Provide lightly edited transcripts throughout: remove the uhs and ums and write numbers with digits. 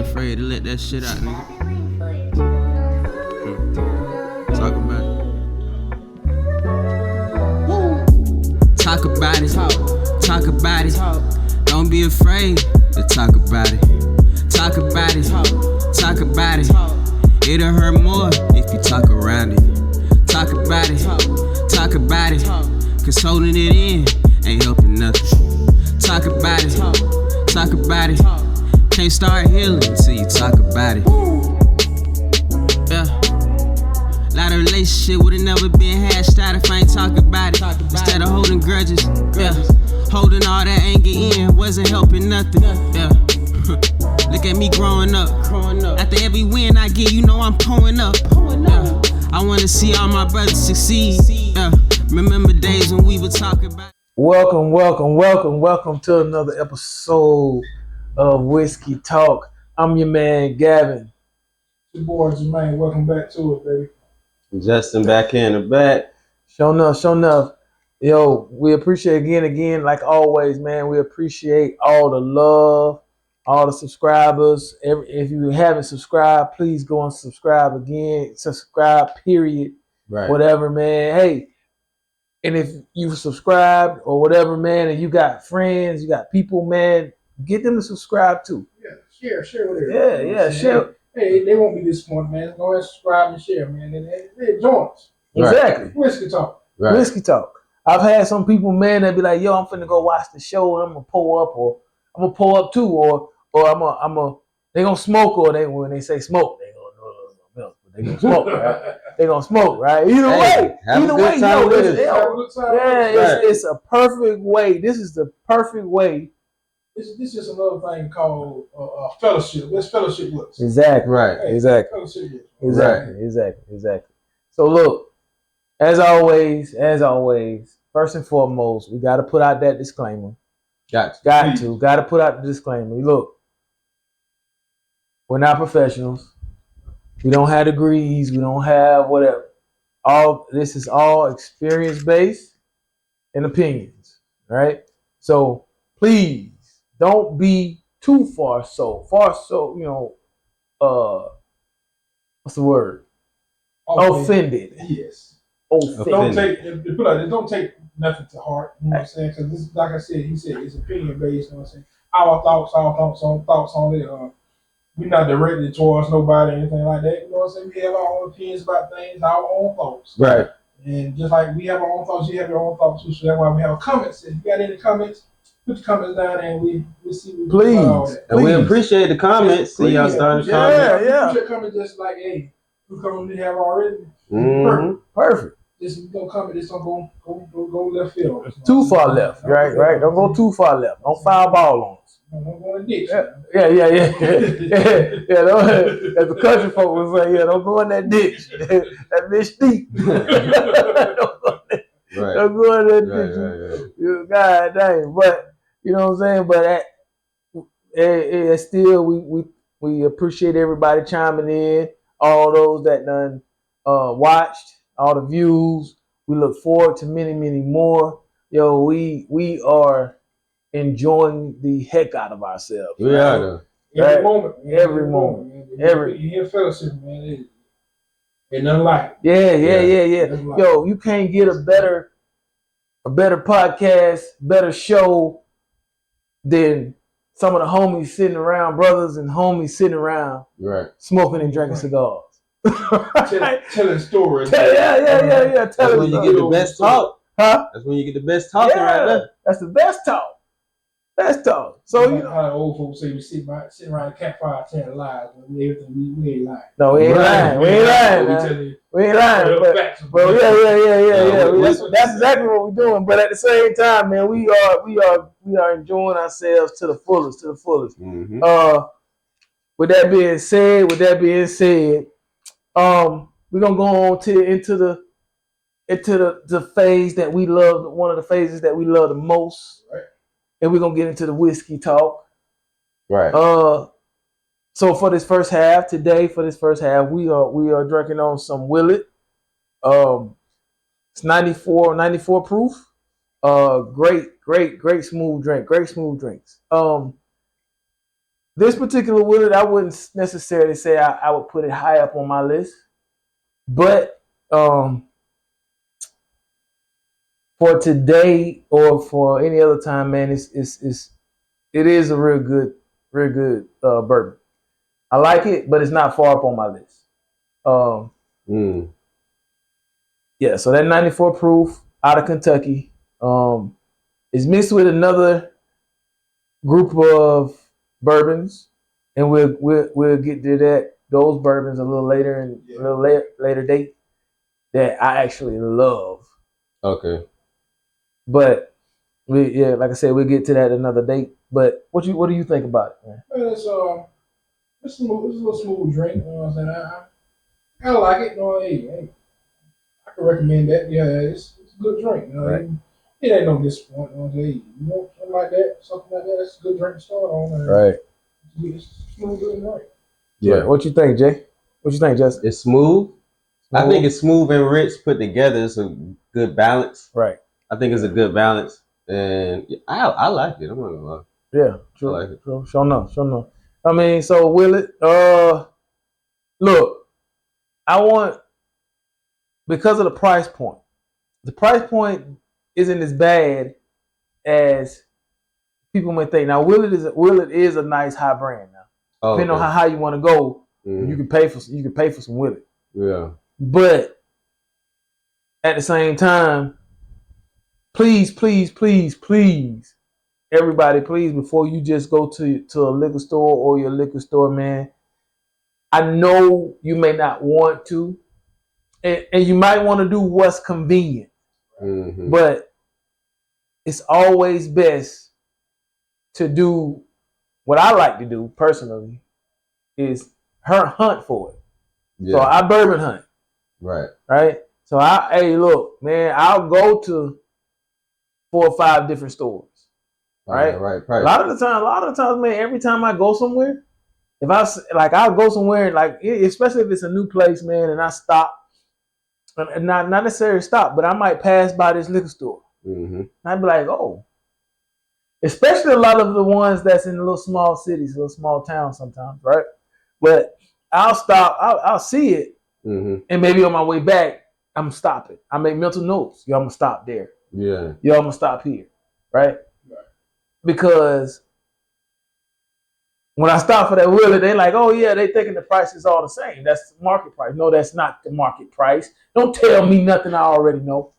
afraid to let that shit out, nigga. Talk about it. Talk about it. Talk about it. Don't be afraid to talk about it. Talk about it. Talk about it. It'll hurt more if you talk around it. Talk about it. Talk about it. Cause holding it in ain't helping nothing. Talk about it. Talk about it. Can't start healing until you talk about it. Yeah. Lot of relationship would've never been hashed out if I ain't talk about it. Instead of holding grudges, yeah. Holding all that anger in wasn't helping nothing. Yeah. Look at me growing up. After every win I get, you know I'm pulling up. Yeah. I wanna see all my brothers succeed. Yeah. Remember days when we would talk about. Welcome to another episode of Whiskey Talk. I'm your man Gavin. Your boy Jermaine, welcome back to it, baby. Justin back in the back. Show enough. Yo, we appreciate again, like always, man. We appreciate all the love, all the subscribers. If you haven't subscribed, please go and subscribe again. Subscribe, period. Right. Whatever, man. Hey, and if you subscribed or whatever, man, and you got friends, you got people, man, get them to subscribe too. Yeah, share with everybody. Yeah, share. Hey, they won't be disappointed, man. Go ahead and subscribe and share, man. They join us. Exactly. Whiskey Talk. Right. Whiskey Talk. I've had some people, man, that be like, "Yo, I'm finna go watch the show, and I'm gonna pull up, or I'm gonna pull up too, or they gonna smoke, or they when they say smoke, they gonna smoke, right? They gonna smoke, right? Either way, it's a perfect way. This is the perfect way. This is just another thing called fellowship. Let's fellowship with us. Exactly. Right. Hey, Exactly. Fellowship with us. Exactly. So look, as always, first and foremost, we got to put out that disclaimer. Got to put out the disclaimer. Look, we're not professionals. We don't have degrees. We don't have whatever. This is all experience based and opinions, right? So please don't be too far so, what's the word? Offended. Yes. Offended. Don't take nothing to heart. You know what I'm saying? Because this, like I said, he said it's opinion based. You know what I'm saying? Our thoughts on it. We're not directed towards nobody or anything like that. You know what I'm saying? We have our own opinions about things, our own thoughts. Right. And just like we have our own thoughts, you have your own thoughts too. So that's why we have comments. If you got any comments, put the comments down and we see what Please. And we appreciate the comments. See y'all starting to comment. Yeah. Put your comments just like, hey, who comments we have already? Mm-hmm. Perfect. Just don't comment. Just don't go left field. Too far left. Right. Don't go too far left. Don't foul ball on us. Don't go in the ditch. Yeah. As the country folk would say, don't go in that ditch. That bitch deep. Don't go in that ditch. Right. God dang. But you know what I'm saying? But still, we appreciate everybody chiming in. All those that done watched, all the views. We look forward to many, many more. Yo, we are enjoying the heck out of ourselves. We are. Every moment. Every you hear fellowship, man. Ain't nothing like it. Yeah. Yo, you can't get a better podcast, better show than some of the homies sitting around, brothers and homies sitting around, right, smoking and drinking cigars. Telling stories. Yeah. That's when you get the best talk. Huh? That's when you get the best talking right there. That's the best talk. So you know how the old folks say we sit around the campfire telling lies, and everything we ain't lying. No, we ain't lying. We ain't lying. But yeah. That's exactly what we're doing. But at the same time, man, we are enjoying ourselves to the fullest. Mm-hmm. With that being said, we're gonna go on into the phase that we love. One of the phases that we love the most. Right. And we're gonna get into the whiskey talk. Right. So for this first half, we are drinking on some Willet. It's 94 proof. Great smooth drink. Great smooth drinks. This particular Willard, I wouldn't necessarily say I would put it high up on my list, but for today or for any other time, man, it is a real good bourbon. I like it, but it's not far up on my list. Yeah, so that 94 proof out of Kentucky is mixed with another group of bourbons, and we'll get to those bourbons a little later and a little later date that I actually love. Okay. But like I said, we'll get to that another date. But what do you think about it, man? It's a little smooth drink. You know what I'm saying? I like it. You know, hey, I can recommend that. Yeah, it's a good drink. You know, Right. It ain't no disappointment. Hey, you want something like that? Something like that? That's a good drink to start on. Right. It's a smooth good drink. Yeah. What you think, Jay? What you think, Justin? It's smooth. I think it's smooth and rich put together. It's a good balance. Right. I think it's a good balance, and I like it. I'm not gonna lie. Yeah, true. I like it. True. Sure enough. I mean, so will it? Look, I want, because of the price point. The price point isn't as bad as people may think. Now, Willett is a nice high brand now. Depending on how high you want to go, you can pay for some Willett. Yeah. But at the same time, please, everybody, please, before you just go to a liquor store or your liquor store, man, I know you may not want to, and you might want to do what's convenient, but it's always best to do what I like to do personally is hunt for it. Yeah. So I bourbon hunt. Right. So look, man, I'll go to 4 or 5 different stores. Right. A lot of the times, man, every time I go somewhere, I'll go somewhere, like, especially if it's a new place, man, and I stop, and not necessarily stop, but I might pass by this liquor store. And I'd be like, oh, especially a lot of the ones that's in little small cities, little small towns sometimes, right? But I'll stop, I'll see it, and maybe on my way back, I'm stopping. I make mental notes. Yo, I'm gonna stop there. Yeah. Yo, I'm gonna stop here, right? Because when I stop for that Willett, they like, oh yeah, they thinking the price is all the same. That's the market price. No, that's not the market price. Don't tell me nothing I already know.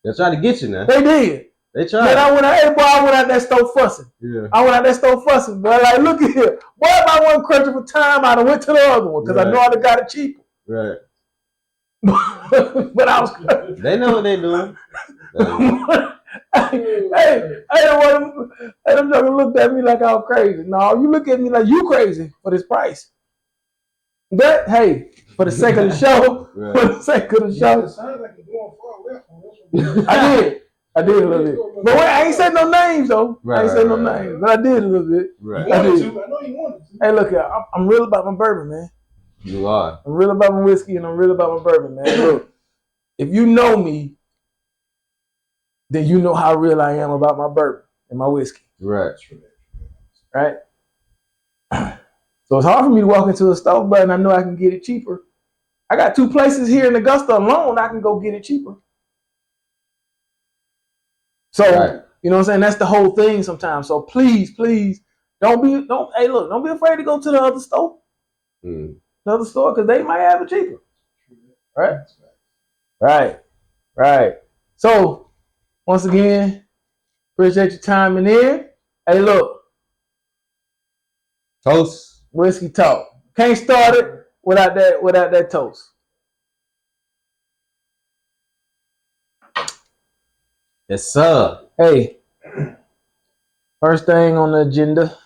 They're trying to get you now. They did. They tried. Man, I went out that store fussing. Yeah. I went out that store fussing. But like, look at here. Boy, if I wasn't crunching for time, I'd have went to the other one because I know I'd have got it cheaper. Right. But I was. They know what they're doing. Them jokers looked at me like I was crazy. No, you look at me like you crazy for this price. But hey, for the sake of the show, for the sake of the show. It sounds like you're going far left on this one. I did a little bit. But wait, I ain't said no names though. I ain't said no names, but I did a little bit. Right. I know you wanted to. Hey, look here, I'm real about my bourbon, man. You are. I'm real about my whiskey and I'm real about my bourbon, man. Look, if you know me, then you know how real I am about my bourbon and my whiskey. Right. Right? So it's hard for me to walk into a store, but I know I can get it cheaper. I got 2 places here in Augusta alone I can go get it cheaper. So, you know what I'm saying? That's the whole thing sometimes. So please, don't be afraid to go to the other store. The other store, because they might have it cheaper. Right. So, once again, appreciate your time in here. Hey, look. Toast. Whiskey talk. Can't start it without that toast. Yes, sir. Hey, first thing on the agenda.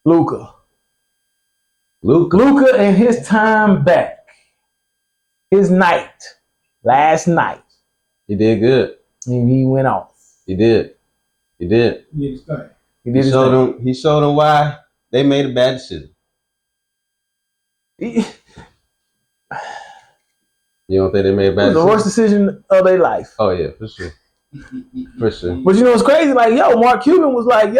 Luka and his time back. His night. Last night. He did good. And he went off. He did. He did his thing. He showed them why they made a bad decision. You don't think they made a bad decision? The worst decision of their life. Oh, yeah, for sure. For sure. But you know what's crazy? Like, yo, Mark Cuban was like,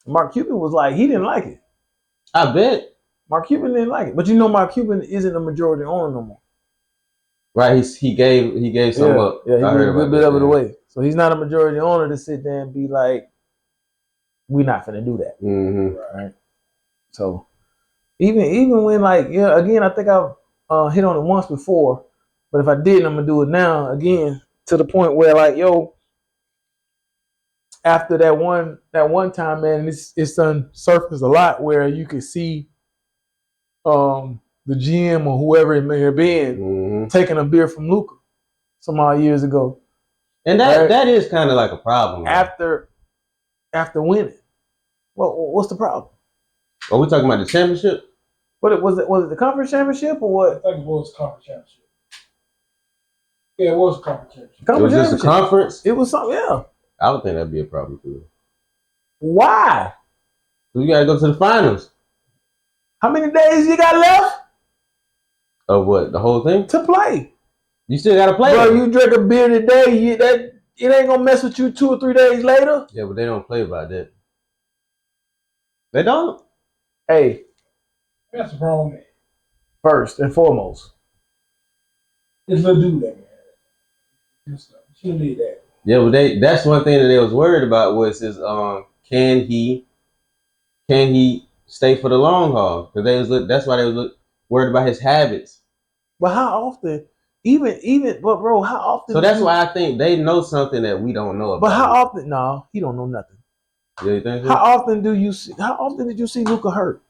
Mark Cuban was like, he didn't like it. I bet. Mark Cuban didn't like it. But you know, Mark Cuban isn't a majority owner no more. Right, he gave some up. Yeah, he I gave heard a good about bit that, of it yeah. away. So he's not a majority owner to sit there and be like, we're not gonna do that. Mm-hmm. Right. So even when like, yeah, again, I think I've hit on it once before, but if I didn't, I'm gonna do it now again to the point where like, yo, after that one time, man, it's done surfaced a lot where you could see the GM or whoever it may have been taking a beer from Luka some odd years ago. And that is kind of like a problem. After winning. Well, what's the problem? Are we talking about the championship? What was it the conference championship or I what? think it was conference championship. Yeah, it was a conference championship. It was just a conference? It was something, yeah. I would think that'd be a problem too. Why? You gotta go to the finals. How many days you got left? Of what? The whole thing? To play. You still gotta play. Bro, you drink a beer today, it ain't gonna mess with you 2 or 3 days later. Yeah, but they don't play about that. They don't? Hey. That's a wrong man. First and foremost. It's little dude that man. She need that. Yeah, but that's one thing that they was worried about was his can he stay for the long haul? Because that's why they was worried about his habits. But how often, even but bro, how often? So that's why I think they know something that we don't know about. But how often? No, he don't know nothing. Yeah, you think so? How often did you see Luka hurt?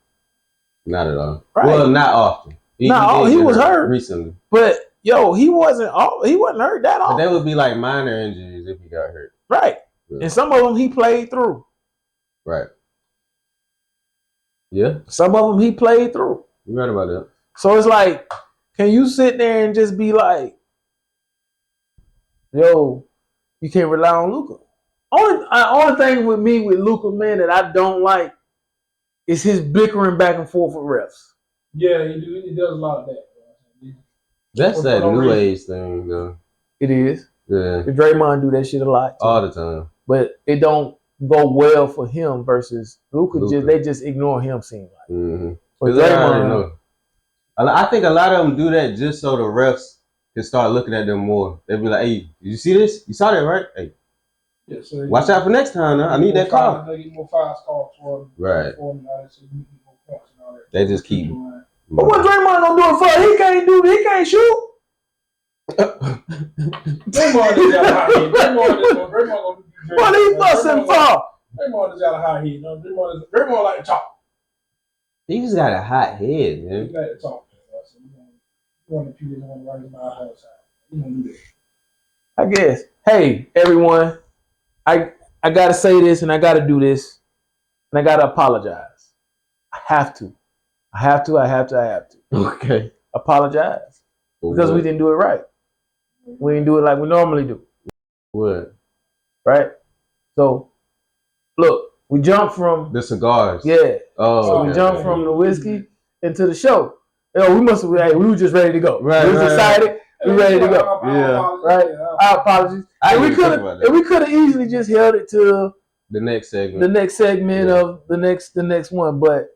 Not at all. Right. Well, not often. He was hurt recently. But yo, he wasn't hurt that often. But that would be like minor injuries if he got hurt. Right. Yeah. And some of them he played through. Right. Yeah. Some of them he played through. You're right about that. So it's like, can you sit there and just be like, yo, you can't rely on Luka? Only thing with Luka, man, that I don't like is his bickering back and forth with refs. Yeah, he does a lot of that. That's that new age thing, though. It is. Yeah. Draymond do that shit a lot too. All the time. But it don't go well for him versus Luka. They just ignore him, seem like. Mm-hmm. But Draymond, know. I think a lot of them do that just so the refs can start looking at them more. They'll be like, "Hey, did you see this? You saw that, right? Hey, yeah, so watch out for next time. Now. I need that call." They get more fouls called for them. Right. They just keep. But what Draymond gonna do it for? He can't shoot. Draymond is got a high heat. Draymond what he busting for? Draymond has got a high heat. No, Draymond like to talk. He just got a hot head, man. He like to talk. So one of the people that want to write him out outside. He gonna do that. I guess. Hey, everyone. I gotta say this and I gotta do this. And I gotta apologize. I have to. Okay. Apologize. Because we didn't do it right. We didn't do it like we normally do. What? Right? So, look, we jumped from the cigars. Yeah. Oh. So we jumped from the whiskey into the show. Yo, we were just ready to go. Right. We was excited. We ready to go. Yeah. Right? Our apologies. And we could have easily just held it to the next segment. Of the next one, but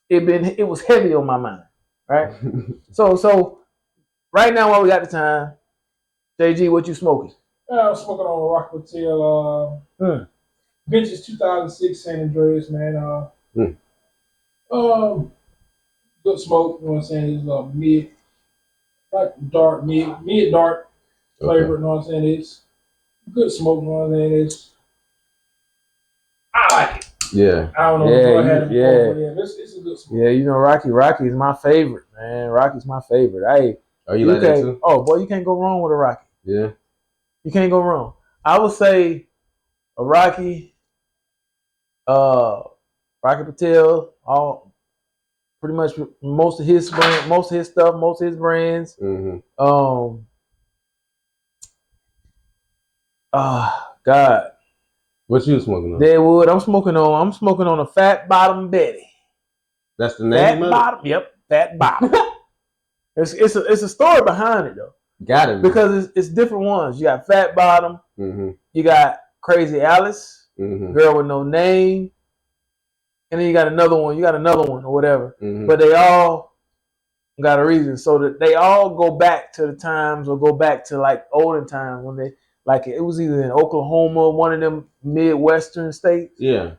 it was heavy on my mind. Right? So right now while we got the time, JG, what you smoking? I'm smoking on a Rocky Patel vintage 2006 San Andreas, man. Good smoke, you know what I'm saying? It's mid, like dark, mid dark flavor, you know what I'm saying? It's good smoke, you know what I'm saying? I like it. Yeah. I don't know if I had it before, but yeah, it's a good smoke. Yeah, you know Rocky is my favorite, man. Rocky's my favorite. Hey. Oh, you like that too? Oh, boy, you can't go wrong with a Rocky. Yeah. You can't go wrong. I would say a Rocky Patel, pretty much most of his brand, most of his stuff, most of his brands. Mm-hmm. God. What you smoking on? Deadwood. I'm smoking on a Fat Bottom Betty. That's the name of it? Fat Bottom. Yep, Fat Bottom. It's a story behind it though. Gotta be. because it's different ones. You got Fat Bottom, Mm-hmm. you got Crazy Alice, Mm-hmm. Girl with No Name, and then you got another one. You got another one or whatever. Mm-hmm. But they all got a reason, so that they all go back to the times or go back to like olden times when they like it was either in Oklahoma, one of them Midwestern states, Yeah.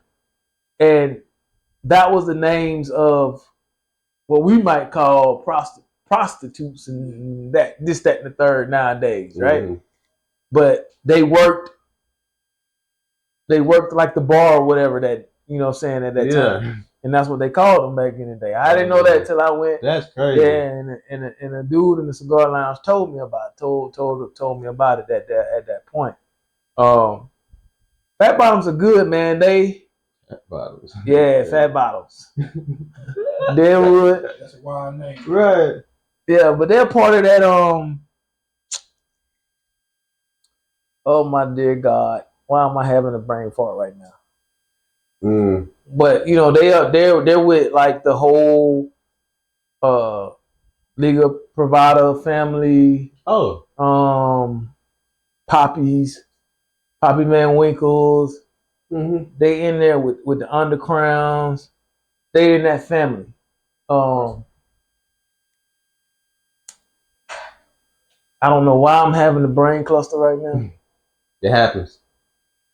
and that was the names of what we might call prostitutes and that this, that, and the third nowadays, right? Mm-hmm. But they worked like the bar or whatever that you know what I'm saying at that time. And that's what they called them back in the day. I didn't know that till I went. That's crazy. Yeah, and a dude in the cigar lounge told me about it, told me about it at that point. Fat Bottoms are good, man. Fat Bottoms. Yeah, Fat Bottoms. Deadwood. That's a wild name. Right. Yeah, but they're part of that. Oh my dear God, why am I having a brain fart right now? Mm. But you know they're with like the whole Liga Privada family. Oh. Poppy Van Winkles. Mm-hmm. They in there with the Undercrowns. They in that family. I don't know why I'm having a brain cluster right now. It happens.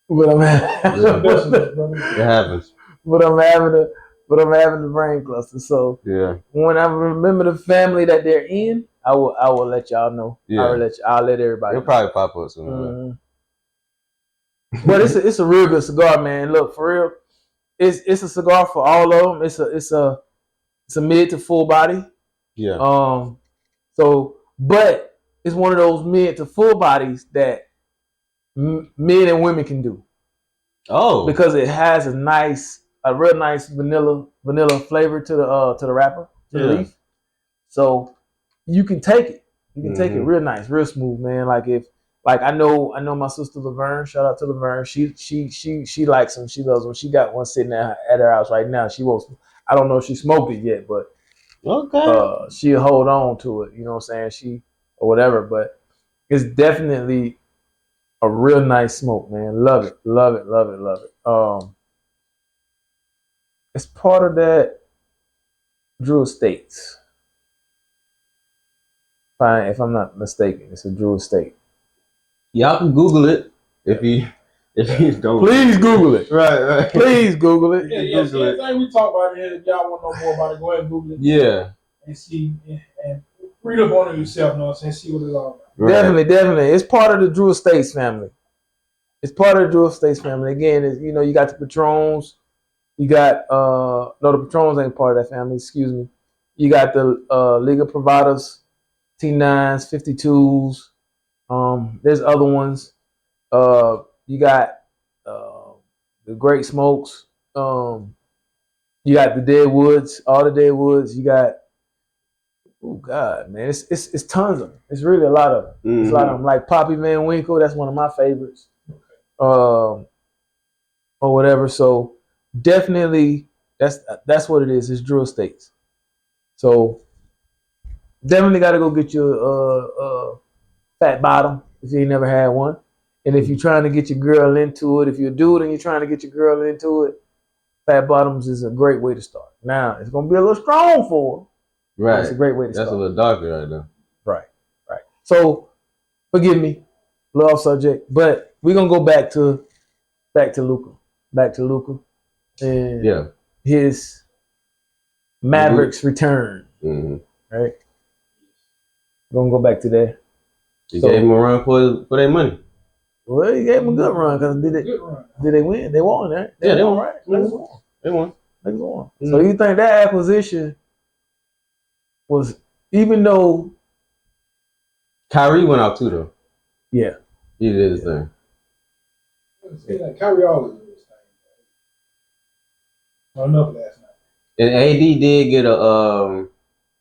But I'm having, It happens. but I'm having the brain cluster. So Yeah. when I remember the family that they're in, I will let y'all know. Yeah. I'll let everybody It'll know. probably pop up soon. Mhm. But it's a real good cigar, man. Look, for real, it's a cigar for all of them. It's a mid to full body. Yeah. So, but it's one of those mid to full bodies that men and women can do. Oh. Because it has a real nice vanilla flavor to the wrapper, to the leaf. So you can take it. You can take it real nice, real smooth, man. Like I know my sister Laverne. Shout out to Laverne. She likes them. She loves them. She got one sitting at her house right now. She won't. I don't know if she smoked it yet, but okay. She'll hold on to it. You know what I'm saying? Or whatever. But it's definitely a real nice smoke, man. Love it. It's part of that Drew Estates. Fine, if I'm not mistaken, it's a Drew Estate. Y'all can Google it if you don't. Please Google it. Right. Please Google it. Yeah. Anything we talk about here, if y'all want to know more about it, go ahead and Google it. Yeah. And see and read up on it yourself, you know what I'm saying? See what it's all about. Right. Definitely. It's part of the Drew Estates family. Again, you got the Patrons. You got no, the Patrons ain't part of that family. Excuse me. You got the Liga Privadas, T9s, 52s. There's other ones. You got the Great Smokes. You got the Deadwoods, all the Deadwoods. You got, oh God, man, it's tons of them. It's really a lot of them. Mm-hmm. It's a lot of them. Like Poppy Van Winkle, that's one of my favorites. Or whatever. So definitely, that's what it is. It's Drew Estates. So definitely got to go get your Fat Bottom if you ain't never had one. And if you're trying to get your girl into it, if you're a dude and you're trying to get your girl into it, Fat Bottoms is a great way to start. Now it's gonna be a little strong for her. Right. It's a great way to start. That's a little darker right now. Right. So forgive me, a little off subject, but we're gonna go back to Luka. And his Mavericks return. Mm-hmm. Right. We're gonna go back to that. You gave him a run for their money. Well, he gave him a good run because did they win? They won, right? They won. Right? Mm-hmm. They won. Mm-hmm. So you think that acquisition was, even though Kyrie went out too though. Yeah. He did his thing. Like Kyrie always did his thing. Not enough last night. And AD did get a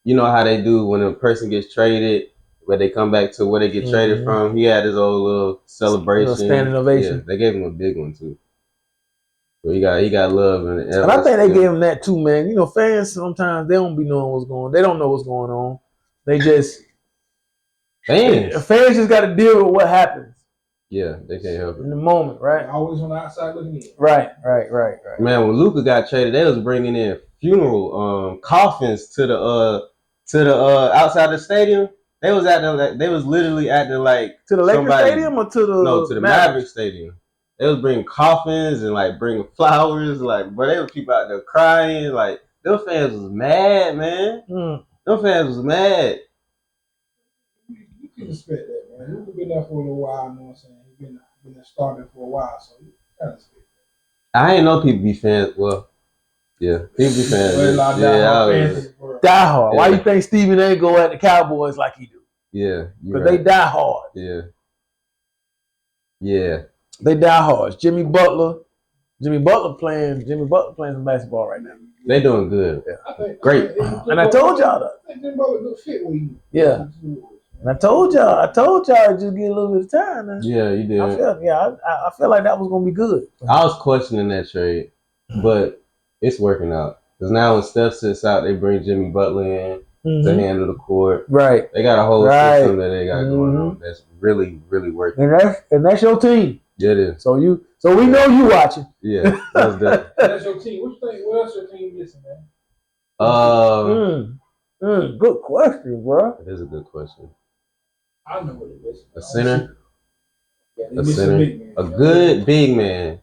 you know how they do when a person gets traded, where they come back to where they get traded from. He had his old little celebration, little standing ovation. Yeah, they gave him a big one too. So he got love, and I think they gave him that too, man. You know, fans sometimes they don't be knowing what's going on. They don't know what's going on. They just Fans just got to deal with what happens. Yeah, they can't help it. In the moment, right? Always on the outside looking in. Right. Man, when Luka got traded, they was bringing in funeral coffins to the outside the stadium. They was literally acting like to the Lakers stadium or to the Maverick stadium. They was bringing coffins and like bringing flowers, like, but there were people out there crying. Like, them fans was mad, man. Them fans was mad. You can respect that, man. Luka been there for a little while. You know what I'm saying? He been there starting for a while, so you kind of respect that. I ain't know people be fans. Well, yeah, people be fans. Die hard. Why you think Stephen A. go at the Cowboys like he do? Yeah, because they die hard. Yeah. They die hard. Jimmy Butler playing some basketball right now. They doing good. Yeah. Great. And I told y'all that. I think Jimmy Butler good fit with you. Yeah. And I told y'all just get a little bit of time. Man. Yeah, you did. I feel like that was gonna be good. I was questioning that trade, but it's working out. Because now when Steph sits out, they bring Jimmy Butler in to handle the court. Right. They got a whole system that they got going on that's really, really working. And that's your team. Yeah, it is. So we know you watching. Yeah, that's that. That's your team. What you think? What else your team missing, man? Good question, bro. That is a good question. I know what it is. A center. Yeah, a center. A good big man.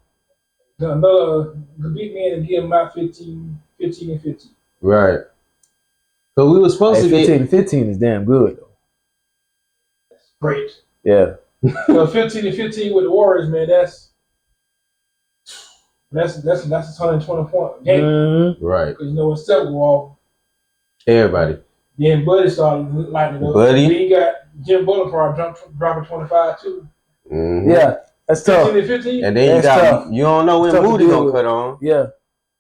Another big man to give him out 15 and 15. Right. So we were supposed to get 15 is damn good though. That's great. Yeah. 15 and 15 with the Warriors, man. That's 120 point game. Right. Because you know when Steph go off, everybody. Then Buddy started lighting it up. Buddy. Then you got Jim Butler probably dropping 25 too. Yeah, that's tough. 15 and 15. And then you don't know when Moody gonna cut on. Yeah.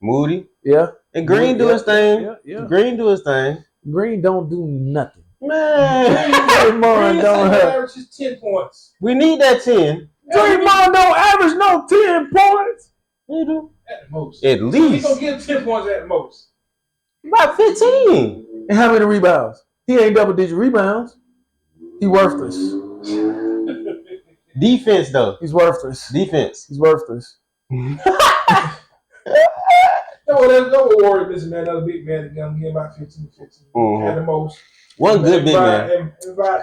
Moody. Yeah. And Green do his thing. Yeah. Green do his thing. Green don't do nothing. Man. Draymond don't average just 10 points. We need that 10. Draymond don't average no 10 points. He do. At the most. At least. He's gonna get 10 points at the most. About 15. And how many rebounds? He ain't double-digit rebounds. He worthless. Defense, though. He's worthless. Defense. He's worthless. That's what Warriors missing, man. Another big man that gonna get about 15 at the most. One good big man. And provide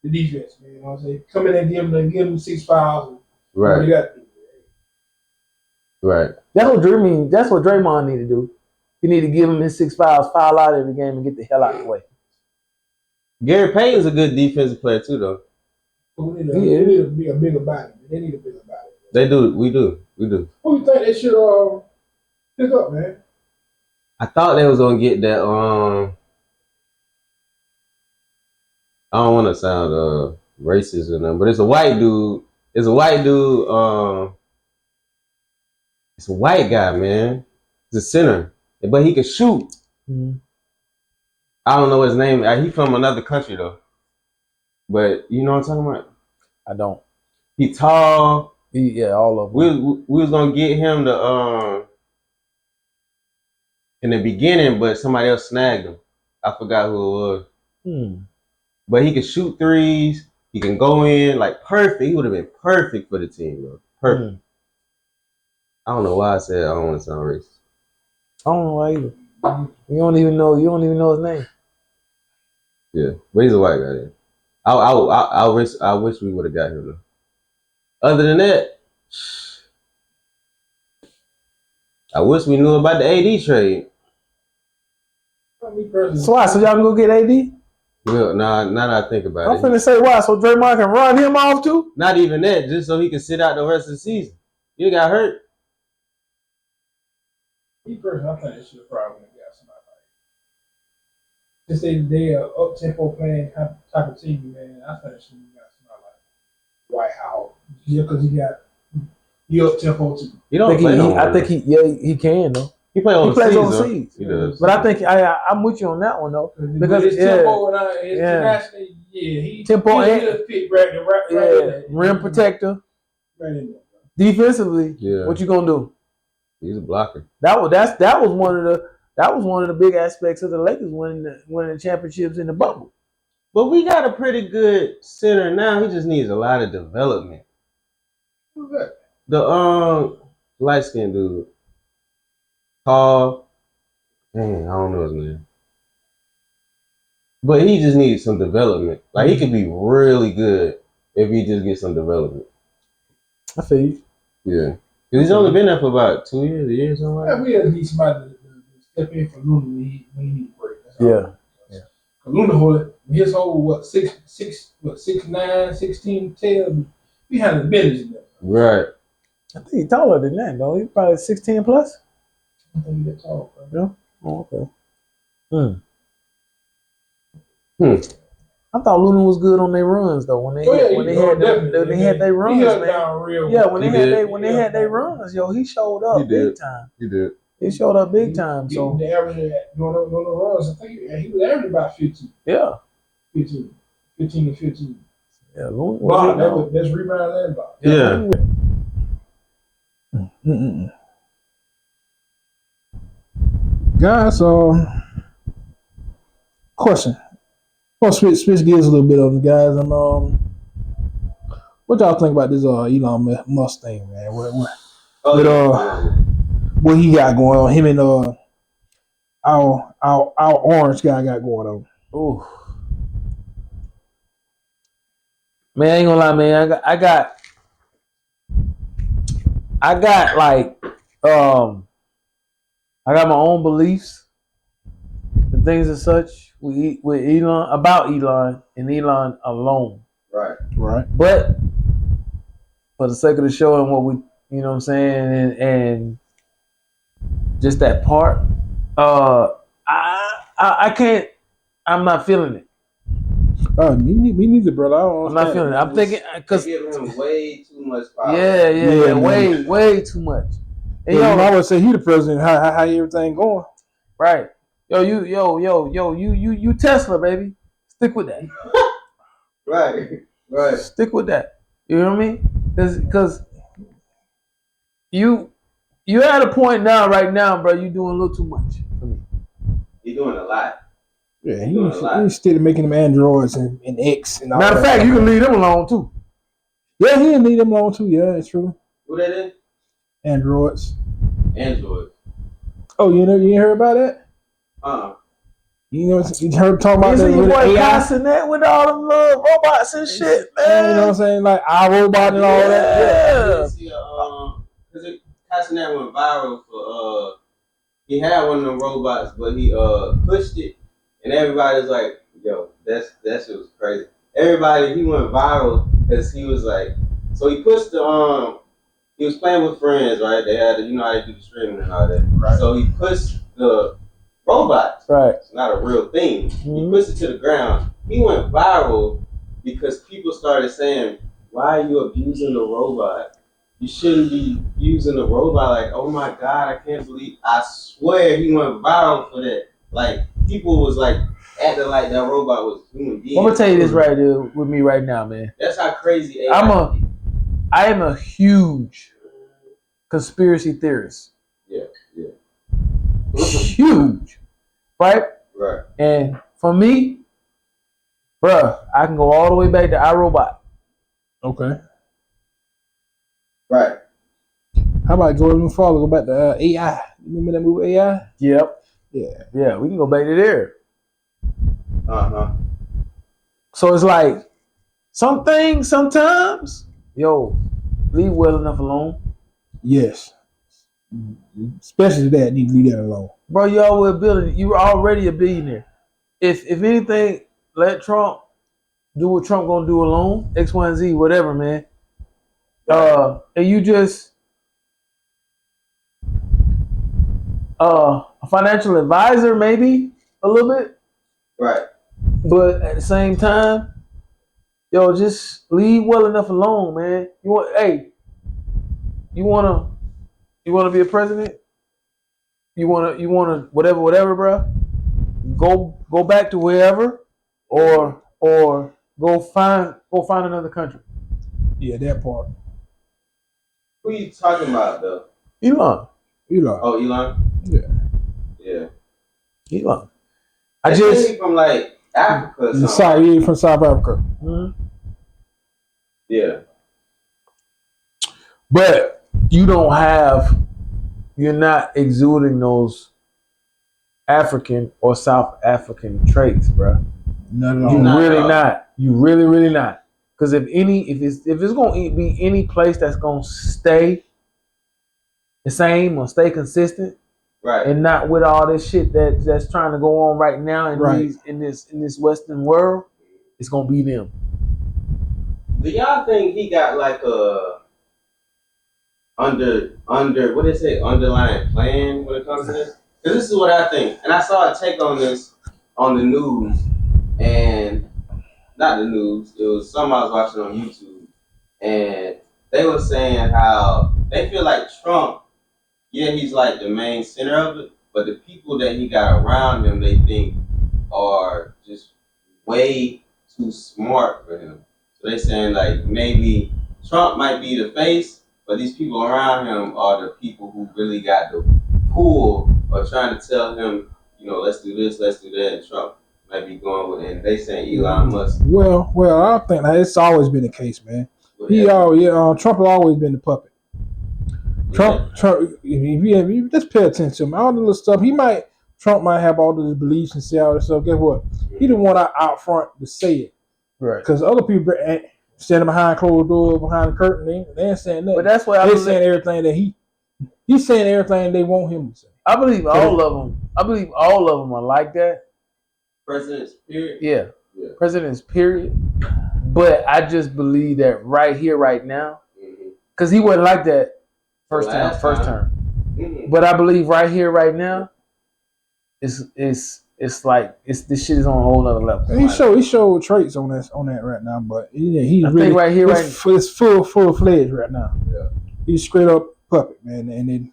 the defense, man. You know what I'm saying? Come in and give him 6 fouls. Right. Right. That's what Draymond need to do. He need to give him his 6 fouls, foul out every game, and get the hell out of the way. Gary Payton's a good defensive player too, though. We need to be a bigger body. They need a bigger body. They do. We do. Who do you think they should pick up, man? I thought they was gonna get that. I don't want to sound racist or nothing, but it's a white dude. It's a white guy, man. He's a center, but he can shoot. Mm-hmm. I don't know his name. He's from another country though. But you know what I'm talking about? I don't. He tall. All of them. We was gonna get him in the beginning, but somebody else snagged him. I forgot who it was. But he can shoot threes. He can go in like perfect. He would have been perfect for the team, bro. Perfect. I don't know why I said I don't want to sound racist. I don't know why either. You don't even know his name. Yeah, but he's a white guy. Then. I wish we would have got him though. Other than that, I wish we knew about the AD trade. So why? So y'all can go get AD? Well, now that I think about I'm finna say why. So Draymond can run him off too? Not even that, just so he can sit out the rest of the season. You got hurt. Me personally, I think they should have probably got somebody like. Since they are up tempo playing type of team, man. I think they should have got somebody like White House. Yeah, because he up tempo too. He don't play no more. I think he can though. He plays overseas. He does. But I think I'm with you on that one though. Because his tempo and his tenacity, he tempo and fit right rim protector. Right in there. Defensively, yeah. What you gonna do? He's a blocker. That was one of the big aspects of the Lakers winning the championships in the bubble. But we got a pretty good center now. He just needs a lot of development. Who's that? The light skinned dude. Tall. Dang, I don't know his name. But he just needs some development. Like he could be really good if he just gets some development. I feel you. Yeah. Cause he's only been there for about 2 years, a year, something like Yeah, that. we had to need somebody to step in for Luna when he need a break. That's all. Yeah. Cause Luna, his whole 6'9", 16 tail, we had the business in there. Right. I think he's taller than that, though. He's probably 16 plus. I don't think he that tall, bro. Oh, okay. I thought Luna was good on their runs though. When they had their runs, he held man. down real. Yeah, when He they had their runs, yo, he showed up He did. big time. He did. He showed up big time. So the average doing the runs, I think he was averaging about 15 yeah, to 15. yeah. Luna Block, was that's rebound and block. Yeah. Guys, question. I'm gonna switch gears a little bit on the guys. And what y'all think about this Elon Musk thing, man? What he got going on? Him and our orange guy got going on. Ooh. Man, I ain't gonna lie, man. I got like I got my own beliefs and things and such with Elon, about Elon and Elon alone. Right. Right. But for the sake of the show and what we, you know what I'm saying, and just that part, I can't. I'm not feeling it. Me neither, brother. I'm not feeling it. I'm thinking because They give him way too much power. yeah, way too much. And I would say he the president. How everything going? right? You Tesla, baby. Stick with that. Right. Stick with that. You know what I mean? Because you at a point now, right now, bro. You doing a little too much for me. He's doing a lot. Yeah, he's still making them androids and X and all Matter of that. fact, you can leave them alone too. Yeah, he didn't leave them alone too. Yeah, it's true. Who that is? Androids. Android. Oh, you ain't heard about that? You heard talking about that with AI? That with all them little robots and shit, man. You know what I'm saying? Like iRobot and all that. Yeah. Because Castanet went viral for he had one of them robots, but he pushed it, and everybody was like, "Yo, that shit was crazy." He went viral because he was like, so he pushed the he was playing with friends, right? They had how they do the streaming and all that. Right. So he pushed the robot. Right. It's not a real thing. Mm-hmm. He pushed it to the ground. He went viral because people started saying, "Why are you abusing the robot? You shouldn't be using the robot." Like, oh my God, I can't believe. I swear he went viral for that. Like, people was like acting like that robot was human being. I'm gonna tell you this right here with me right now, man. That's how crazy AI is. I am a huge conspiracy theorist. Yeah. Huge. Right? Right. And for me, bruh, I can go all the way back to iRobot. Okay. Right. How about go even farther? Go back to AI. You remember that movie AI? Yep. Yeah, we can go back to there. So it's like some things sometimes, leave well enough alone. Yes. Especially that, need to leave that alone. Bro, you were already a billionaire. If anything, let Trump do what Trump gonna do alone, X, Y, and Z, whatever, man. And you just a financial advisor, maybe a little bit. Right. But at the same time, just leave well enough alone, man. You wanna be a president? You wanna whatever, bro. Go back to wherever, or go find another country. Yeah, that part. Who you talking about though? Elon. Oh, Elon. Yeah. Yeah. Elon. I just from like Africa. The South, yeah, from South Africa. Yeah. But you're not exuding those African or South African traits, bro. Not at You all. Not really at all. not. You really not. Because if it's gonna be any place that's gonna stay the same or stay consistent, Right. and not with all this shit that's trying to go on right now in this Western world, it's gonna be them. Do y'all think he got like a under what they say underlying plan when it comes to this? Because this is what I think, and I saw a take on this on the news, and not the news. It was something I was watching on YouTube, and they were saying how they feel like Trump. Yeah, he's like the main center of it, but the people that he got around him, they think are just way too smart for him. So they saying like maybe Trump might be the face, but these people around him are the people who really got the pull or trying to tell him, let's do this, let's do that. And Trump might be going with, and they saying Elon Musk. Well, I think it's always been the case, man. Trump has always been the puppet. Trump, if you just pay attention to him, all the little stuff Trump might have all the beliefs and say all this stuff. Guess what? He didn't want out front to say it, Right? Because other people standing behind closed doors, behind the curtain, they ain't saying nothing. But that's what they're saying everything that he's saying everything they want him to say. I believe all of them. I believe all of them are like that. Presidents, period. Yeah. Presidents, period. But I just believe that right here, right now, because he wasn't like that first term. Mm-hmm. But I believe right here, right now, it's like this shit is on a whole nother level. And he showed traits on that right now, but he's I really think right here, it's full fledged right now. Yeah. He's straight up puppet, man, and then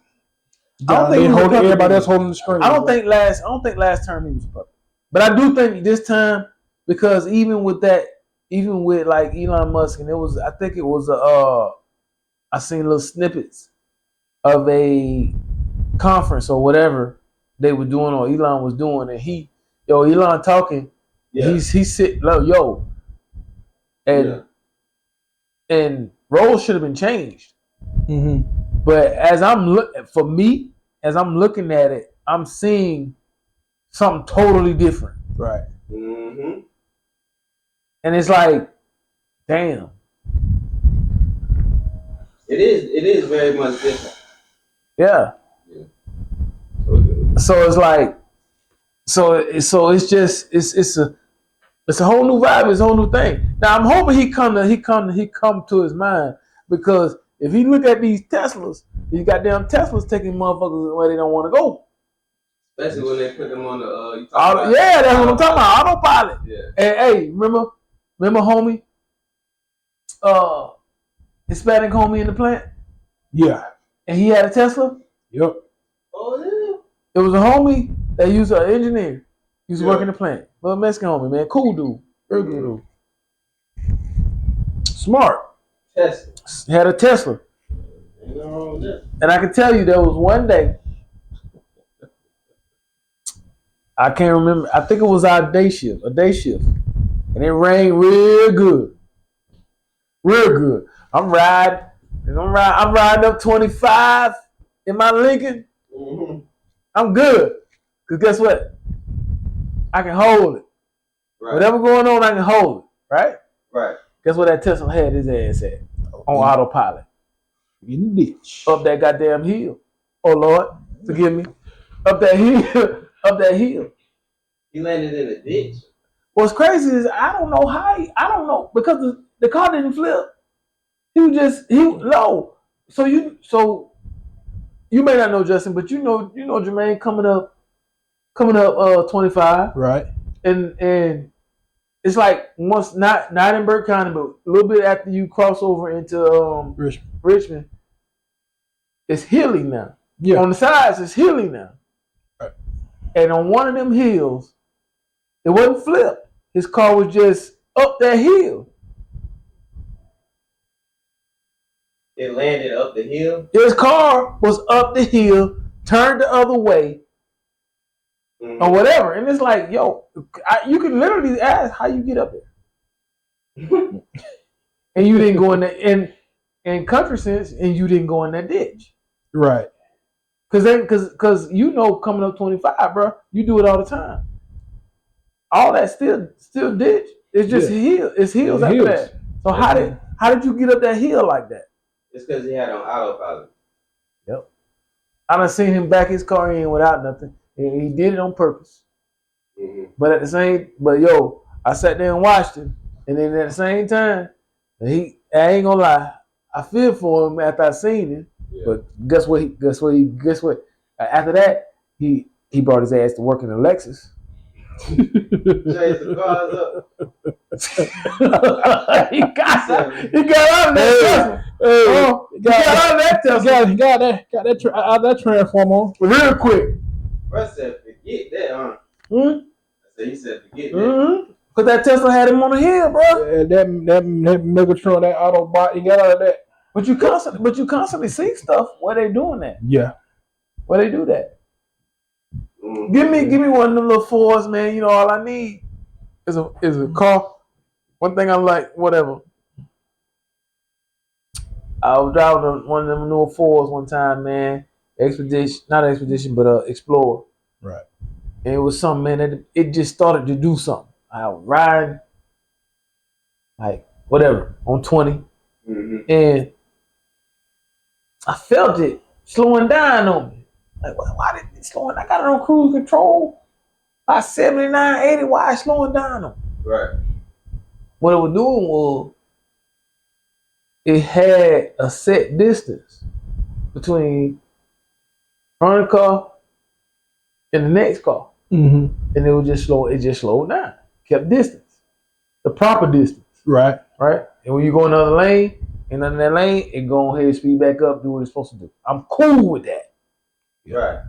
I don't think everybody else holding the string. I don't think last term he was a puppet, but I do think this time, because even with like Elon Musk, and I seen little snippets of a conference or whatever they were doing or Elon was doing, and Elon talking, he sit and roles should have been changed. Mm-hmm. But as I'm looking at it, I'm seeing something totally different. Right. Mm-hmm. And it's like, damn. It is very much different. Yeah. So it's like, so it's just it's a whole new vibe, it's a whole new thing. Now I'm hoping he come to his mind, because if he look at these Teslas, these goddamn Teslas taking motherfuckers where they don't want to go. Especially when they put them on the that's what I'm talking about, autopilot. Yeah. And hey, remember homie, Hispanic homie in the plant? Yeah. And he had a Tesla? Yep. Oh yeah. It was a homie that used an engineer. He used to work in the plant. Little Mexican homie, man. Cool dude. Very good dude. Smart. Tesla. He had a Tesla. Ain't nothing wrong with that. And I can tell you there was one day, I can't remember, I think it was a day shift. And it rained real good. I'm riding up 25 in my Lincoln. Mm-hmm. I'm good. Because guess what? I can hold it. Right. Whatever going on, I can hold it. Right? Right. Guess what that Tesla had his ass at? On autopilot. In the ditch. Up that goddamn hill. Oh Lord, forgive me. Up that hill. He landed in a ditch. What's crazy is I don't know, because the car didn't flip. No. So you may not know Justin, but you know Jermaine coming up 25. Right. And it's like once not in Burke County, but a little bit after you cross over into Richmond, it's hilly now. Yeah. On the sides, it's hilly now. Right. And on one of them hills, it wasn't flipped. His car was just up that hill. It landed up the hill. His car was up the hill, turned the other way, or whatever. And it's like, yo, you can literally ask how you get up there. And you didn't go in that in country sense, and you didn't go in that ditch. Right. Cause you know, coming up 25, bro, you do it all the time. All that still ditch. It's just hill. It's hills after that. So how did you get up that hill like that? It's because he had on autopilot. Yep. I done seen him back his car in without nothing. And he did it on purpose. But at the same, I sat there and watched him, and then at the same time, I ain't gonna lie, I feel for him after I seen him. Yeah. But guess what? After that, he brought his ass to work in a Lexus. Chase the cars up. He got out of that Tesla. He got out of that Tesla. Got that transformer real quick. Bro said, forget that, huh? He said, forget that. Mm-hmm. Cause that Tesla had him on the hill, bro. That Megatron, that Autobot, he got out of that. But you constantly see stuff where they doing that. Yeah. Where they do that. Give me one of them little Fords, man. You know, all I need is a car. One thing I like, whatever. I was driving one of them new Fords one time, man. Not Expedition, but Explorer. Right. And it was something, man, that it just started to do something. I was riding, like, whatever, on 20. And I felt it slowing down on me. Like, why did it slowing? I got it on cruise control. By 79, 80, why it's slowing down on me? Right. What it was doing was, it had a set distance between front car and the next car. And it was just slow. It just slowed down. Kept distance, the proper distance. Right. And when you go another lane, and under that lane, it go ahead, speed back up, do what it's supposed to do. I'm cool with that. Right.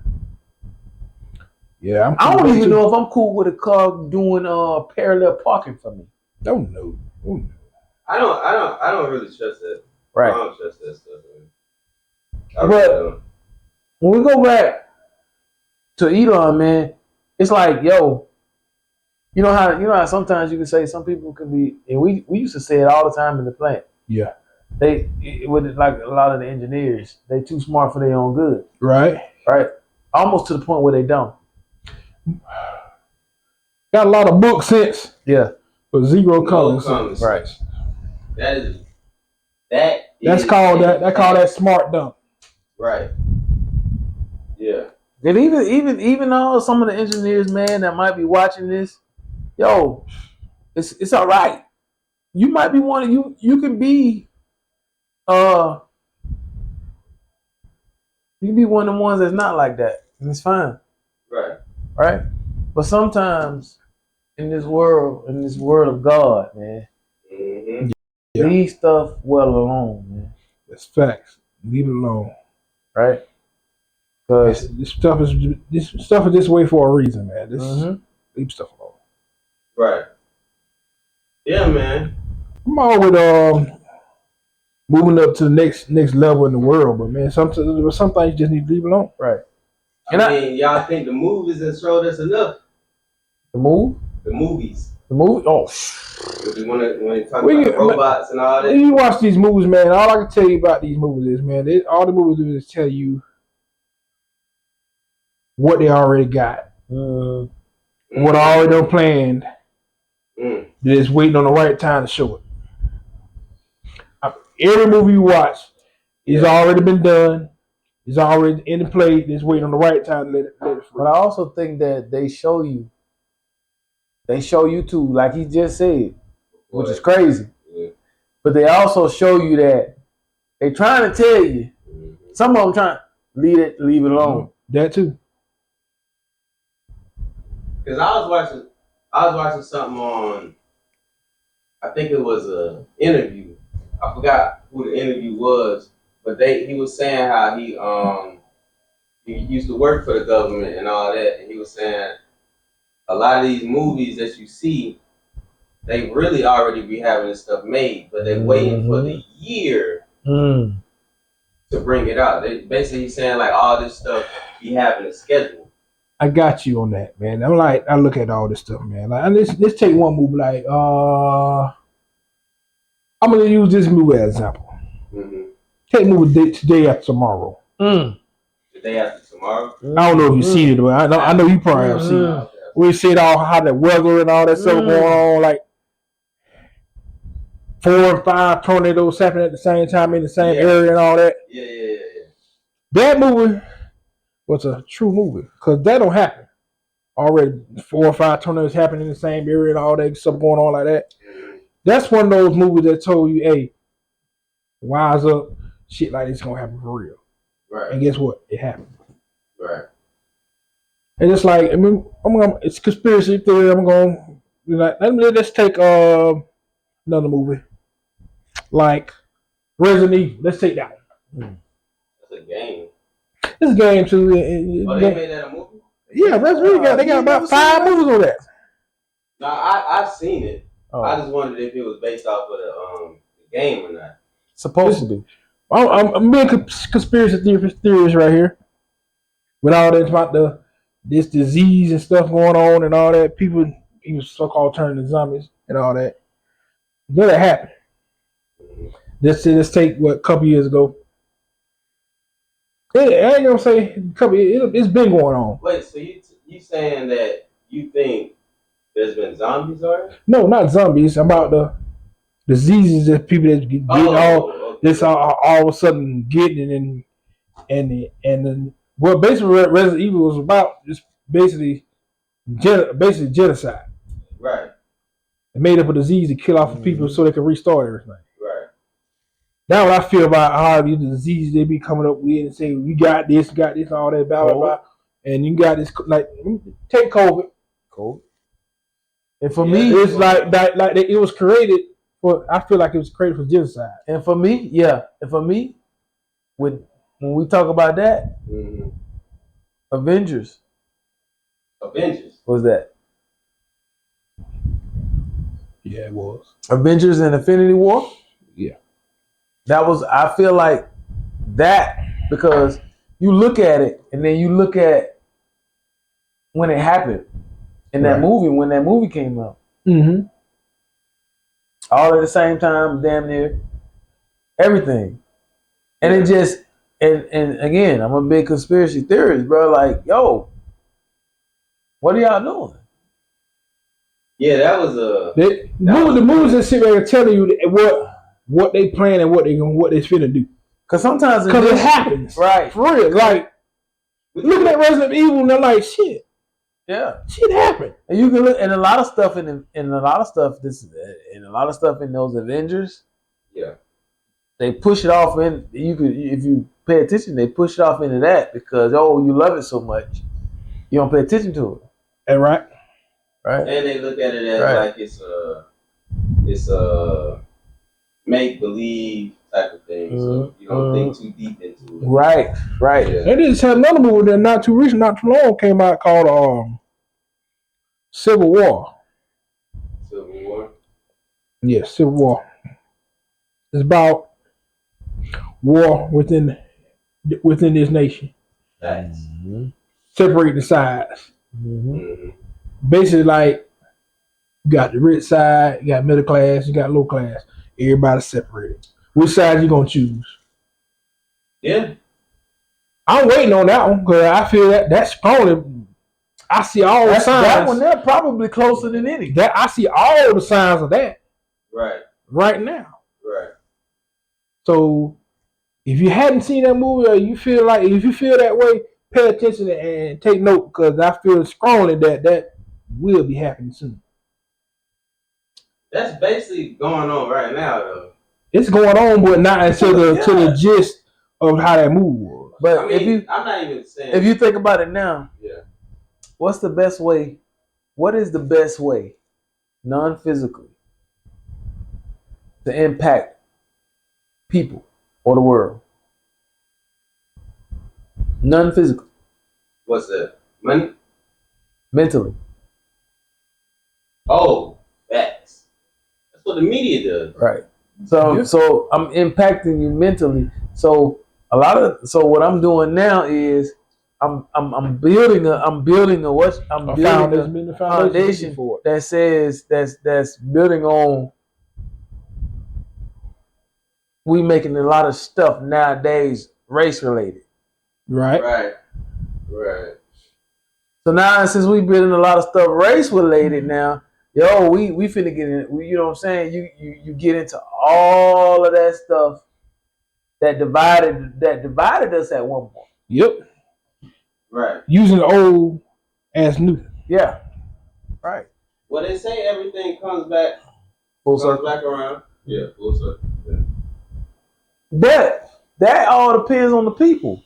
Yeah. I don't even know if I'm cool with a car doing parallel parking for me. Don't know. I don't really trust that. Right. I don't trust that stuff, But man. Really when we go back to Elon, man, it's like, yo, you know how sometimes you can say some people can be, and we used to say it all the time in the plant. Yeah. With like a lot of the engineers, they too smart for their own good. Right. Almost to the point where they don't. Got a lot of book sense. Yeah. But zero common sense. Right. That's called that smart dump. Right. Yeah. And even some of the engineers, man, that might be watching this, yo, it's all right. You might be one of you can be you can be one of the ones that's not like that. And it's fine. Right? But sometimes in this world of God, man, leave stuff well alone, man. That's facts. Leave it alone. Right? Because this stuff is this way for a reason, man. Leave stuff alone. Right. Yeah, man. I'm always moving up to the next level in the world, but man, some things you just need to leave alone. Right. And I mean, y'all think the movies have showed us enough? The move? The movies. The movie? Oh, when they talk about robots and all that. When you watch these movies, man, all I can tell you about these movies is, man, all the movies do is tell you what they already got, what already done planned. They're just waiting on the right time to show it. Every movie you watch is already been done. It's already in the play. Just waiting on the right time to let it free. But I also think that they show you too, like he just said, which is crazy. Yeah. But they also show you that they trying to tell you. Some of them trying to leave it alone. That too. Because I was watching something on, I think it was an interview. I forgot who the interview was, but he was saying how he used to work for the government and all that, and he was saying a lot of these movies that you see, they really already be having this stuff made, but they're waiting for the year to bring it out. They basically saying like all this stuff be having a schedule. I got you on that, man. I'm like, I look at all this stuff, man. Like, let's take one movie. Like, I'm gonna use this movie as an example. Mm-hmm. Take movie Today After Tomorrow. The Day After Tomorrow. I don't know if you've seen it, but I know you probably have seen it. We said how the weather and all that stuff going on, like 4 or 5 tornadoes happening at the same time in the same area and all that. Yeah. That movie was a true movie because that don't happen. Already 4 or 5 tornadoes happening in the same area and all that stuff going on like that. That's one of those movies that told you, hey, wise up, shit like this gonna happen for real. Right. And guess what? It happened. Right. And it's like, I mean, it's conspiracy theory. I'm going, let's take another movie like Resident Evil. Let's take that one. That's a game. It's a game too. They made that a movie? Yeah, Resident Evil. They got about 5 movies on that. No, I've seen it. Oh. I just wondered if it was based off of the game or not. Supposed to be. I'm being conspiracy theorists right here. With all that about this disease and stuff going on and all that, people even so-called turning to zombies and all that. Did it happen? Let's take what a couple years ago. I ain't gonna say it's been going on. Wait, so you saying that you think there's been zombies already? No, not zombies. About the diseases that people that get all of a sudden getting and then what basically Resident Evil was about is basically genocide. Right. They made up a disease to kill off people so they can restart everything. Right. That's what I feel about all these diseases they be coming up with and saying you got this, all that, blah blah blah, and you got this. Like take COVID. And for me, it's like it was created for. I feel like it was created for genocide. And for me, when we talk about that, Avengers was that. Yeah, it was. Avengers and Infinity War? Yeah. That was, I feel like that, because you look at it and then you look at when it happened in that movie, when that movie came out. Mm-hmm. All at the same time, damn near everything. And it just, and again, I'm a big conspiracy theorist, bro. Like, yo, what are y'all doing? Yeah, that was the movies that sit there telling you what they plan and what they finna do. Because sometimes it happens, right? For real, like looking at Resident Evil and they're like, shit, shit happened. And you can look, and a lot of stuff in a lot of stuff in those Avengers. Yeah, they push it off in. If you pay attention, they push it off into that because you love it so much, you don't pay attention to it. And right. And they look at it as like it's a make believe type of thing. So you don't think too deep into it. Right. Yeah. They just had another movie that not too long came out called Civil War. Civil War? Yeah, Civil War. It's about war within this nation. Nice. Separate the sides. Basically, like, you got the rich side, you got middle class, you got low class. Everybody separated. Which side you gonna choose? Yeah. I'm waiting on that one because I feel that's probably. I see all the signs. That one, they're probably closer than any. That I see all the signs of that. Right now. Right. So, if you hadn't seen that movie or if you feel that way, pay attention and take note because I feel strongly that will be happening soon. That's basically going on right now, though. It's going on, but not until the gist of how that movie was. But I mean, I'm not even saying. If you think about it now, What is the best way, non-physically, to impact people or the world? Non-physically. What's that? Money? Mentally. Oh, facts. That's what the media does. Right. So I'm impacting you mentally. So what I'm doing now is I'm building a foundation for it. that says that's building on. We making a lot of stuff nowadays race related. Right. So now since we building a lot of stuff race related now, yo, we finna get in. You know what I'm saying? You get into all of that stuff that divided us at one point. Yep. Right. Using the old as new. Yeah. Right. Well, they say everything comes back around. Yeah, full circle. Yeah. But that all depends on the people.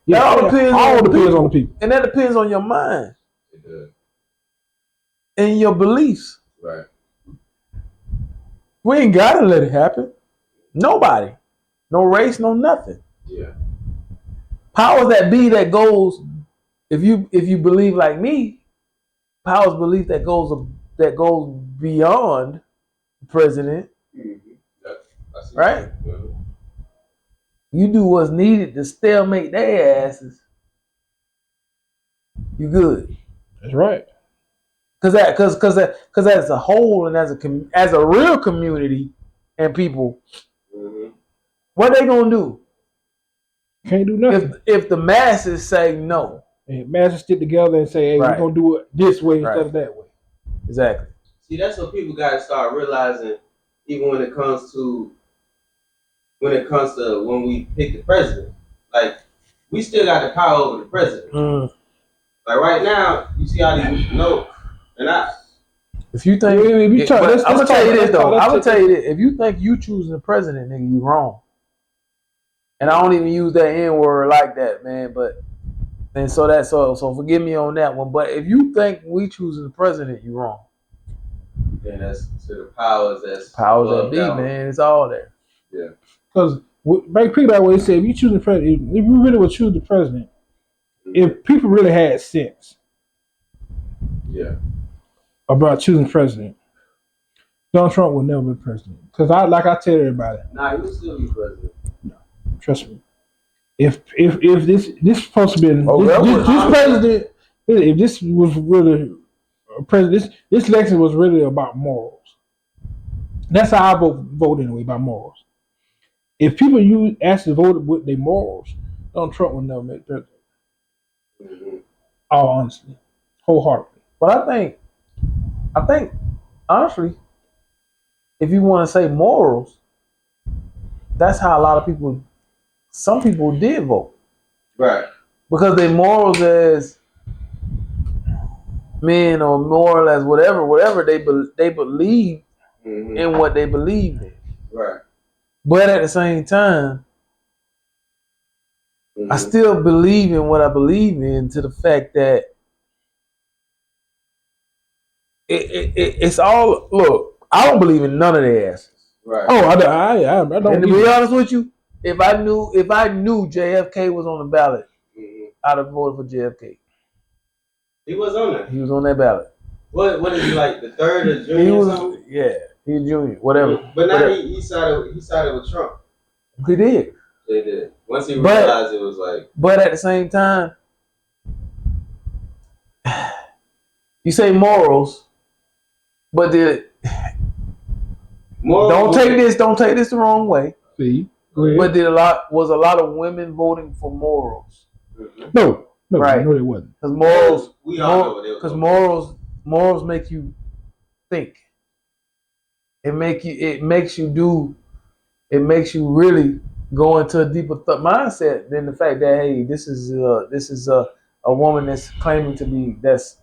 Yeah, that all depends on the people. And that depends on your mind. It does. And your beliefs. Right. We ain't gotta let it happen. Nobody. No race, no nothing. Yeah. Powers that be that goes, if you believe like me, powers belief that goes beyond the president. Mm-hmm. Right? You do what's needed to stalemate their asses. You good. That's right. Cause as a whole and as a real community and people, what they gonna do? Can't do nothing. If the masses say no. And masses stick together and say, hey, we're gonna do it this way instead of that way. Exactly. See, that's what people gotta start realizing, even when it comes to when we pick the president. Like, we still got the power over the president. Like right now, you see how these and if you think I'm gonna tell you this though. I'm gonna tell you this. If you think you choosing the president, nigga, you wrong. And I don't even use that N word like that, man. But and so forgive me on that one. But if you think we choosing the president, you wrong. And that's to the powers that be, man. It's all there. Yeah. Because back that way, they say if you choose the president, if you really would choose the president, if people really had sense, about choosing president, Donald Trump would never be president. Because I tell everybody, he would still be president. No, trust me. If this supposed to be this president, if this was really a president, this election was really about morals. That's how I vote anyway, about morals. If people actually voted with their morals, Donald Trump would never make president. All honestly, wholeheartedly. But I think honestly, if you want to say morals, that's how some people did vote. Right. Because their morals as men or moral as whatever they believe in what they believe in. Right. But at the same time, I still believe in what I believe in, to the fact that it's all. Look, I don't believe in none of their asses. Right. Oh, I don't. And to be honest with you, if I knew JFK was on the ballot, I'd have voted for JFK. He was on there. He was on that ballot. What is he, like the third or junior? Or something? Yeah, he was junior, whatever. But now he sided with Trump. He did. They did. Once he realized it was like. But at the same time, you say morals, but don't take this the wrong way. See, go ahead. But was a lot of women voting for morals? No, right? No, it wasn't. Because morals, we all know because morals make you think. It makes you really go into a deeper mindset than the fact that, hey, this is a woman that's claiming to be that's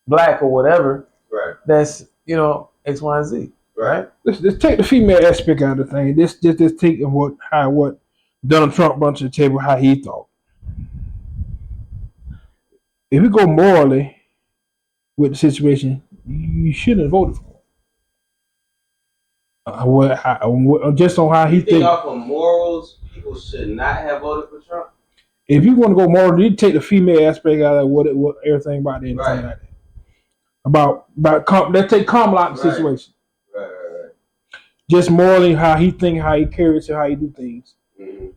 black or whatever. Right. That's X, Y, and Z. Right. Let's take the female aspect out of the thing. Just take what Donald Trump brought to the table, how he thought. If you go morally with the situation, you shouldn't have voted for him. Just on how he thinks. Off of morals, people should not have voted for Trump. If you want to go moral, you take the female aspect out of what everything about that. Right. Like that. Let's take Kamala out of the situation. Right. Just morally, how he think, how he carries, how he do things. Mm-hmm.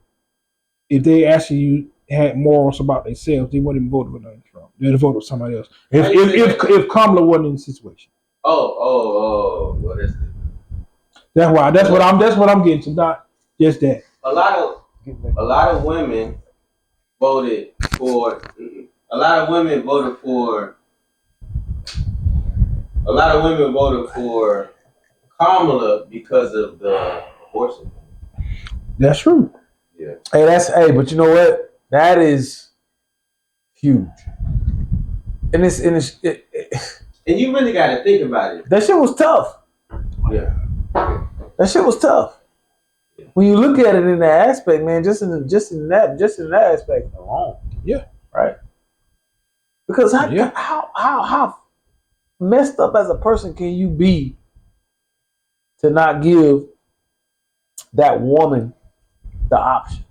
If they ask you, had morals about themselves, they wouldn't vote for Donald Trump. They'd vote for somebody else. If Kamala wasn't in the situation. Well, That's what I'm getting to. Not just that. a lot of women voted for. A lot of women voted for Kamala because of the abortion. That's true. Yeah. But you know what? That is huge. And And you really got to think about it. that shit was tough. Yeah. That shit was tough. When you look at it in that aspect, man, just in that aspect alone. Yeah. Right. Because how messed up as a person can you be to not give that woman the option?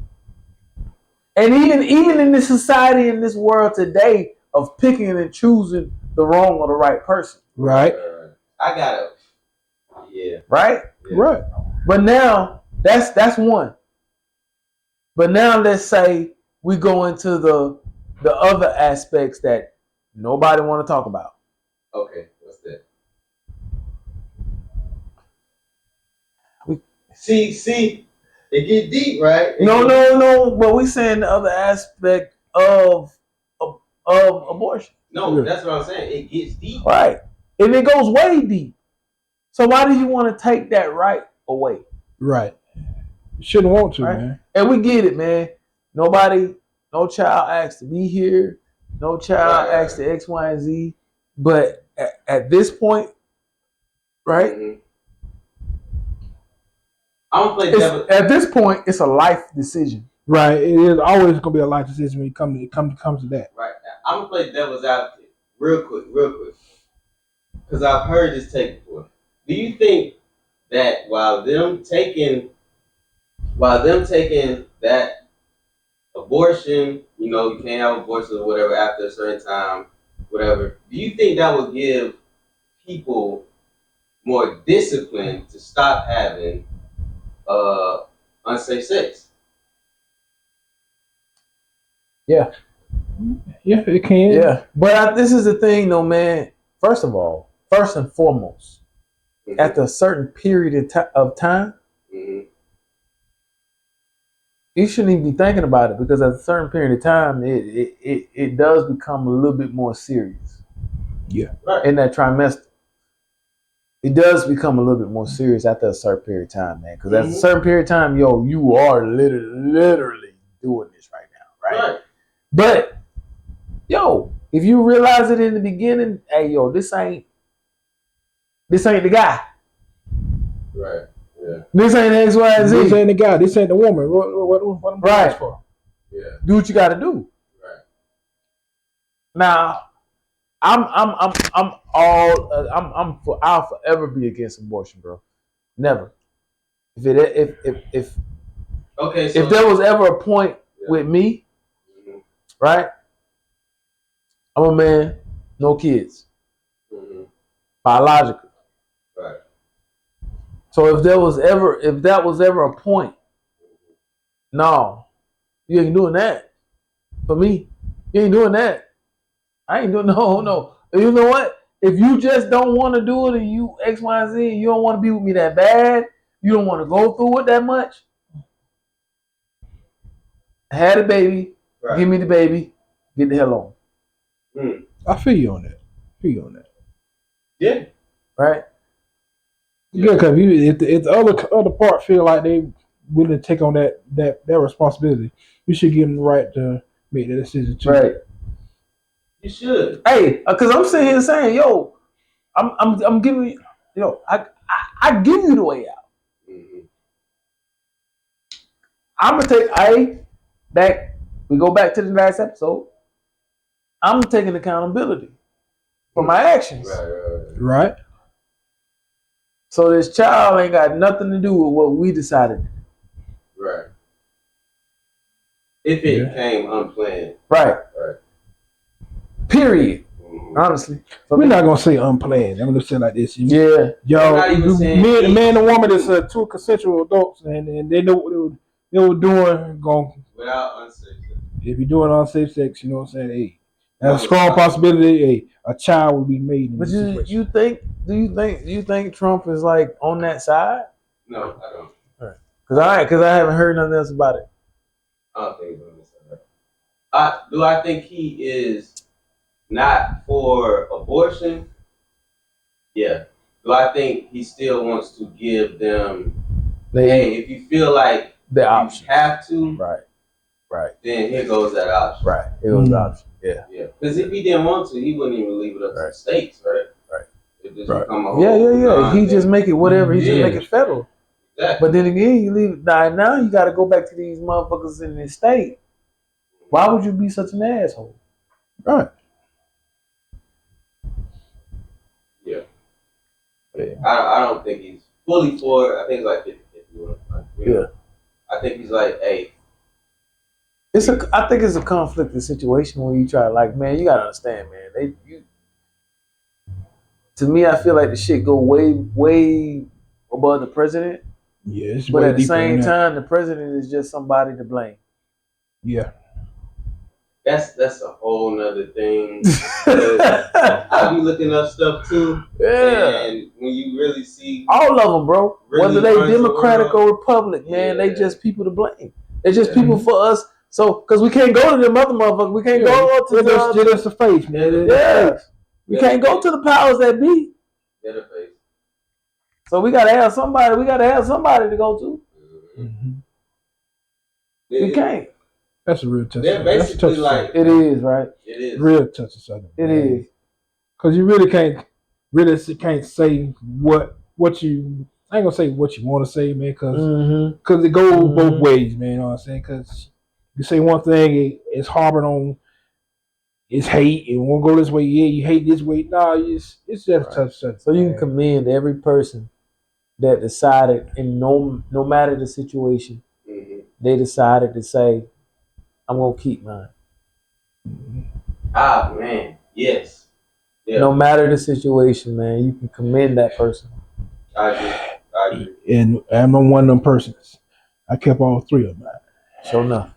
And even in this society, in this world today, of picking and choosing the wrong or the right person. Right. I gotta. Yeah. Right? Yeah. Right. But now that's one. But now let's say we go into the other aspects that nobody want to talk about. Okay. What's that? See, it get deep, right? No. But we saying the other aspect of abortion. No, that's what I'm saying. It gets deep. Right. And it goes way deep. So why do you want to take that right away? Right. You shouldn't want to, Right. man. And we get it, man. No child asked to be here. No child asked to X, Y, and Z. But at this point, right? Mm-hmm. I'm gonna play devil. At this point, it's a life decision. Right. It is always gonna be a life decision when it comes to that. Right. I'm gonna play devil's advocate real quick, because I've heard this take before. Do you think that while them taking that abortion, you can't have abortion or whatever after a certain time, whatever, do you think that would give people more discipline to stop having unsafe sex? Yeah. Yeah, it can. Yeah. But this is the thing, though, man. First and foremost, Mm-hmm. after a certain period of time, Mm-hmm. you shouldn't even be thinking about it, because at a certain period of time, it does become a little bit more serious. Yeah. Right. In that trimester, it does become a little bit more serious after a certain period of time, man. Because at a certain period of time, you are literally doing this right now, right? But if you realize it in the beginning, hey, this ain't the guy. Right. Yeah. This ain't X, Y, and Z. This ain't the guy. This ain't the woman. What I'm Right. for? Yeah. Do what you got to do. Right. Now, I'll forever be against abortion, bro. Never. If Okay. So, there was ever a point with me, Mhm. right? I'm a man, no kids, Mhm. biological. Right. So if that was ever a point, no, you ain't doing that. For me, you ain't doing that. I ain't doing no. You know what? If you just don't want to do it, and you X, Y, and Z, and you don't want to be with me that bad, you don't want to go through it that much. I had a baby. Right. Give me the baby. Get the hell on. I feel you on that. Yeah. Right. Yeah, because if the other part feel like they willing to take on that responsibility, you should give them the right to make that decision too. Right. You should. Hey, because I'm sitting here saying, I'm giving you, I give you the way out. Mm-hmm. I'm gonna take we go back to the last episode. I'm taking accountability for my actions. Right. So this child ain't got nothing to do with what we decided. Right. If it came unplanned. Right. Period. Mm-hmm. Honestly. We're not gonna say unplanned. I'm gonna say it like this. Yeah. Yo, not even saying man and woman is two consensual adults, and they know what they were doing. Without unsafe sex. If you're doing unsafe sex, you know what I'm saying? Hey, that's a strong possibility. Hey, a child will be made. But do you think Trump is like on that side? No, I don't. Because I haven't heard nothing else about it. I don't think he's on this side. Do I think he is not for abortion? Yeah. Do I think he still wants to give them? Hey, if you feel like the option, you have to, right. Then here goes that option. Right. Here goes the option. Yeah. Because if he didn't want to, he wouldn't even leave it up to the states, right? It just become a whole He just make it whatever. He just make it federal. Exactly. But then again, you leave now you got to go back to these motherfuckers in the state. Why would you be such an asshole? Right. Yeah. I don't think he's fully for it. I think it's like 50-50. Yeah. I think he's like, hey. I think it's a conflicted situation when you try like, man, you gotta understand, man. To me, I feel like the shit go way, way above the president. Yeah, but at the same time, the president is just somebody to blame. Yeah. That's a whole nother thing. I be looking up stuff too. Yeah. And when you really see all of them, bro, really whether they Democratic or Republic, man, they just people to blame. They're just people for us. So, because we can't go to them other motherfuckers, we can't go to just the face, man. We can't go to the powers that be. Face. So we gotta have somebody. We gotta have somebody to go to. Mm-hmm. We can't. That's a real test. They're basically like it is, right? It is real touch of Southern. It is because you really can't say what you. I ain't gonna say what you want to say, man, because it goes both ways, man. You know what I'm saying? Because you say one thing, it's harbored on. It's hate, and won't go this way. Yeah, you hate this way. No, it's just touch. So you can commend every person that decided, and no matter the situation, they decided to say, "I'm gonna keep mine." Ah, man, yes. Yeah. No matter the situation, man, you can commend that person. I agree. And I'm one of them persons. I kept all three of mine. Sure enough.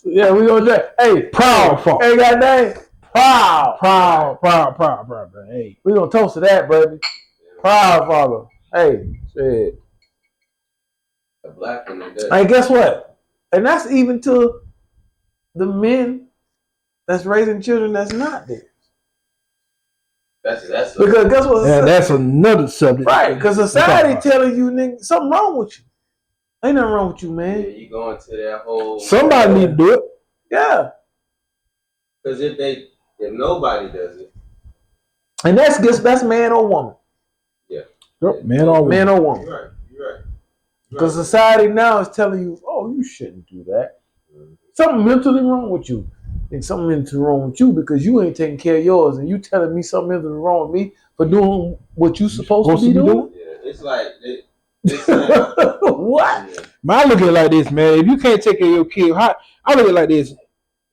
Yeah, we gonna do. Hey, proud fuck. Hey, goddamn. Proud. Hey, we gonna toast to that, baby. Proud father. Hey, shit. The black one, they Hey, guess what? And that's even to the men that's raising children that's not there. That's because guess what? Yeah, that's another subject. Right, because society telling you, nigga, something wrong with you. Ain't nothing wrong with you, man. Yeah, you going to that whole. Somebody need to do it. Yeah. Because if nobody does it, and that's man or woman. Yeah. Yep, man or woman. You're right. Because society now is telling you, oh, you shouldn't do that. Something mentally wrong with you. And something mentally wrong with you because you ain't taking care of yours, and you telling me something mentally wrong with me for doing what you supposed to be doing. Yeah, it's like. What? Yeah. I look at it like this, man. If you can't take care of your kid, I look at it like this.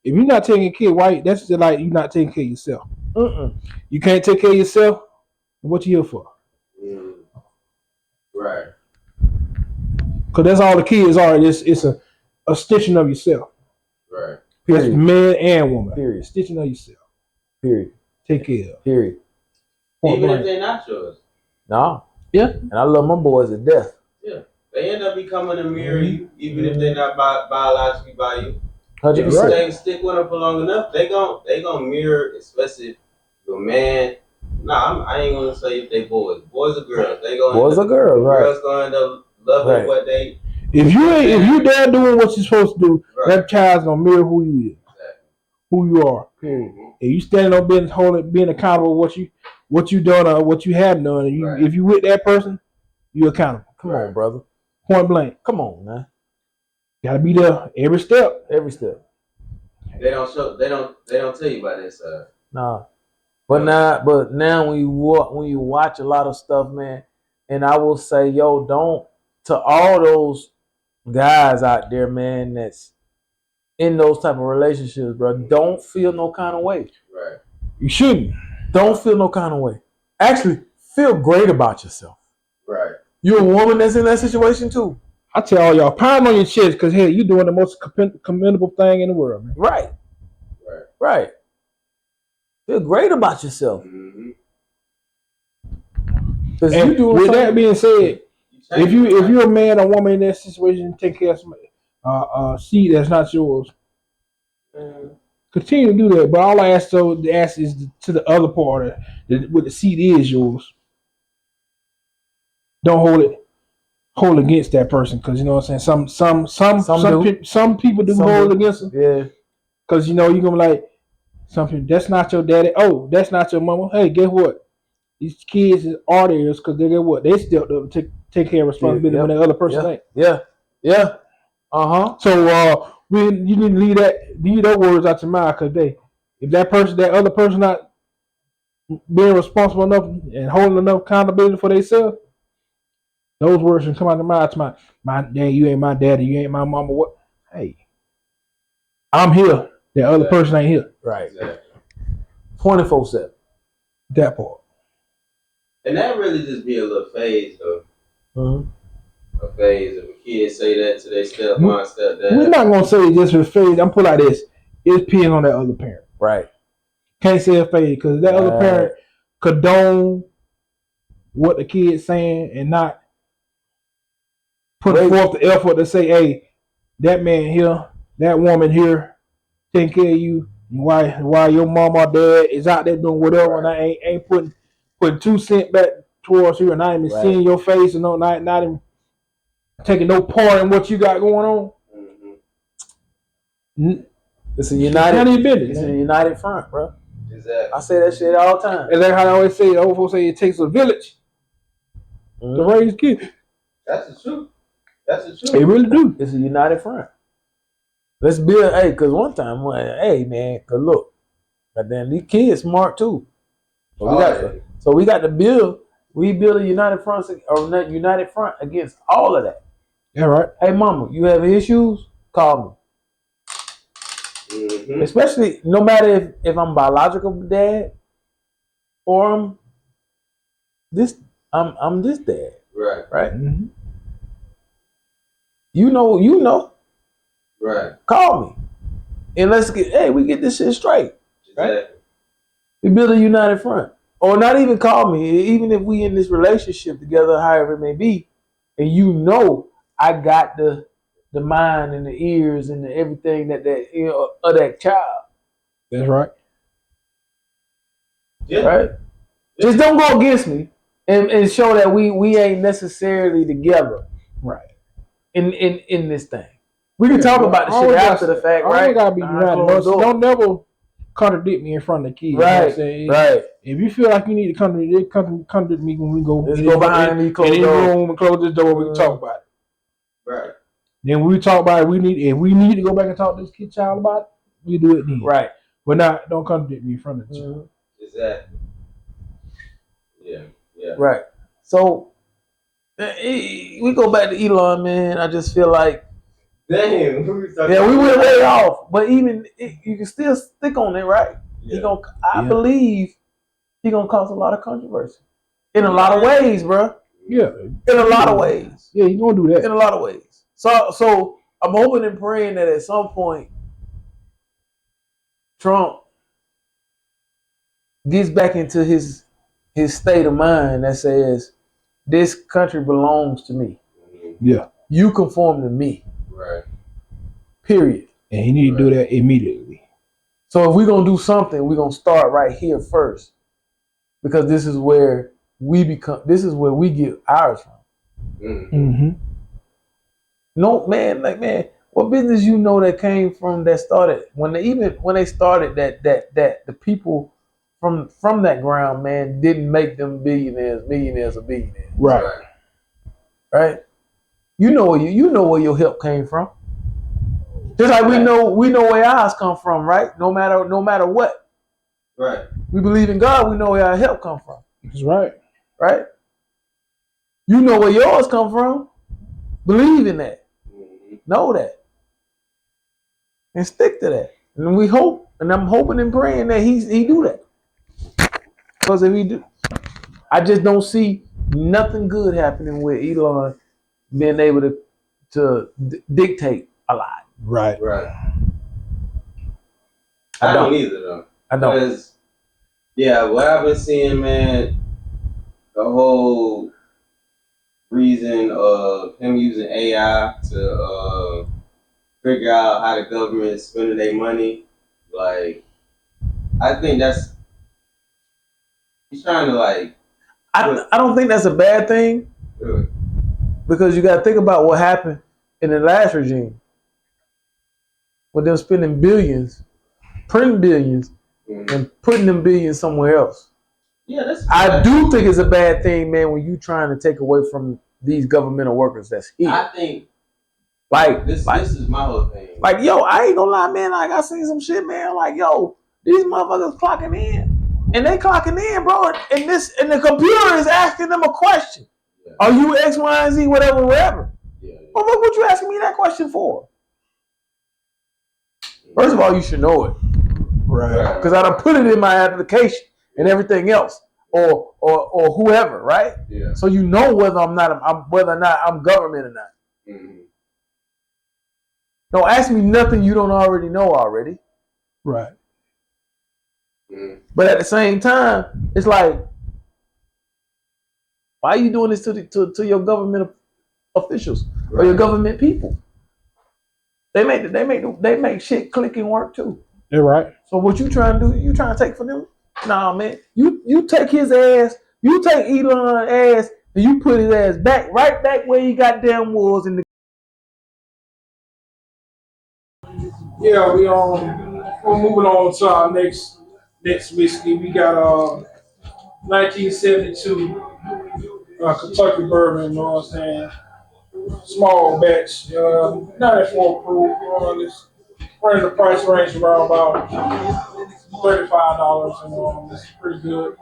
If you're not taking care of white, that's just like you're not taking care of yourself. You can't take care of yourself. What you here for? Right. Because that's all the kids are. It's a stitching of yourself. Right. That's man and woman. Period. Stitching of yourself. Period. Take care of. Period. Even if they're not yours. No. Yeah. And I love my boys to death. Yeah. They end up becoming a mirror, even if they're not biologically by you. 100%. If you stick with them for long enough, they gon' mirror, especially if your man. Nah, I ain't gonna say if they boys. Boys or girls. Boys or girls, right. Girls gonna end up loving what they. If you there doing what you're supposed to do, that child's gonna mirror who you is. Exactly. Who you are. Period. If you standing on being accountable what you done or what you have done, and if you with that person, you accountable. Come on, brother. Point blank. Come on, man. Gotta be there every step. Every step. They don't tell you about this. Nah. But now when you watch a lot of stuff, man, and I will say, yo, don't, to all those guys out there, man, that's in those type of relationships, bro, don't feel no kind of way. Right. You shouldn't. Don't feel no kind of way. Actually, feel great about yourself. Right. You're a woman that's in that situation too. I tell all y'all, pound on your chest, because hey, you're doing the most commendable thing in the world, man. Right. Right. Right. Feel great about yourself. Mm-hmm. Because And you doing with something. that being said, if Right. you're a man or woman in that situation, take care of some seed that's not yours. Continue to do that, but all I ask is to the other party that what the seed is yours. Don't hold against that person, because you know what I'm saying. Some people do Some hold do. against them, Yeah. because you know you're gonna be like something. That's not your daddy. Oh, that's not your mama. Hey, guess what? These kids are theirs because they get what they stepped up to take care of responsibility Yeah, when the other person ain't. Yeah. Yeah. So you need to leave those words out your mouth, because if that other person not being responsible enough and holding enough accountability for themselves, those words can come out of their mouth. My dad, you ain't my daddy, you ain't my mama. What? Hey, I'm here. That other person ain't here. Right. Exactly. 24/7. That part. And that really just be a little phase, though. Mm-hmm. A phase of a kid say that to their stepmom, stepdad. We're not gonna say just for phase. I'm put like this. It's peeing on that other parent. Right. Can't say a phase, because that other parent condone what the kid's saying and not put forth the effort to say, hey, that man here, that woman here, taking care of you. Why your mom or dad is out there doing whatever, and I ain't putting 2 cents back towards you, and I ain't even seeing your face, and not even taking no part in what you got going on. Mm-hmm. It's a united. It's a united front, bro. Exactly. I say that shit all the time. And that's how I always say. Old folks say it takes a village to raise kids. That's the truth. That's the truth. They really do. It's a united front. Let's build. Hey, because one time, hey man, cause look, goddamn, these kids smart too. So we got to build. We build a united front against all of that. Yeah, right. Hey, mama, you have issues? Call me. Mm-hmm. Especially no matter if I'm biological dad or I'm this dad. Right. Right. Mm-hmm. You know. Right. Call me, and we get this shit straight. Right. Exactly. We build a united front, or not even call me. Even if we in this relationship together, however it may be, and you know I got the mind and the ears and everything that of that child. That's right. Yeah. Right. Just don't go against me, and show that we ain't necessarily together. Right. In this thing, we can talk about the shit after the fact, right? Gotta be united. Don't never contradict me in front of the kids. Right. You know right. If you feel like you need to contradict me when we go, let's go behind me, close the room and close this door. We can talk about it. Right. Then when we talk about it, if we need to go back and talk to this kid child about it, we do it then. Right. But don't contradict me in front of the child. Exactly. Yeah. Yeah. Right. So we go back to Elon, man. I just feel like, damn. we went way off, but even you can still stick on it, right? Yeah. I believe he gonna cause a lot of controversy in a lot of ways, bro. Yeah. In a lot of ways. Yeah, you gonna do that in a lot of ways. So I'm hoping and praying that at some point Trump gets back into his state of mind that says this country belongs to me. Yeah. You conform to me. Right. Period. And he need to do that immediately. So if we're gonna do something, we're gonna start right here first. Because this is where we get ours from. Mm-hmm. No man, what business that came from that started when they started that the people from that ground, man, didn't make them millionaires. Right. Right. You know where your help came from. Just like we know where ours come from, right? No matter what. Right. We believe in God, we know where our help come from. That's right. Right? You know where yours come from. Believe in that. Know that. And stick to that. And we hope, and I'm hoping and praying that he do that. Because if he do, I just don't see nothing good happening with Elon being able to dictate a lot. Right. Right. I I don't. don't either though. I don't. Because what I've been seeing, man, the whole reason of him using AI to figure out how the government is spending their money, like, I think he's trying to like. I don't think that's a bad thing Really? because you got to think about what happened in the last regime with them spending billions, printing billions, and putting them billions somewhere else. Yeah, I do think it's a bad thing, man, when you trying to take away from these governmental workers that's here. I think like this is my whole thing. Like, yo, I ain't gonna lie, man. Like, I seen some shit, man. Like, yo, these motherfuckers clocking in. And they clocking in, bro. And the computer is asking them a question. Yeah. Are you X, Y, and Z, whatever? Yeah. Well, what you asking me that question for? First of all, you should know it. Right. Because I done put it in my application and everything else. Or whoever, right? Yeah. So you know whether or not I'm government or not. Mm-hmm. Don't ask me nothing you don't already know already. Right. Mm. But at the same time, it's like, why are you doing this to your government officials or your government people? They make shit click and work too. You're right. So what you trying to do? You trying to take from them? Nah, man. You take his ass. You take Elon's ass and you put his ass right back where he goddamn was in the. Yeah, we're moving on to our next whiskey. We got 1972 Kentucky bourbon. You know what I'm saying? Small batch, 94 proof. This running the price range around about $35. This is pretty good.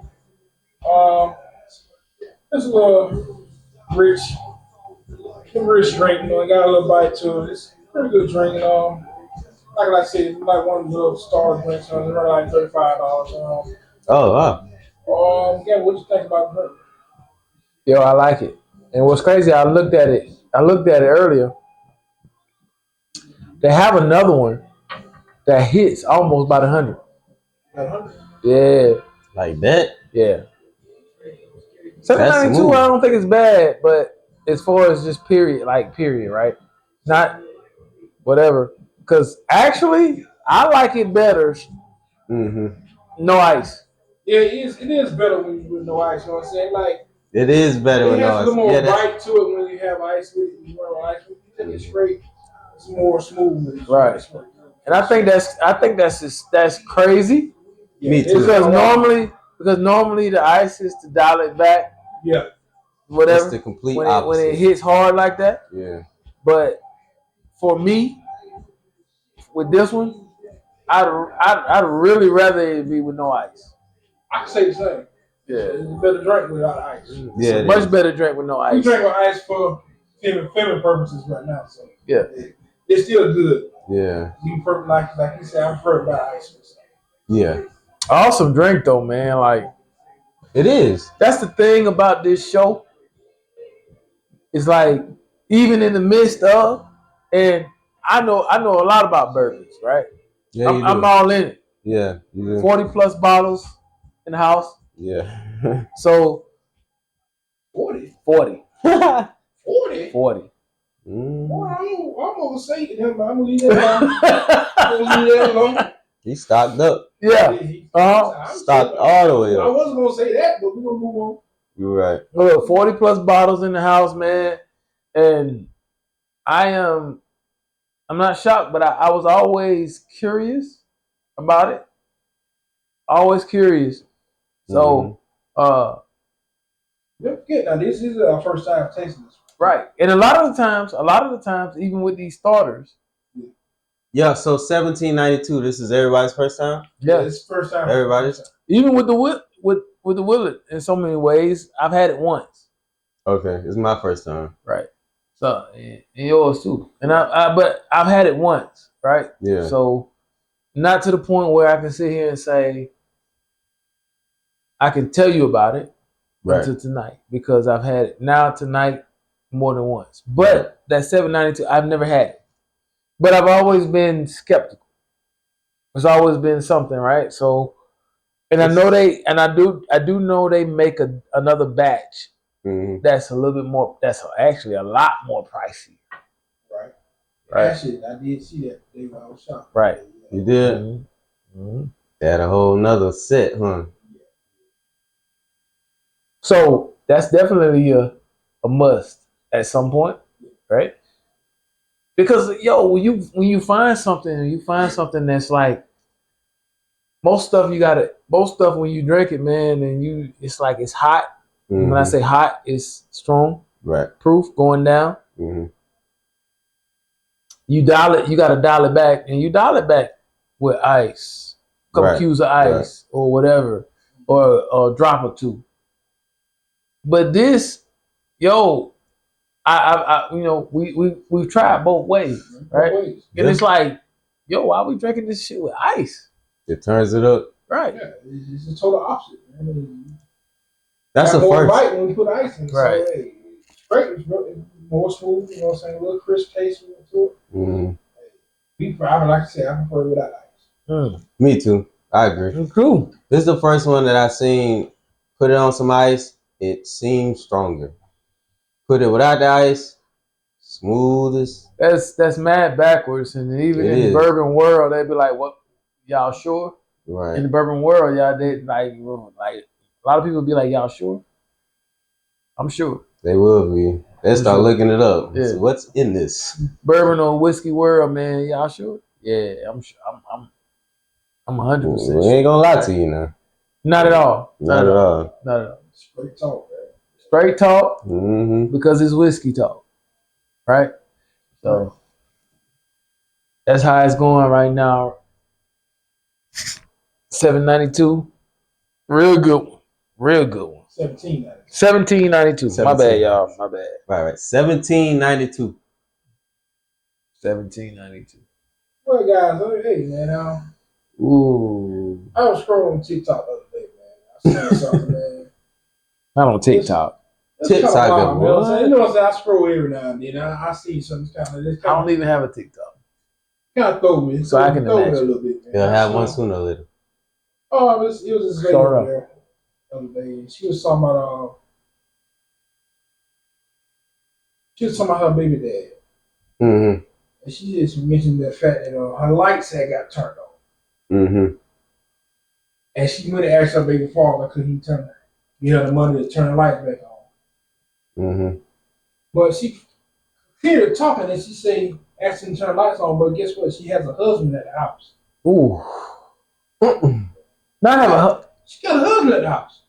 It's a little rich drink. It got a little bite to it. It's a pretty good drink. Like I said, like one of the star drinks, it's running like $35. Oh wow. Yeah, what you think about it? Yo, I like it. And what's crazy, I looked at it earlier. They have another one that hits almost about 100. 100? Yeah. Like that? Yeah. 792, I don't think it's bad, but as far as just period, right? Not whatever. Because actually, I like it better. Mm-hmm. No ice. Yeah, it is better with no ice. You know what I'm saying? Like, it is better with no ice. It has a little more bite to it when you have ice with it. You run ice with it. You take it straight. It's more smooth. Right. And I think that's crazy. Yeah, me too. Because normally the ice is to dial it back. Yeah. Whatever. It's the complete when opposite. When it hits hard like that. Yeah. But for me, with this one, I'd really rather it be with no ice. I can say the same. Yeah. It's a better drink without ice. Yeah. It's a much better drink with no ice. We drink with ice for feminine purposes right now, so yeah. It's still good. Yeah. You prefer, like you said, I prefer about ice. Yeah. Awesome drink though, man. Like, it is. That's the thing about this show. It's like, even in the midst of, and I know a lot about bourbons, right? Yeah, I'm all in it. Yeah. You do. 40 plus bottles in the house. Yeah. So 40. 40. 40. 40. Well, I'm gonna say it. I'm gonna leave that alone. He stocked up. Yeah. Stocked all the way up. I wasn't gonna say that, but we're gonna move on. You're right. Look, 40 plus bottles in the house, man. And I'm not shocked, but I was always curious about it. Always curious. So, don't forget now, this is our first time tasting this. Right. And a lot of the times, even with these starters. Yeah, so 1792, this is everybody's first time? Yeah, it's first time. Everybody's? Even with the Willet, in so many ways, I've had it once. Okay, it's my first time. Right. So, and yours too. And but I've had it once, right? Yeah. So, not to the point where I can sit here and say, I can tell you about it until tonight, because I've had it now tonight, more than once. But that 792, I've never had it. But I've always been skeptical. It's always been something, right? So, and I know I do know they make another batch that's a little bit more. That's actually a lot more pricey. Right. Actually, I did see that. They were out shopping. Right. You did. Mm-hmm. They had a whole nother set, huh? So that's definitely a must at some point, right? Because when you find something that's like most stuff when you drink it, man, and it's like it's hot. Mm-hmm. When I say hot, it's strong, right? Proof going down. Mm-hmm. You gotta dial it back, and you dial it back with ice, a couple cubes of ice or whatever, or a drop or two. But this, we've tried both ways, right? And it's like, why are we drinking this shit with ice? It turns it up, right? Yeah, it's the total opposite. I mean, that's the first. Right when we put ice in, right? So, hey, straight is more smooth. You know what I'm saying? A little crisp taste to it. Mm-hmm. Like I said, I prefer it without ice. Me too. I agree. Cool. This is the first one that I've seen. Put it on some ice. It seems stronger. Put it without the ice, smooth as. That's mad backwards, and even in the bourbon world, they'd be like, "What? Y'all sure?" Right. In the bourbon world, y'all they like a lot of people be like, "Y'all sure?" I'm sure. They will be. They start looking it up. Yeah. So what's in this bourbon or whiskey world, man? Y'all sure? Yeah, I'm sure. I'm 100%. We ain't gonna lie to you now. Not at all. Not at all. Not at all. Straight talk, man. Straight talk. Mm-hmm. Because it's whiskey talk, right? So that's how it's going right now. 792, real good one. 1792. My bad, y'all. My bad. Right. 1792. 1792. Well, guys, hey, man. Ooh. I was scrolling TikTok the other day, man. I saw something, man. Not on TikTok. TikTok, wild, you know what I'm saying? I scroll every now and then. I see something kind of this. I don't even have a TikTok. Kind of throw me. So I can throw imagine. me a little bit, man. You'll have one sooner or later. Oh, it was this lady there the other day. She was talking about her baby dad. Mm-hmm. And she just mentioned the fact that her lights had got turned on. Mm-hmm. And she went and asked her baby father, could he get her the money to turn the lights back on? Mm-hmm. But she hear her talking and she say, asked him to turn the lights on, but guess what? She has a husband at the house. Ooh. Not have a She got a husband at the house.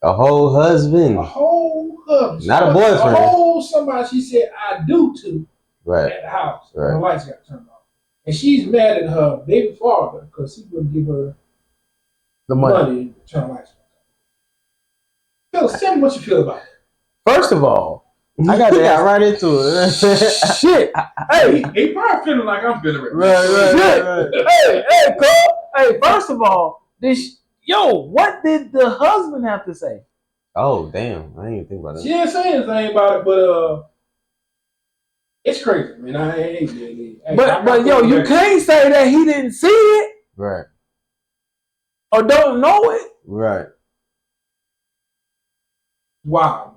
A whole husband. A whole husband. Not a boyfriend. A whole somebody she said I do to at the house. Right. The lights got turned off. And she's mad at her baby father because he wouldn't give her the money to turn the lights on. Phil, tell me what you feel about it. First of all, I got to ask right into it. Shit. Hey, he probably feeling like I'm feeling it. Right. Hey, Cole. Hey, first of all, what did the husband have to say? Oh, damn. I didn't even think about it. She didn't say anything about it, but it's crazy, man. But you can't say that he didn't see it. Right. Or don't know it. Right. Wow.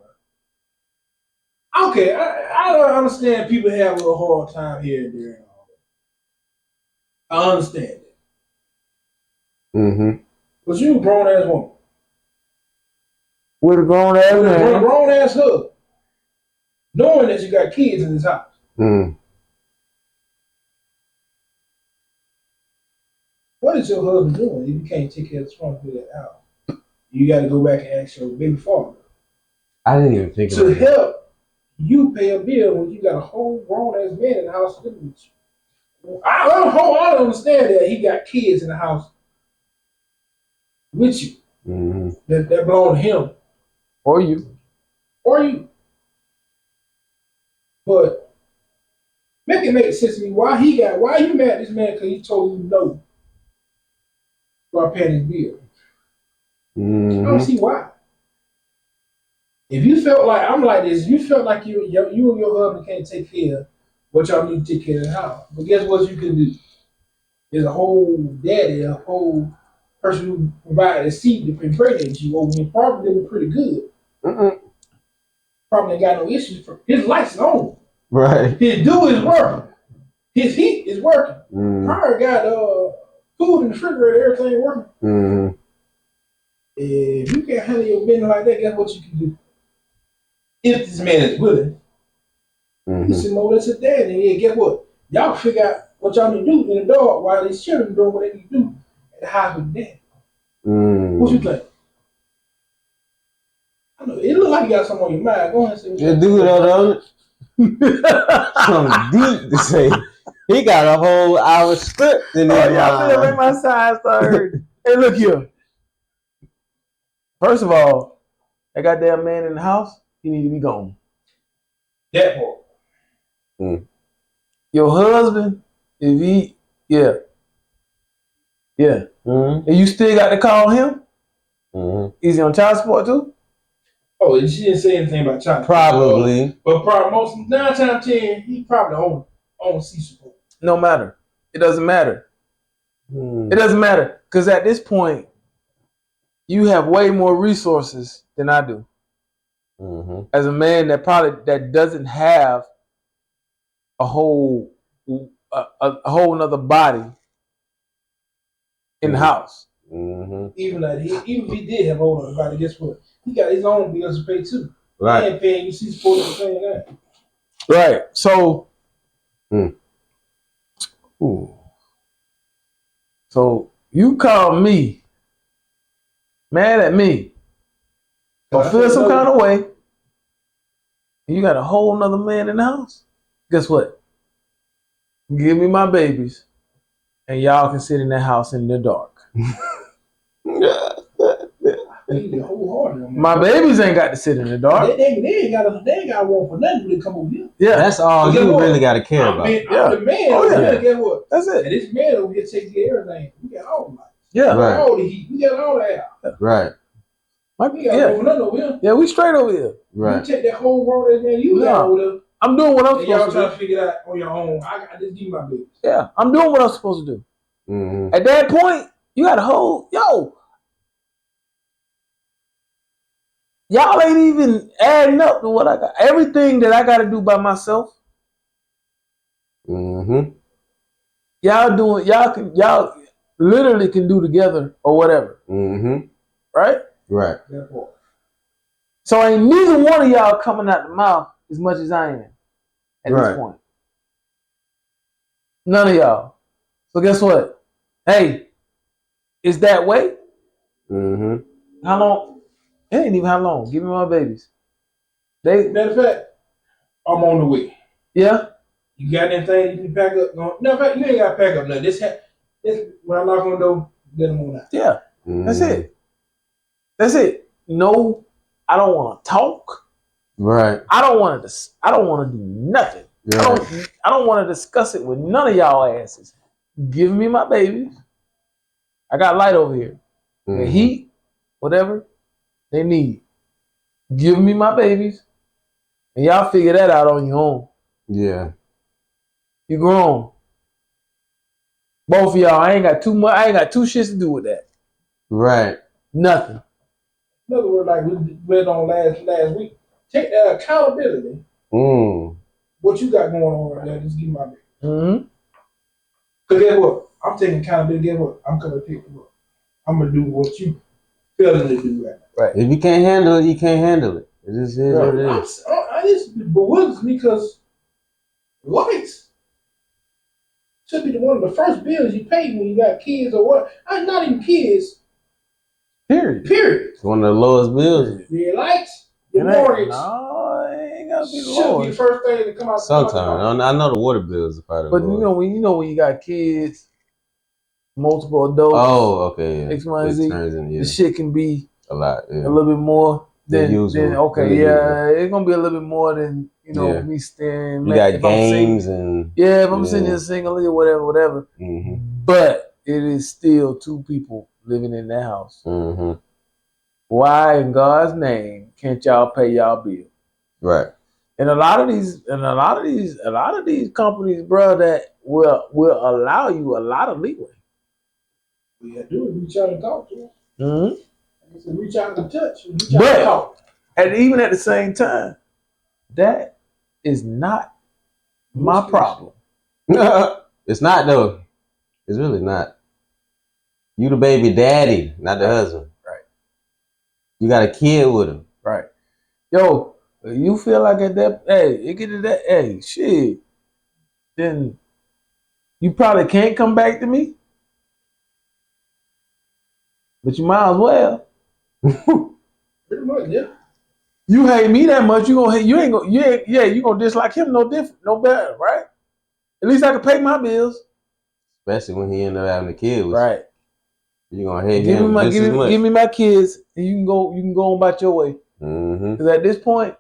Okay, I don't understand people have a little hard time here and there and all that. I understand it. Mm-hmm. But you a grown ass woman. With a grown ass man. With a grown ass husband. Knowing that you got kids in this house. Mm. What is your husband doing if you can't take care of the responsibility of that house? You got to go back and ask your baby father. I didn't even think about to it. help you pay a bill when you got a whole grown ass man in the house living with you. I don't understand that he got kids in the house with you. Mm-hmm. That belong to him. Or you. But make sense to me. Why you mad at this man because he told you no about paying his bill? Mm-hmm. I don't see why. If you felt like I'm like this, you felt like you and your husband can't take care of what y'all need to take care of the house. But guess what you can do? There's a whole daddy, a whole person who provided a seed to impregnate you over here. Probably been pretty good. Probably ain't got no issues. His lights is on. Right. His do is working. His heat is working. Prior got food in the refrigerator, everything working. If you can't handle your business like that, guess what you can do? If this man is willing, you say, no, that's a dad. And yeah, guess what? Y'all figure out what y'all need to do in the dog while these children doing what they need to do at the house with dad. What you think? I know it look like you got something on your mind. Go ahead and say what You do it on something deep to say. He got a whole hour script in there. Y'all finna make my side start. Hey, look here. First of all, that goddamn man in the house, he need to be gone. that part. Your husband, if he, yeah. And you still got to call him? Is he on child support too? Oh, and she didn't say anything about child. Probably. But probably most 9 times out of 10, he probably on C support. No matter. It doesn't matter. It doesn't matter. Because at this point, you have way more resources than I do. As a man that doesn't have a whole another body in the house. Even if he did have a whole other body, guess what? He got his own bills to pay too. Right. He ain't paying you C support for saying that. Right. So so you call me mad at me or feel some kind of way, and you got a whole nother man in the house. Guess what? Give me my babies, and y'all can sit in that house in the dark. My babies ain't got to sit in the dark. They ain't got to want for nothing when they come over here. Yeah, that's all you really got to care about. I'm the man over here. Guess what? That's it. And this man over here takes care of everything. We got all the lights. Yeah, We got all the heat. We got all the air. Right. We got nothing over here. Yeah, we straight over here. Right. You take that whole world that man you got over there. I'm doing what I'm supposed to do. Y'all trying to figure it out on your own. I just give my babies. Yeah, I'm doing what I'm supposed to do. At that point, you got a whole y'all ain't even adding up to what I got. Everything that I got to do by myself. Y'all literally can do together or whatever. Right? Right. So ain't neither one of y'all coming out the mouth as much as I am at this point. None of y'all. So guess what? Hey, it's that way. How long? It ain't even how long. Give me my babies. Matter of fact, I'm on the way. Yeah. You got anything you can pack up? No, in fact, you ain't got to pack up nothing. This when I knock on the door, let them on out. Yeah. That's it. That's it. No, I don't want to talk. Right. I don't want to do nothing. Right. I don't want to discuss it with none of y'all asses. Give me my babies. I got light over here. The heat, whatever they need. Give me my babies. And y'all figure that out on your own. Yeah. You grown. Both of y'all, I ain't got two shits to do with that. Right. Nothing. In other words, like we read on last week, take that accountability. What you got going on right there, just give me my baby. Because guess what? I'm taking accountability. Guess what? I'm going to take the work. I'm going to do what you failing to do right now. Right. If you can't handle it, you can't handle it. It just is what it is. I just bewilders me because lights should be one of the first bills you pay when you got kids or what. Not even kids. Period. It's one of the lowest bills. Your lights, your mortgage. No, it ain't gotta be should be the first thing to come out. Sometimes I know the water bills are part of it. But you know when you got kids, multiple adults. Oh, okay. Yeah. X, Y, and Z. The shit can be a lot. Yeah. A little bit more than okay. Yeah, it's gonna be a little bit more than me staying. You got games and if I'm sitting here singly or whatever. But it is still two people living in that house. Why in God's name can't y'all pay y'all bill? Right. And a lot of these companies, bro, that will allow you a lot of leeway. We had to do is reach out and talk to them. Mm-hmm. I said, reach out and touch. Reach out and talk. And even at the same time, that is not my problem. It's not though. It's really not. You the baby daddy, not the husband. Right. You got a kid with him. Right. Yo, you feel like at that, hey, it get to that, hey, shit, then you probably can't come back to me. But you might as well. Pretty much, yeah. You hate me that much, you gonna dislike him no different, no better, right? At least I can pay my bills. Especially when he ended up having a kid with right. You gonna hate him just as much. Give me my kids, and you can go on about your way. Mm-hmm. Because at this point,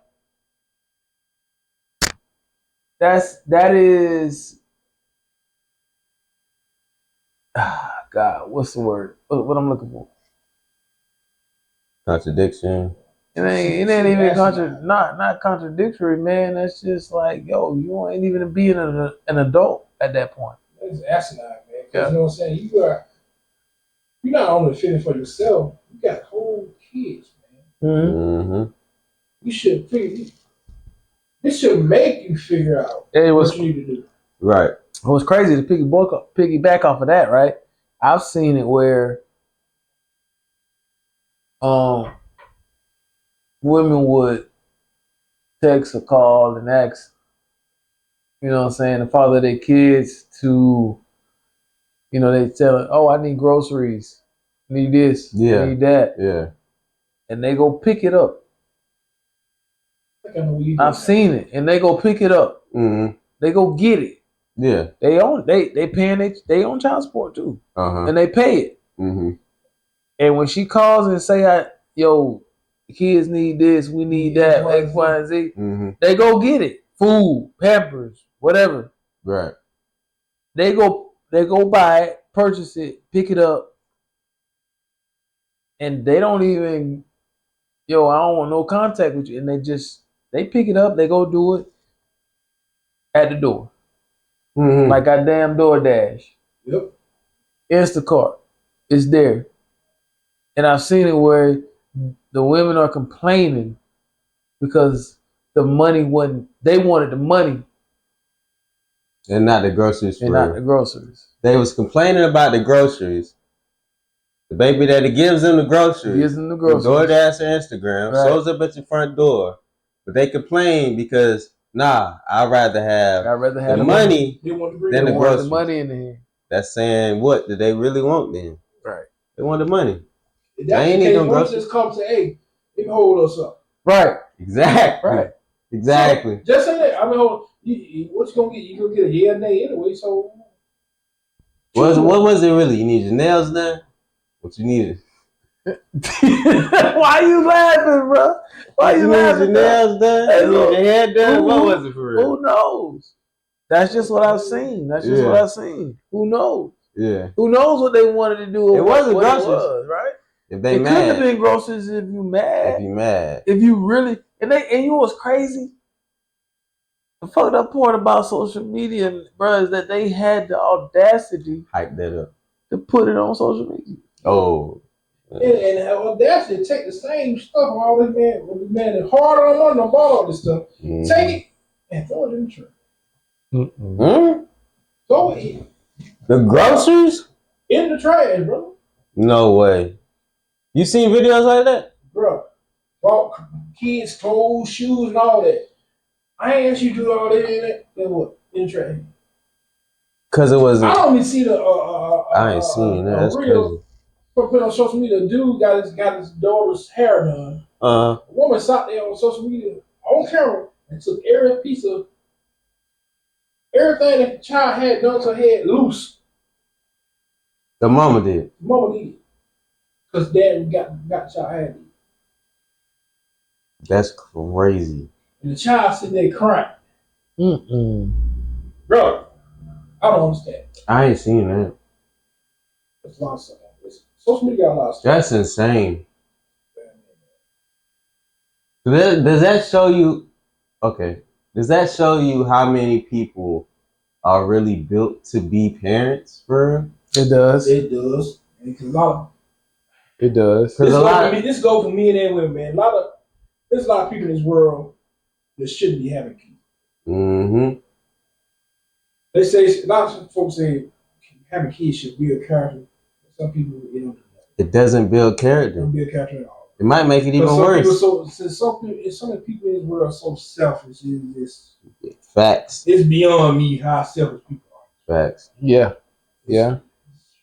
that is God, what's the word? What I'm looking for? Contradiction. It ain't even not contradictory, man. That's just like, yo, you ain't even being an adult at that point. That's asinine, man. Yeah. You know what I'm saying? You're not only fitting for yourself, you got whole kids, man. Mm-hmm. You should figure. This should make you figure out what you need to do. Right. It was crazy to piggyback off of that, right? I've seen it where women would text or call and ask, you know what I'm saying, the father of their kids to, you know, they tell them, oh, I need groceries, need this, need that. Yeah. And they go pick it up. I've seen it. And they go pick it up. Mm-hmm. They go get it. Yeah. They paying they own child support too. Uh-huh. And they pay it. Mm-hmm. And when she calls and say, yo, kids need this, we need that, X, Y, and Z, they go get it. Food, Pampers, whatever. Right. They go buy it, purchase it, pick it up, and they don't even, I don't want no contact with you. And they pick it up, they go do it at the door. Mm-hmm. Like goddamn DoorDash. Yep. Instacart is there. And I've seen it where the women are complaining because the money they wanted the money. And not the groceries. They was complaining about the groceries. The baby daddy gives them the groceries. DoorDash or Instagram. Right. Shows up at your front door. But they complain because, I'd rather have the money than the groceries. The money in there. That's saying what? Did they really want then? Right. They want the money. They ain't even going to just come say, hey, let me hold us up. Right. Exactly. Right. Exactly. So, just say that. I mean, what you gonna get? You gonna get a yeah or nay anyway. So, what was it really? You need your nails done? What you needed? Why you laughing, bro? Why you laughing? Your nails done? Hey, your hair done? What was it for real? Who knows? That's just what I've seen. Who knows? Yeah. Who knows what they wanted to do? It wasn't groceries, right? If they it mad. It could have been groceries if you mad. If you mad. If you really and you know what's crazy? The fucked up part about social media, bro, is that they had the audacity hype that up to put it on social media. Oh. And the audacity to take the same stuff all this man is hard on money on all this stuff. Mm-hmm. Take it and throw it in the trash. Mm-hmm. Throw it. The groceries? In the trash, bro. No way. You seen videos like that? Bro, bought kids' clothes, shoes, and all that. I ain't asked you to do all that in it. Then what? In the trash. Cause it wasn't. I don't even see the. I ain't seen that. That's crazy. Put on social media. A dude got his daughter's hair done. A woman sat there on social media on camera and took every piece of everything that the child had done to her head loose. The mama did. Mama did. Because dad got the child hair. That's crazy. And the child sitting there crying. Bro, I don't understand. I ain't seen that. That's a lot of stuff. Social media got a lot of stuff. That's insane. Does that show you? Okay. Does that show you how many people are really built to be parents for real? It does. It does. And 'cause a lot of It does. Cause this go for men and women, man. There's a lot of people in this world that shouldn't be having kids. Mm-hmm. They say a lot of folks say having kids should be a character. Some people, It doesn't build it character. don't be a character at all. It might make it even worse. Some of people in this world are so selfish. Facts. It's beyond me how selfish people are. Facts. Yeah.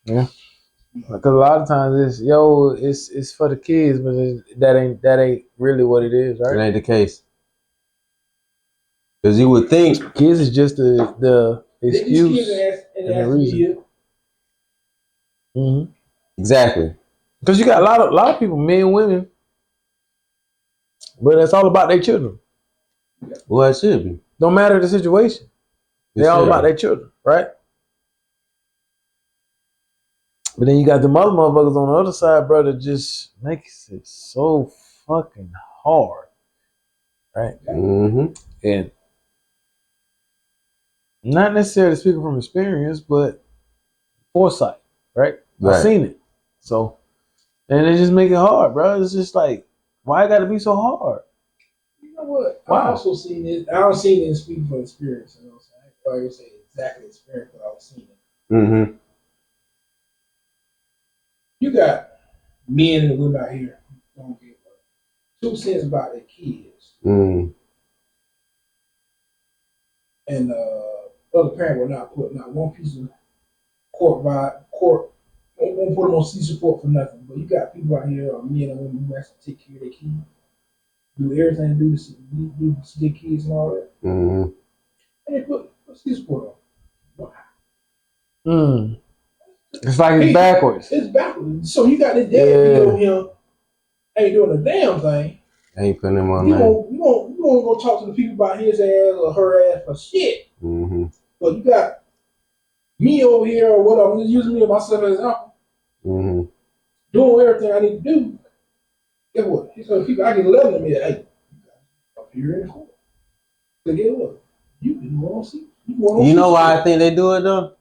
Because a lot of times it's for the kids, but that ain't really what it is, It right? ain't the case. Because you would think Kids is just the excuse These kids and the reason. Mm-hmm. exactly. Because you got a lot of people, men and women, but it's all about their children. Well, it should be. Don't matter the situation. They're all about their children, right? But then you got the other motherfuckers on the other side, bro, that just makes it so fucking hard, right? Mm-hmm. And not necessarily speaking from experience, but foresight, right? I've seen it. So, and it just make it hard, bro. It's just like, why it got to be so hard? You know what? Wow. I also seen it. I don't see it in speaking from experience. You know what I'm saying? I can't say exactly experience, but I was seeing it. Mm-hmm. You got men and women out here who don't give 2 cents about their kids, Mm. and other parent will not put not one piece of court won't put them on C support for nothing. But you got people out here, men and women, who actually take care of their kids, do everything to do to their kids and all that, Mm-hmm. and they put C support on. Mm. It's like it's backwards. It's backwards. So you got this dad over here ain't doing a damn thing. Ain't putting them on You there. won't go talk to the people about his ass or her ass for shit. Mm-hmm. But you got me over here or whatever. I'm just using me or myself as an example. Mm-hmm. Doing everything I need to do. Guess what? These other people I can let them in. Hey, up here in the court. So guess what? You didn't want to see. You know why I think they do it though?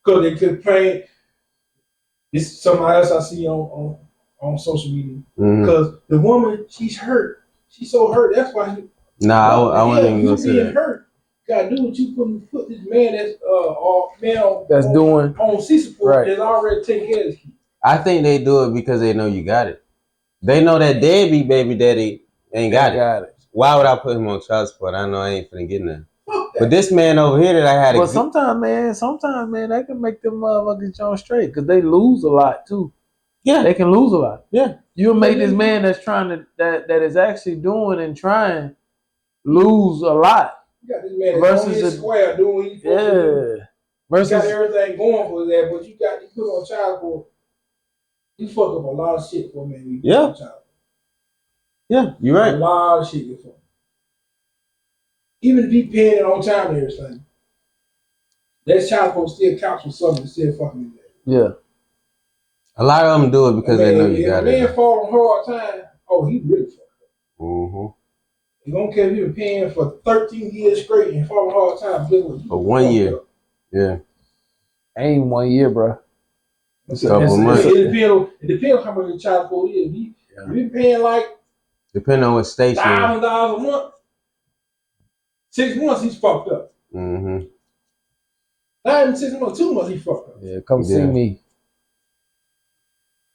Because they could play. This is something else I see on social media. Mm-hmm. Because the woman, she's hurt. She's so hurt. That's why. Nah, I wasn't even gonna say being that. hurt. Gotta do what you put this man that's doing on C support right. is already taking care of his kids. I think they do it because they know you got it. They know that deadbeat baby daddy ain't got it. Why would I put him on child support? I know I ain't finna get nothing. But this man over here that I had. But sometimes, man, that can make them motherfuckers jump straight because they lose a lot too. Yeah, they can lose a lot. Yeah, you'll make this man that's trying to that is actually doing and trying lose a lot. You got this man that's on his square doing what he's supposed to do. Versus you got everything going for that, but you put on child support. You fuck up a lot of shit for a man. Yeah. Yeah, you're right. A lot of shit you fuck. Even if he paying it on time and everything, that child support still counts for something. Still fucking yeah. A lot of them do it because they know you got it. If a man fall on hard time, oh, he really fucked up. Mm-hmm. You don't care if you've been paying for 13 years straight and fall on hard time. For 1 year. Up. Yeah. Ain't 1 year, bro. It's a couple months. It depends on how much the child support is. If you paying like depending on what state you're in. $1,000 a month, 6 months he's fucked up. Mm-hmm. Not even 6 months, 2 months he fucked up. Yeah, come see me.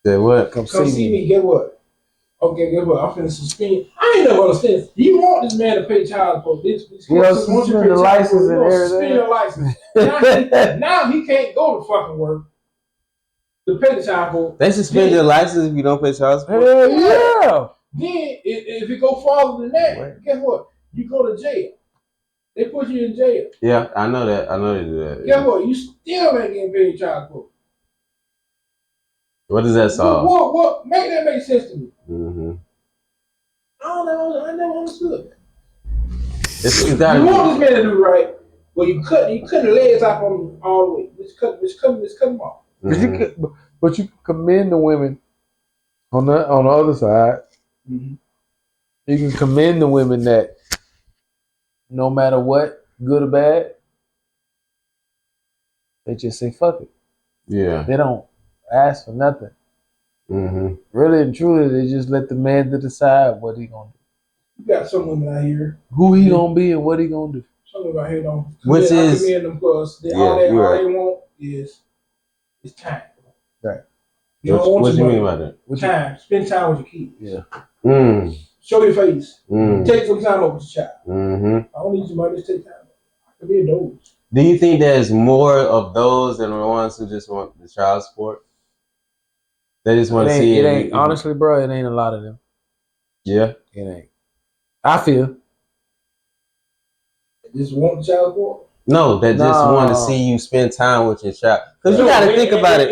Say what? Come see me. Get what? Okay, guess what? I'm finna suspend. I ain't never understand. You want this man to pay child support? Suspend the license and everything. Suspend your license. now he can't go to fucking work to pay the child support. They suspend your license if you don't pay child support. Hell yeah. Then if it go farther than that, guess what? You go to jail. They put you in jail. Yeah, I know that. I know they do that. Guess what? You still ain't getting paid child support. What does that solve? What make that make sense to me? Mm-hmm. I never understood. It's gotta you want this man to do right, but you cut the legs off on him all the way. Just cut them off. Mm-hmm. But you can commend the women on the other side, You can commend the women that no matter what, good or bad, they just say fuck it. Yeah. They don't ask for nothing. Mm-hmm. Really and truly, they just let the man to decide what he gonna do. You got some women out here. Who he gonna be and what he gonna do. Some women out here don't. Which I is commend them because yeah, all you're right. they want is time. Right. You don't want What your you mean money. by that? Time. Spend time with your kids. Yeah. Mm. Show your face. Mm. Take some time over with your child. Mm-hmm. I don't need your money. Just take time. I can be those. Do you think there's more of those than the ones who just want the child support? They just want to see it. Ain't honestly, bro. It ain't a lot of them. Yeah. It ain't. I feel. Just want the child support. No, that just want to see you spend time with your child. Because you got to think about it.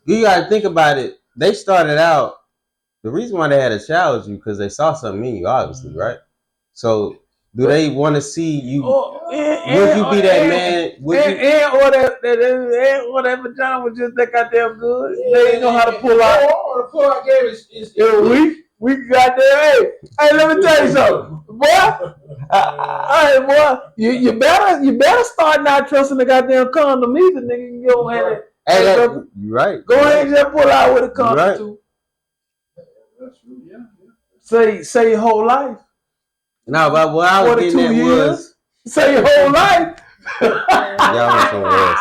You got to think about it. They started out. The reason why they had a child was because they saw something in you, obviously, right? So, do they want to see you? Would you be that man? Or that vagina was just that goddamn good. They ain't know how to pull out. The pull out game is we goddamn. Hey, let me tell you something, boy. Hey, boy, you better start not trusting the goddamn condom either, nigga. You go ahead and you right. Go ahead and just pull out with a condom too. That's true, yeah. Say your whole life. No, but what I was getting at was say your whole life. Y'all want some words.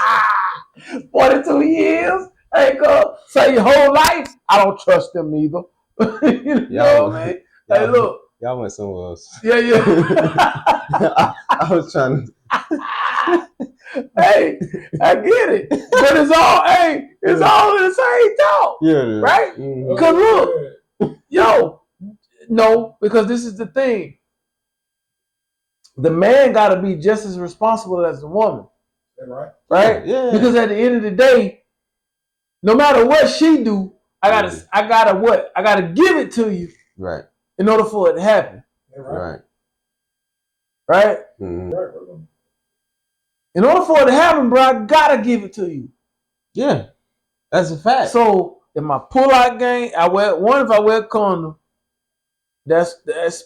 42 years. Hey, go say your whole life. I don't trust them either. You know what I mean? Hey, look. Y'all went somewhere else. Yeah. I was trying to. Hey, I get it, but it's all in the same talk. Yeah. Right? Mm-hmm. Because look, no, because this is the thing. The man got to be just as responsible as the woman. Right? Yeah. Because at the end of the day, no matter what she do, I gotta give it to you. Right. In order for it to happen. Right. Right? Mm-hmm. In order for it to happen, bro, I gotta give it to you. Yeah. That's a fact. So in my pull-out game, if I wear a condom, that's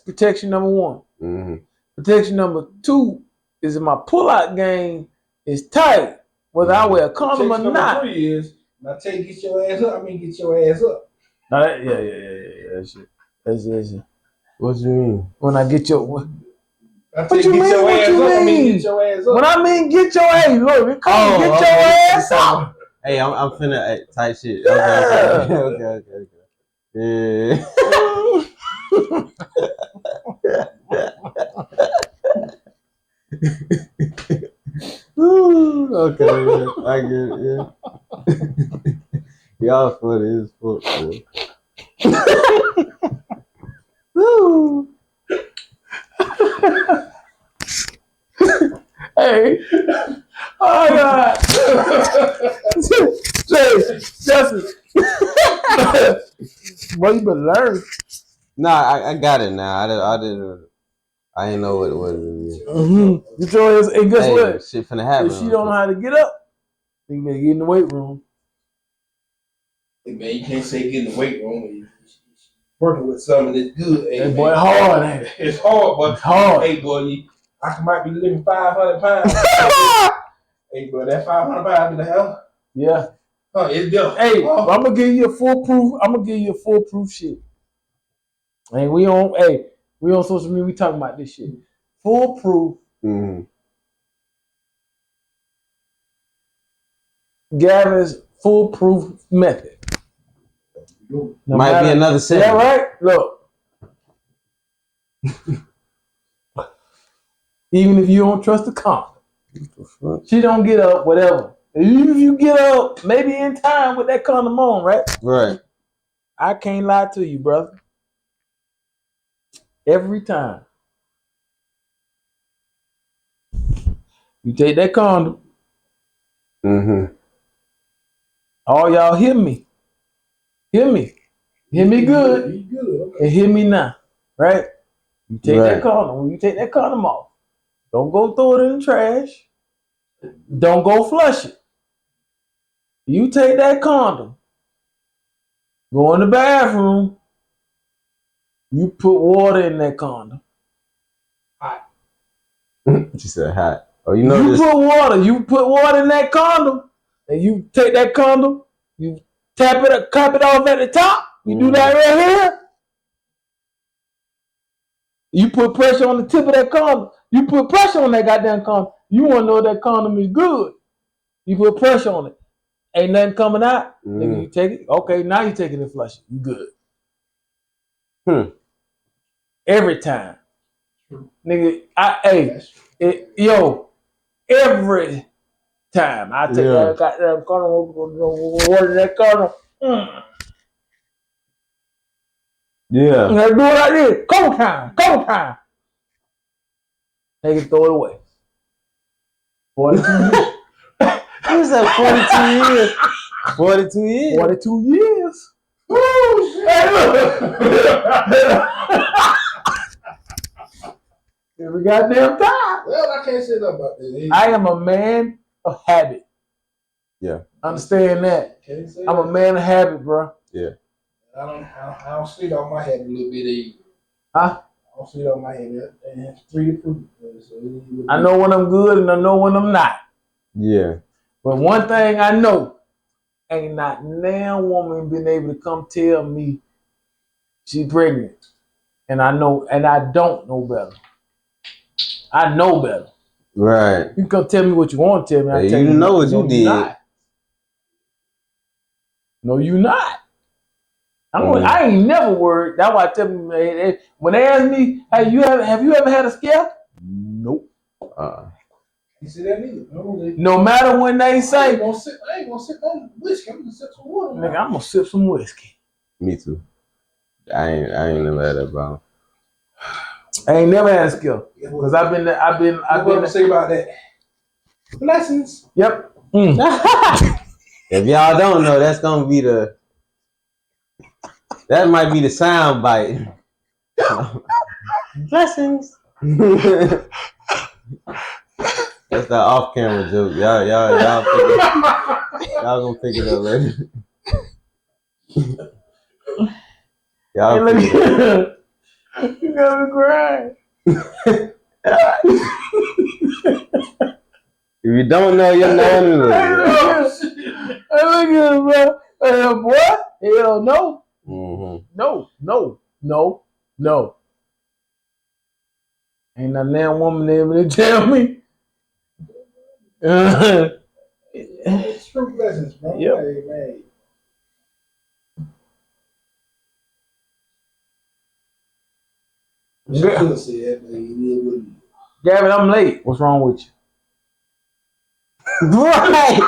protection number one. Mm-hmm. Protection number two is in my pull-out game is tight, whether I wear a condom or not. Number three is now get your ass up. Get your ass up. Now that shit. That's it. What you mean? When I get your what you mean? What you mean? Get your ass up. When I mean get your ass, look, get your ass up. Hey, I'm finna type shit. Yeah. Okay. Yeah. Okay, yeah. I get it, yeah. Y'all funny as fuck, man. Hey, oh God, Justin, well, you better learn. Nah, I got it now. I didn't know what it was. Mm-hmm. Get your ass, and guess what? Shit finna happen. If she don't know how to get up, you better get in the weight room. Hey man, you can't say get in the weight room. Working with something that's good. Hey, boy, hard, ain't it? It's hard, but it's hard. Hey boy, I might be lifting 500 pounds. Hey boy, that 500 pounds in the hell? Yeah. It's done. Hey, I'm gonna give you a foolproof shit. And we on social media, we talking about this shit. Foolproof. Mm-hmm. Gavin's foolproof method. Might be another set. Yeah, right? Look. Even if you don't trust the condom, she don't get up, whatever. Even if you get up, maybe in time with that condom on, right? Right. I can't lie to you, brother. Every time you take that condom, mm-hmm. All y'all hear me. Hear me good. And hear me now. Right? You take that condom. When you take that condom off, don't go throw it in the trash. Don't go flush it. You take that condom, go in the bathroom, You put water in that condom. She said hot. Oh, you know You this. put water in that condom, and you take that condom, you cap it off at the top. You do that right here. You put pressure on the tip of that condom. You put pressure on that goddamn condom. You want to know that condom is good. You put pressure on it. Ain't nothing coming out. Nigga, you take it. Okay, now you taking it and flush it. You good. Every time. Nigga, every time I take that goddamn condom, water that condom. Yeah. And I do it like this. Couple time. Take it, throw it away. 42 years. You said 42 years. 42 years. 42 years. Woo, Hey, look. Every goddamn time. Well, I can't say nothing about that. I am a man of habit. Yeah. Understand that. Can't say I'm a man of habit, bro. Yeah. I don't sleep on my head a little bit either. Huh? I don't sleep on my head. And 3 to 4. So I know when I'm good and I know when I'm not. Yeah. But one thing I know, ain't not now woman been able to come tell me she pregnant. And I know, and I don't know better. I know better. Right. You can come tell me what you want to tell me. I tell you know what you no, did. Not. No, you not. I ain't never worried. That's why I tell them when they ask me, "Hey, have you ever had a scare?" Nope. You see that neither? No matter when they say, I ain't gonna sip on whiskey. I'm gonna sip some water. Nigga, I'm gonna sip some whiskey. Me too. I ain't never had that problem. I ain't never had a scare because I've been. What gonna say about that? Blessings. Yep. If y'all don't know, that's gonna be that might be the sound bite. Blessings. That's the off-camera joke. Y'all gonna pick it up later. Y'all Hey, look, you got me crying. If you don't know, you know. Hey, look at him, bro. Boy, hell no. Mm-hmm. No. Ain't no damn woman able to tell me. It's true blessings, bro. Yep. Hey, man. Gavin, I'm late. What's wrong with you? Right.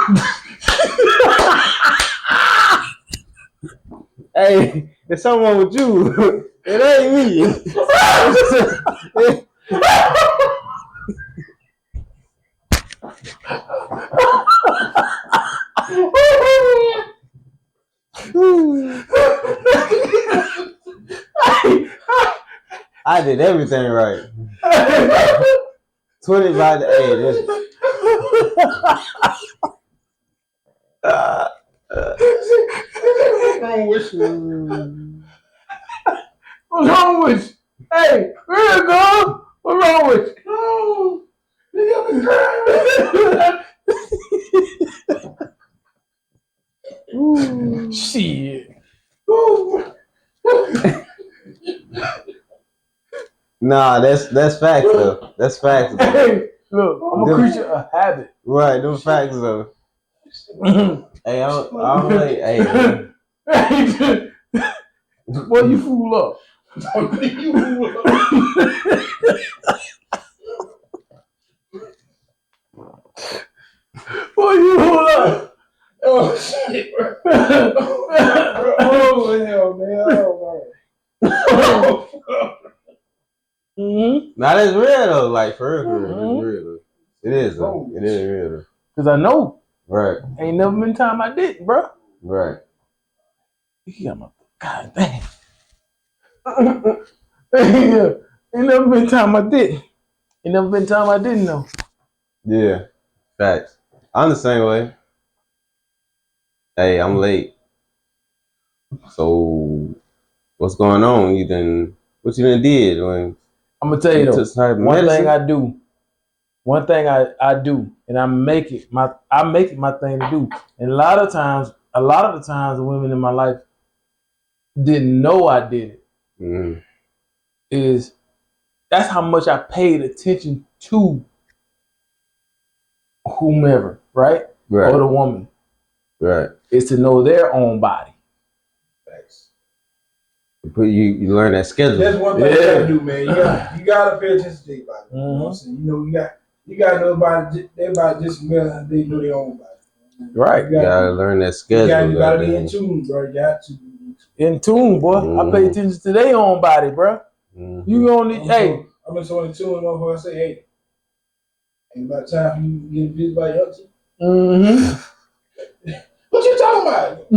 Hey, it's someone with you. It ain't me. I did everything right. 25 to 8. What's wrong with you? Hey, where you go? What's wrong with you? No. Shit. Nah, that's facts though. That's facts though. Hey, look, I'm a creature of habit. Right, them facts though. Hey, I'm like, hey. Boy, you fool up. Boy, you fool up. Oh shit, bro. Oh hell, man. Oh man. Nah, that's real though. Like for real, it's real. It is though. It is real though. Cause I know. Right. Ain't never been time I didn't, bro. Right. God damn. Ain't never been time I didn't. Ain't never been time I didn't know. Yeah. Facts. I'm the same way. Hey, I'm late. So what's going on? You done What you done did when I'm gonna tell you took though. some type of One medicine? thing I do. One thing I do, and I make it my thing to do. And a lot of the times, the women in my life didn't know I did it. Mm-hmm. Is that's how much I paid attention to whomever, right? Right. Or the woman. Right. Is to know their own body. Thanks. But you learn that schedule. That's one thing you gotta do, man. You gotta pay attention to your body. You know what I'm saying? You gotta know about their body just as well as they know their own body. Right. You gotta learn that schedule. You gotta be in tune, bro. You got to be in tune, boy. I pay attention to their own body, bro. Mm-hmm. You only I'm so in tune, motherfucker. I say, hey, ain't about time for you to get visited by your auntie. Mm-hmm. What you talking about?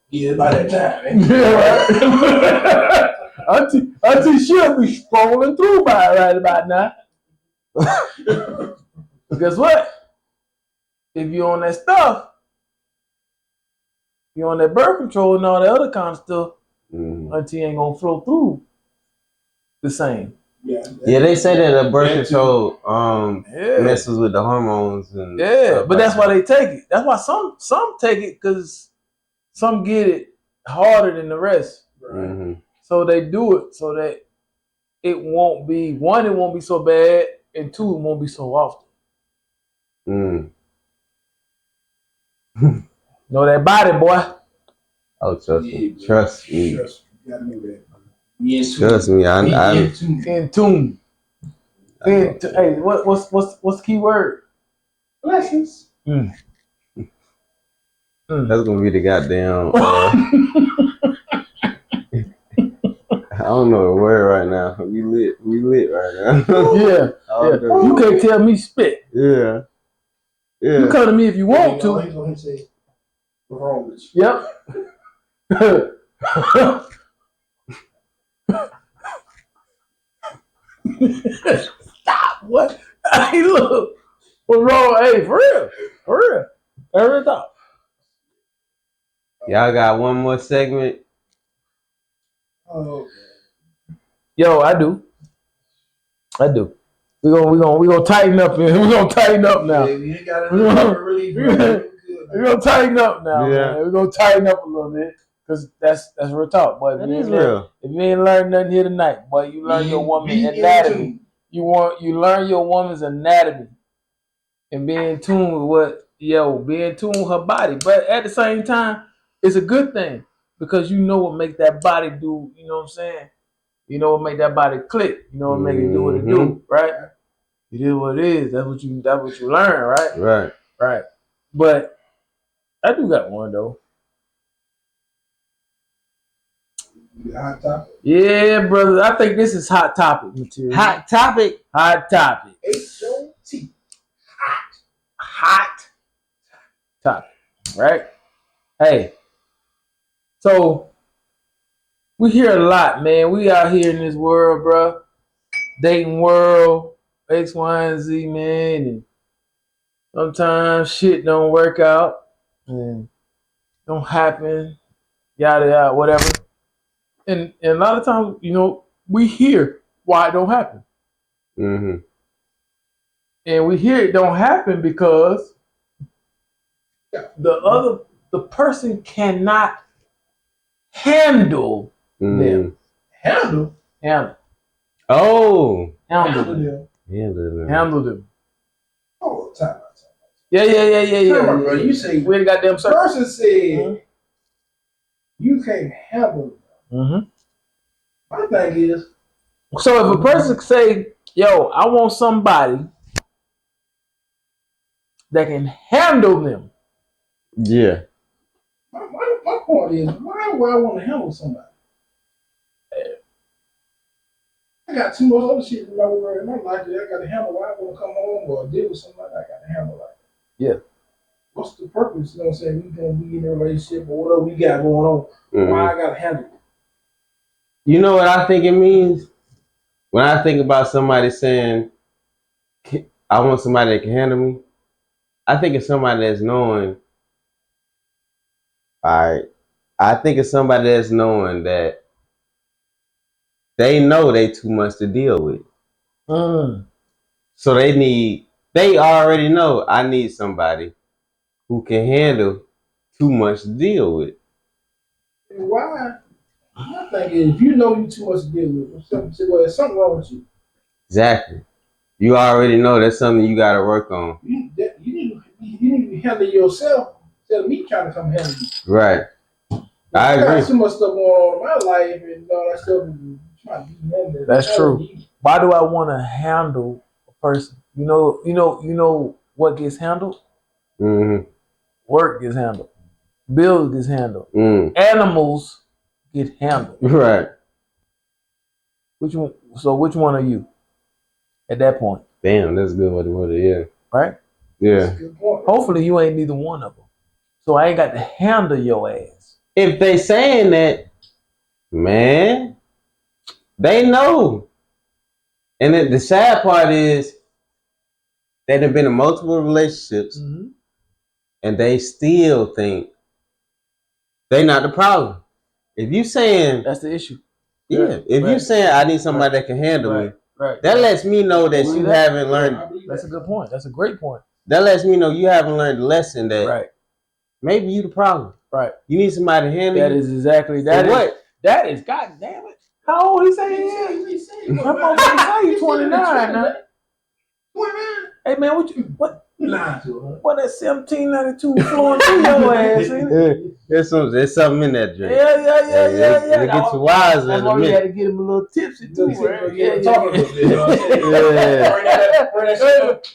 Yeah, it's about that time, man. Yeah, right. Auntie she'll be scrolling through by right about now. But guess what? If you're on that stuff, you're on that birth control and all that other kind of stuff, Auntie ain't gonna flow through the same. Yeah, they say that birth control messes with the hormones and but that's why they take it. That's why some take it because some get it harder than the rest. Right. Mm-hmm. So they do it so that it won't be so bad, and two, it won't be so often. Know that body, boy. Oh, trust me. Trust me. You gotta know that. Trust me. I'm in tune. Hey, what's the key word? Blessings. That's gonna be the goddamn. I don't know the word right now. We lit right now. Yeah. You can't tell me spit. Yeah. You come to me if you want to. He's gonna say performance. Yep. Stop. What? Hey, look. What's wrong? Hey, for real. Every time. Y'all got one more segment. Oh. Yo, I do. We're gonna tighten up. We're gonna tighten up now. Yeah, you ain't got really We're gonna tighten up now. Yeah. Man. We're gonna tighten up a little bit because that's real talk, boy. That is real. If you ain't learned nothing here tonight, boy, you learn your woman's anatomy. You learn your woman's anatomy and be in tune with be in tune with her body. But at the same time, it's a good thing because you know what make that body do. You know what I'm saying? You know what make that body click. You know what make it do what it do, right? It is what it is. That's what you learn, right? Right. But I do got one though. Hot topic. Yeah, brother. I think this is hot topic material. Hot topic. H-O-T. Hot topic. Right? Hey. So we hear a lot, man. We out here in this world, bro. Dating world, X, Y, and Z, man. And sometimes shit don't work out and don't happen, yada yada, whatever. And a lot of times, we hear why it don't happen. Mm-hmm. And we hear it don't happen because the person cannot handle them. Handle. Oh. Handle them. Oh, time out. Yeah. Bro, you say we ain't got them the person said you can't handle them. Mm-hmm. My thing is, so if a person say, "Yo, I want somebody that can handle them," yeah. My point is, why would I want to handle somebody? I got too much other shit in my life that I got to handle. Why I want to come home or deal with somebody I got to handle like that. Yeah. What's the purpose? You know what I'm saying? We gonna be in a relationship or whatever we got going on. Mm-hmm. Why I got to handle it? You know what I think it means? When I think about somebody saying, I want somebody that can handle me, I think it's somebody that's knowing, all right, I think it's somebody that's knowing that they know they too much to deal with. Mm. So they already know I need somebody who can handle too much to deal with. And why? My thing is, if you know you too much to deal with, there's something wrong with you. Exactly. You already know that's something you got to work on. You need to handle yourself instead of me trying to come handle you. Right. I I got agree. too much stuff going on in my life and all that stuff. And trying to be handled. That's true. Why do I want to handle a person? You know what gets handled? Mm-hmm. Work gets handled. Bills gets handled. Mm. Animals get handled. Right. Which one? So which one are you at that point? Damn, that's a good one. Yeah. Right? Yeah. That's a good point. Hopefully you ain't neither one of them. So I ain't got to handle your ass. If they saying that, man, they know. And then the sad part is they have been in multiple relationships Mm-hmm. and they still think they not the problem. If you saying, That's the issue. yeah, if you saying I need somebody that can handle me, Right. that lets me know that Believe you that? haven't learned. That's a good point. That's a great point. That lets me know you haven't learned the lesson that Right. maybe you the problem. Right. You need somebody to handle That you. is exactly that. What? That is. God damn it! How old he say he is? I'm gonna say you 29 now. 29? Hey man, what? You lying to her? What that 1792 flowing through your ass? Ain't it? There's something in that drink. Yeah. It gets you wiser That's in why a we had minute. to get him a little tipsy too. Right? Yeah. Talking about this, you know what I'm saying? Yeah. Bring that shit up.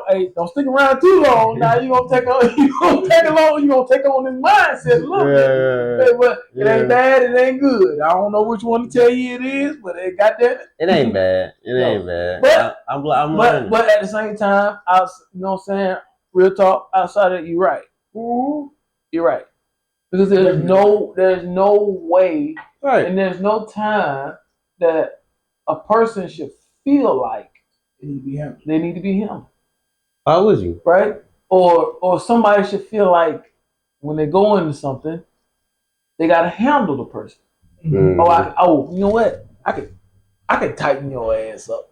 Hey, don't stick around too long. Now you gonna take on this mindset a little bit. Hey, but it ain't bad, it ain't good. I don't know which one to tell you it is, but it got that. It ain't bad. It ain't bad. But- I'm learning. But at the same time, you know what I'm saying? Real talk, outside of it, you're right. You're right. Because there's no way Right. and there's no time that a person should feel like they need to be him. How would you? Right? Or somebody should feel like when they go into something, they gotta handle the person. Mm-hmm. You know what? I can tighten your ass up.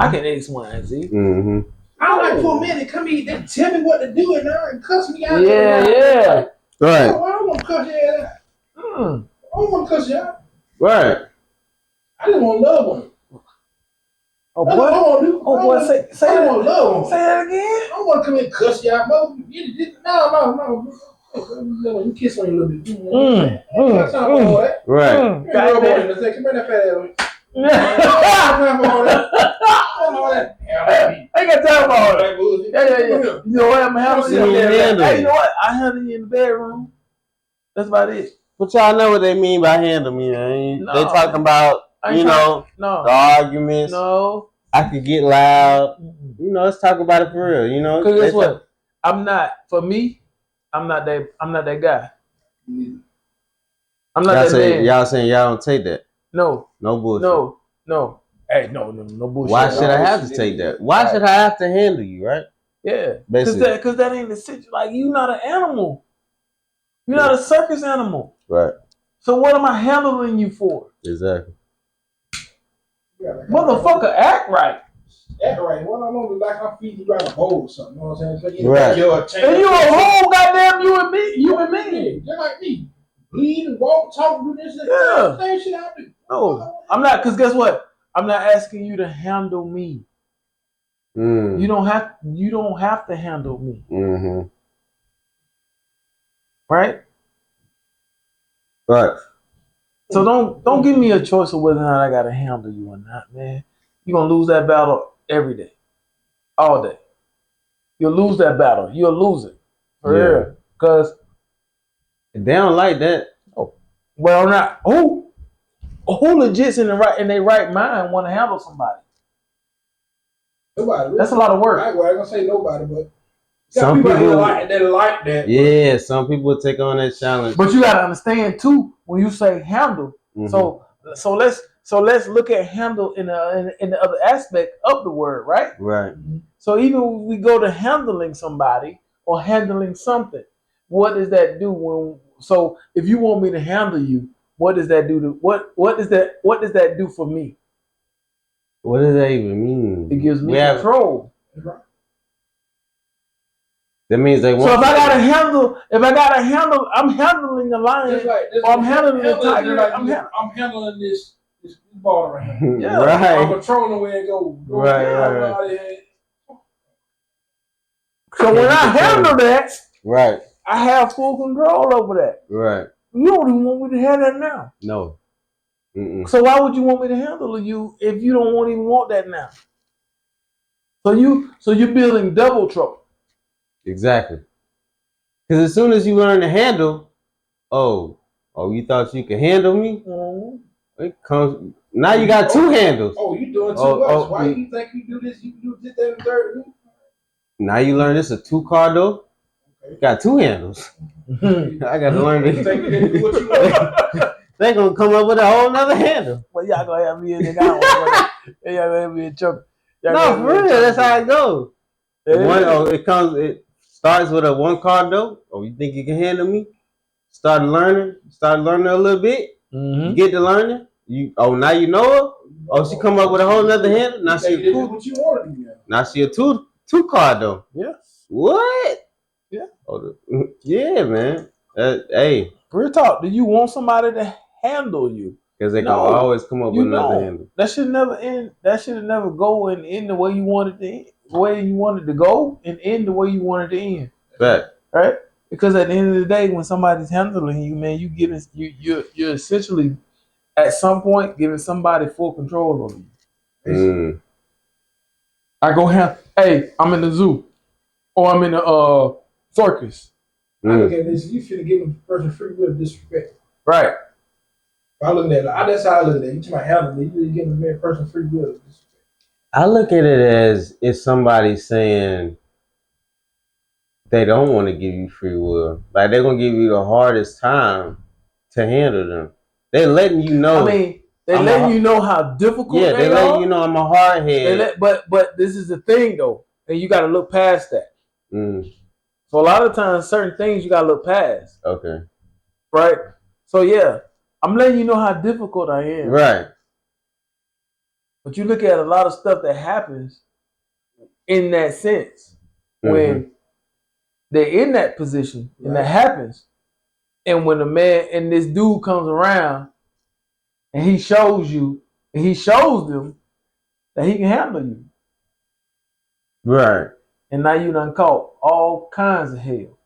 I can X, Y, and Z. Mm-hmm. I don't like for a minute come here and tell me what to do and cuss me out. Yeah. Right. I don't want to cuss you out. I don't want to cuss you out. Right. I just want to love one. Oh That's what I boy. want to do. Oh boy, say I that. want to love one. Say that again. I don't want to come in and cuss you out, mother. No. You kiss on you a little bit. That's not all that. Right. Come here that fat ass. I ain't got time for all that. Yeah. You know what? I'm handling you in the bedroom. Hey, you know what? I handle you in the bedroom. That's about it. But y'all know what they mean by handle me, man. No. They talking about, the No. arguments. No. I could get loud. Let's talk about it for real, Because guess what? I'm not that guy. I'm not that man. Y'all saying y'all don't take that? No. No bullshit. No. Hey, no bullshit. Why should I have to take that? Why should I have to handle you, right? Yeah. Basically. Because that ain't the situation. Like, you're not an animal. You're not a circus animal. Right. So what am I handling you for? Exactly. Motherfucker, act right. Act right. What I'm gonna do, like I'm feeding you out a bowl or something. You know what I'm saying? Right. And you a whole goddamn you and me. Just like me. Bleed and walk, talk, do this and that. Same shit I do. No, I'm not. Because guess what? I'm not asking you to handle me. You don't have to handle me. Mm-hmm. Right? Right. So don't give me a choice of whether or not I gotta handle you or not, man. You're gonna lose that battle every day. All day. You'll lose that battle. You'll lose it. For real. Because they don't like that. Oh. Well, not who legit in their right mind want to handle somebody. Nobody. That's a lot of work. I ain't gonna say nobody, but some people like that. Yeah, some people take on that challenge. But you gotta understand too when you say handle. Mm-hmm. So let's look at handle in the other aspect of the word, right? Right. So even when we go to handling somebody or handling something, what does that do when So if you want me to handle you, what does that do to what does that do for me? What does that even mean? It gives me control. That means they want. So if I gotta handle, I'm handling the lion. I'm handling the tiger. I'm handling this ball right here. Yeah. Right. I'm controlling where it goes. Right. So when I handle that, right, I have full control over that. right. You don't even want me to have that now. No. Mm-mm. So why would you want me to handle you if you don't even want that now? So you're building double trouble. Exactly. Because as soon as you learn to handle, oh, you thought you could handle me? Mm-hmm. It comes. Now you got two handles. Oh, you doing too much. Why do you think you do this? You do this, that, and third. Now you learn this a 2-car door. Okay. Got two handles. I got to learn this. They gonna come up with a whole nother handle. Well, y'all gonna have me in the guy. Y'all gonna have me in trouble. No, for real. That's how it goes. It starts with a 1-car door. Oh, you think you can handle me? Start learning a little bit. Mm-hmm. You get to learning. Now you know her. Oh, she come up with a whole nother handle. Now she a what you want to do now. Now she a 2-car door. Yeah. What? Yeah. Yeah, man. Hey. Real talk. Do you want somebody to handle you? Because they can always come up with another handle. That should never end. That should never go and end the way you wanted to end. The way you wanted to go and end the way you wanted to end. Right? Because at the end of the day, when somebody's handling you, man, you're essentially at some point giving somebody full control over you. I go I'm in the zoo, or I'm in the circus. I look at this. You should give a person free will of disrespect. Right. I look at it. That's how I look at it. You try to handle it. You give a person free will of disrespect. I look at it as if somebody's saying they don't want to give you free will. Like they're gonna give you the hardest time to handle them. They're letting you know. I mean, they're letting you know how difficult they are. They're letting you know I'm a hard head. But this is the thing though, and you got to look past that. So a lot of times, certain things you got to look past. Okay. Right. So yeah, I'm letting you know how difficult I am. Right. But you look at a lot of stuff that happens in that sense when they're in that position and that happens. And when the man and this dude comes around and he shows you and he shows them that he can handle you. Right. And now you done caught all kinds of hell.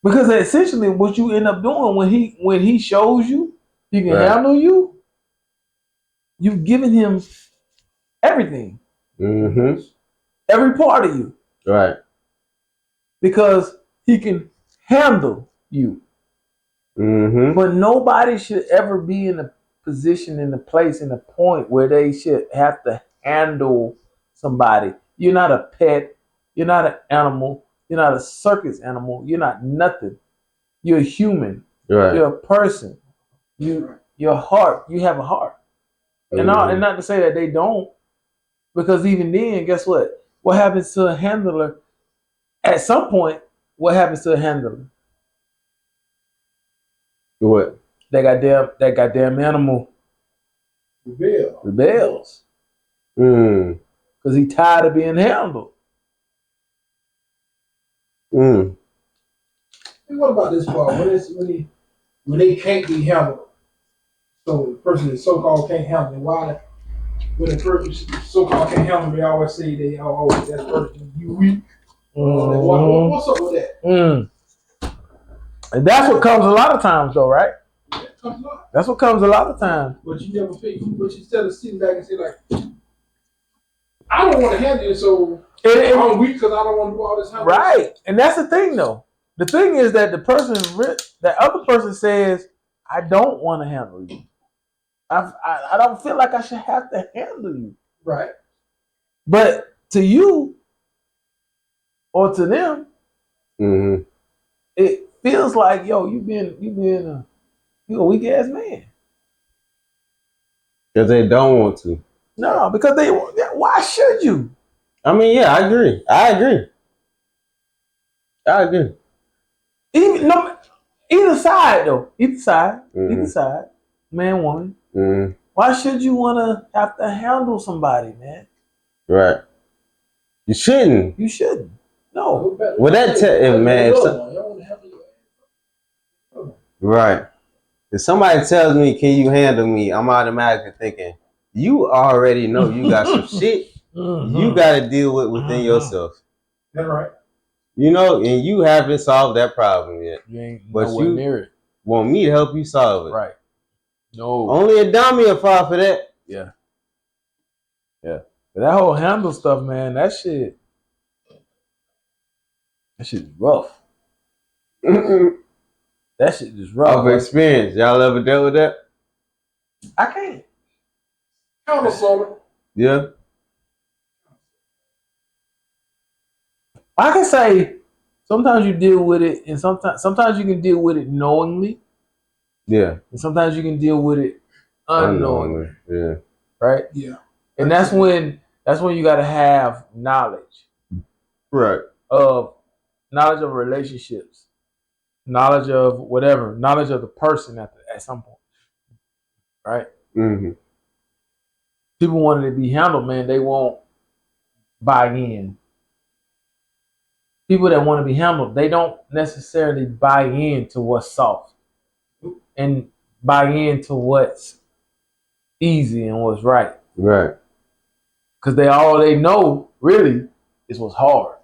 Because essentially what you end up doing when he shows you he can handle you, you've given him everything. Every part of you. Right. Because he can handle you. But nobody should ever be in a position, in a place, in a point where they should have to handle somebody. You're not a pet. You're not an animal. You're not a circus animal. You're not nothing. You're a human. Right. You're a person. Your heart. You have a heart. And not to say that they don't, because even then, guess what? What happens to a handler? At some point, what happens to a handler? What? That goddamn animal rebels. Because he tired of being handled. And what about this part? When they can't be handled? So the person that so-called can't handle it. Why? When the person so-called can't handle it, they always say that person, you weak. What's up with that? And that's what comes a lot of times, though, right? Yeah, it comes a lot. That's what comes a lot of times. But you never think. But you instead of sitting back and say like, I don't want to handle it, so I'm weak because I don't want to do all this. Right, and that's the thing, though. The thing is that that other person says, I don't want to handle you. I don't feel like I should have to handle you. Right. But to you or to them, it feels like, yo, you a weak ass man. Because they don't want to. No, because why should you? I mean, yeah, I agree. Either side though. Either side. Mhm. Either side. Man, woman. Mhm. Why should you wanna have to handle somebody, man? Right. You shouldn't. You shouldn't. No. Well, that man. Right. If somebody tells me, "Can you handle me?" I'm automatically thinking, you already know you got some shit you got to deal with within yourself. That's right. You know, and you haven't solved that problem yet. You ain't But nowhere you near it. Want me to help you solve it. Right. No. Only a dummy will fall for that. Yeah. Yeah. But that whole handle stuff, man, that shit is rough. That shit is rough. Off experience. Y'all ever dealt with that? I can't. Counter Yeah. I can say sometimes you deal with it, and sometimes you can deal with it knowingly, Yeah. and sometimes you can deal with it unknowingly. Yeah. Right? Yeah. And that's when you gotta have knowledge. Right. Knowledge of relationships, knowledge of whatever, knowledge of the person at some point. Right? Mm-hmm. People want it to be handled, man, they won't buy in. People that want to be handled, they don't necessarily buy into what's soft and buy into what's easy and what's right. Right. Because all they know really is what's hard.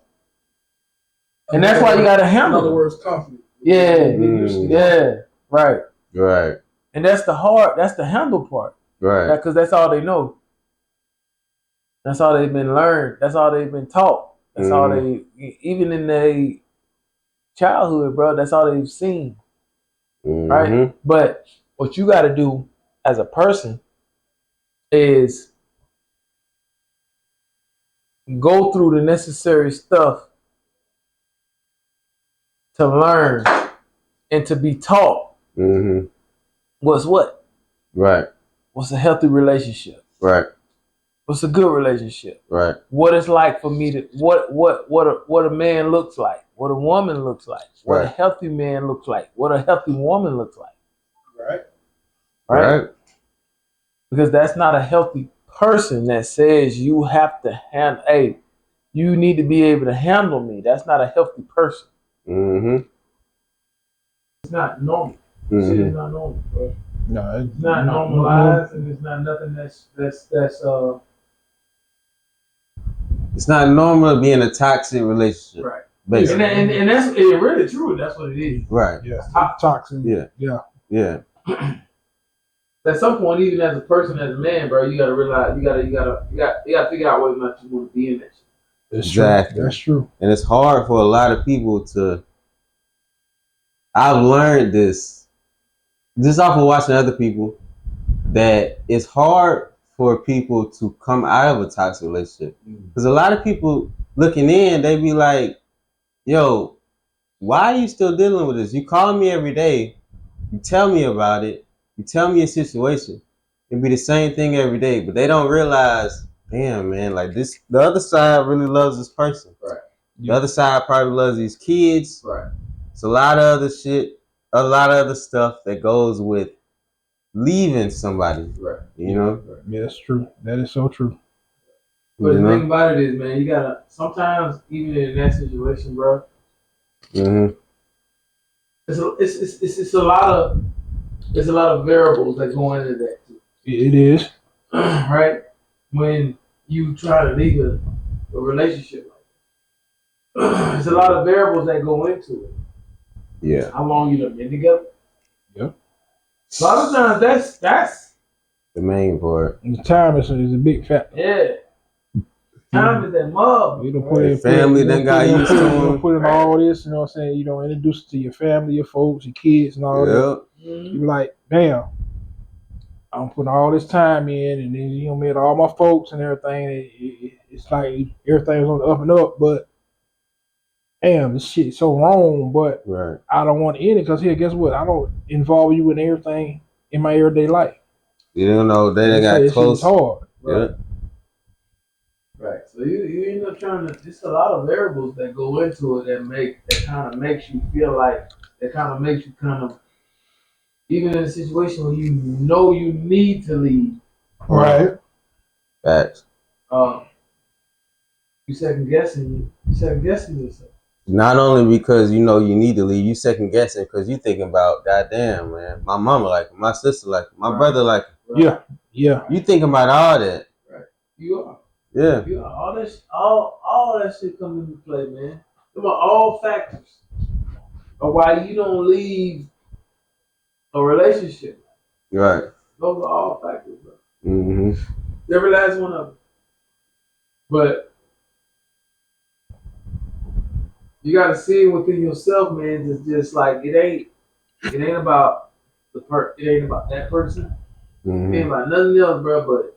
And that's why you got to handle it. In other words, conflict. Yeah. Mm. Yeah. Right. Right. And that's the handle part. Right. Because that's all they know. That's all they've been learned. That's all they've been taught. That's all they, even in their childhood, bro, that's all they've seen. Mm-hmm. Right? But what you got to do as a person is go through the necessary stuff to learn and to be taught what's what. Right. What's a healthy relationship? Right. What's a good relationship? Right. What it's like for me to what a man looks like, what a woman looks like, what a healthy man looks like, what a healthy woman looks like. Right. Right? Because that's not a healthy person that says you have to handle, hey, you need to be able to handle me. That's not a healthy person. Mm-hmm. It's not normal. Mm-hmm. Shit is not normal, bro. No, It's not normalized, and it's not nothing that's It's not normal to be in a toxic relationship. right. Basically. And that's really true. That's what it is. Right. yeah, toxic. Yeah. At some point, even as a person, as a man, bro, you gotta realize you gotta figure out whether or not you want to be in that shit. Exactly. That's true. And it's hard for a lot of people to. I've learned this just off of watching other people, that it's hard for people to come out of a toxic relationship. Because a lot of people looking in, they be like, yo, why are you still dealing with this? You call me every day, you tell me about it, you tell me your situation. It'd be the same thing every day, but they don't realize, damn, man, like this, the other side really loves this person. Right. The other side probably loves these kids. Right. It's a lot of other shit, a lot of other stuff that goes with leaving somebody. Right. You know? Yeah, that's true. That is so true. But the thing about it is, man, you gotta sometimes even in that situation, bro. Mm-hmm. It's a lot of variables that go into that too. It is. Right? When you try to leave a relationship like that. There's a lot of variables that go into it. Yeah. How long you done been together? Yep. A lot of times that's the main part. And the time is a big factor. yeah. Time is that mug. You don't put in family then got used to them. Put in all this, you know what I'm saying? You don't introduce it to your family, your folks, your kids, and all that. Mm-hmm. You be like, damn, I'm putting all this time in, and then you met all my folks and everything. It's like everything's on the up and up, but damn, this shit's so wrong. But I don't want to end it because here, guess what? I don't involve you in everything in my everyday life. You don't know they got close. It's hard. Right. Right. So you end up trying to. There's a lot of variables that go into it that kind of makes you feel like that kind of makes you kind of, even in a situation where you know you need to leave, Right. Facts. you second guessing yourself. Not only because you know you need to leave, you second guessing because you thinking about, goddamn, man, my mama like it, my sister like it, my brother like it. Right. Yeah. You thinking about all that. Right. You are. Yeah. You are. All that shit comes into play, man. Them are all factors of why you don't leave a relationship. Right. Those are all factors, bro. Mm-hmm. Every last one of them. But you gotta see it within yourself, man. Just like it ain't about it ain't about that person. Mm-hmm. It ain't about nothing else, bro. But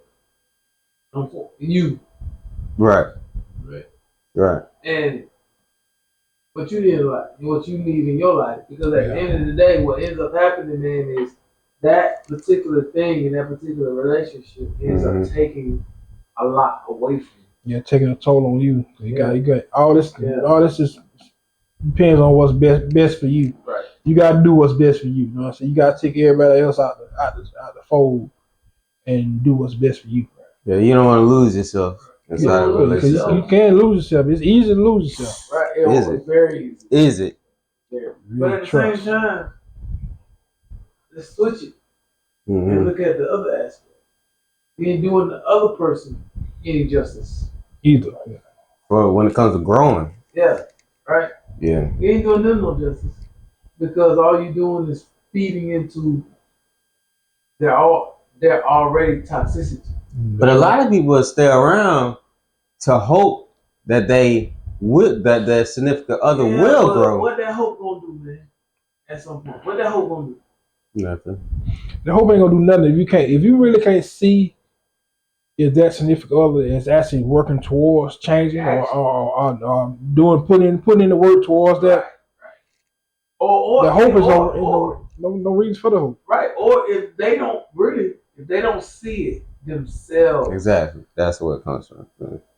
you. Right. Right. Right. And what you need in life, what you need in your life, because at the end of the day, what ends up happening, man, is that particular thing in that particular relationship ends up taking a lot away from you. Yeah, taking a toll on you. You got all this. Yeah. All this just depends on what's best for you. Right. You got to do what's best for you. You know what I'm saying? You got to take everybody else out the fold and do what's best for you. Yeah, you don't want to lose yourself inside a relationship. You can't lose yourself. It's easy to lose yourself. Right. It's very easy. Is it? Yeah. But at the same time, let's switch it Mm-hmm. and look at the other aspect. You ain't doing the other person any justice. Either. Yeah. Well, when it comes to growing. Yeah. Right? Yeah. You ain't doing them no justice. Because all you're doing is feeding into their already toxicity. But a lot of people stay around to hope that that their significant other will grow. What that hope gonna do, man? At some point, what that hope gonna do? Nothing. The hope ain't gonna do nothing if you really can't see if that significant other is actually working towards changing or putting in the work towards that. Right. Or the hope is no reason for the hope. Right. Or if they don't see it themselves. Exactly. That's where it comes from.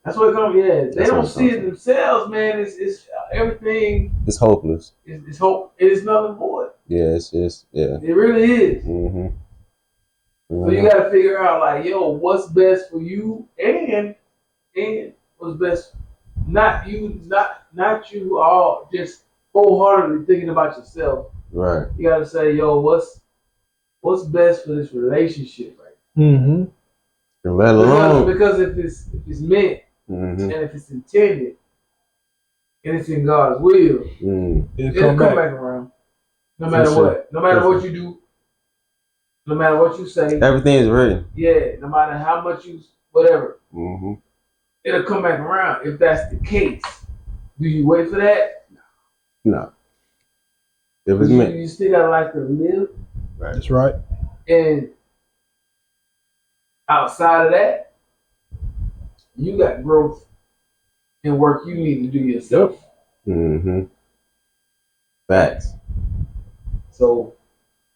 That's where it comes. Yeah. They don't see it themselves, man. It's everything. It's hopeless. It's hope. It is nothing more. Yeah. Yeah. It really is. Mm-hmm. So you gotta figure out, like, yo, what's best for you, and what's best, not you all just wholeheartedly thinking about yourself. Right. You gotta say, yo, what's best for this relationship, right? Mm-hmm. And let alone because if it's meant and if it's intended and it's in God's will, it'll come back around. No matter what. No matter what you do. No matter what you say. Everything is ready. Yeah, no matter how much you, whatever. Mm-hmm. It'll come back around if that's the case. Do you wait for that? No. If it's meant. You still got a life to live. Right. That's right. And outside of that, you got growth and work you need to do yourself. Mm-hmm. Facts. So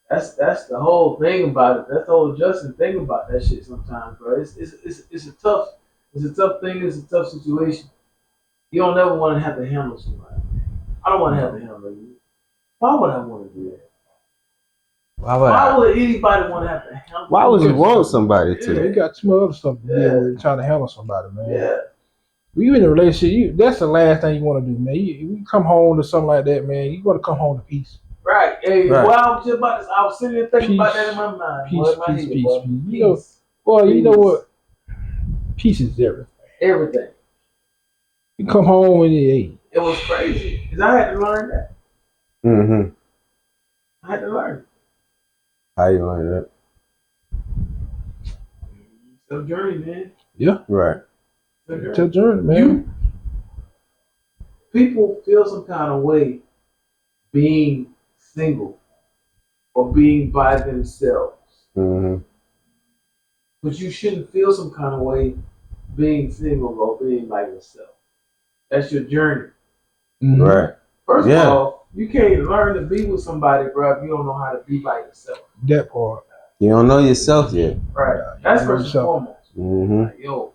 that's the whole thing about it. That's the whole Justin thing about that shit sometimes, bro. It's a tough thing, it's a tough situation. You don't ever want to have to handle somebody. I don't want to have to handle you. Why would I want to do that? Why would anybody want to have to handle? Why would you want somebody to? Yeah, you got too much other stuff to deal with trying to handle somebody, man. Yeah. When you in a relationship, that's the last thing you want to do, man. You come home to something like that, man. You want to come home to peace. Right. Hey, well, I was just about to, I was sitting there thinking about that in my mind. Peace. You know what? Peace is everything. Everything. You come home and it was crazy because I had to learn that. Mm-hmm. I had to learn. How you learn that? It's a journey, man. Yeah. Right. It's a journey, man. People feel some kind of way being single or being by themselves. Mm-hmm. But you shouldn't feel some kind of way being single or being by yourself. That's your journey. Mm-hmm. Right. First of all, you can't learn to be with somebody, bro, if you don't know how to be by yourself. That part. You don't know yourself yet. Right. That's first and foremost. Mm-hmm. Like, yo,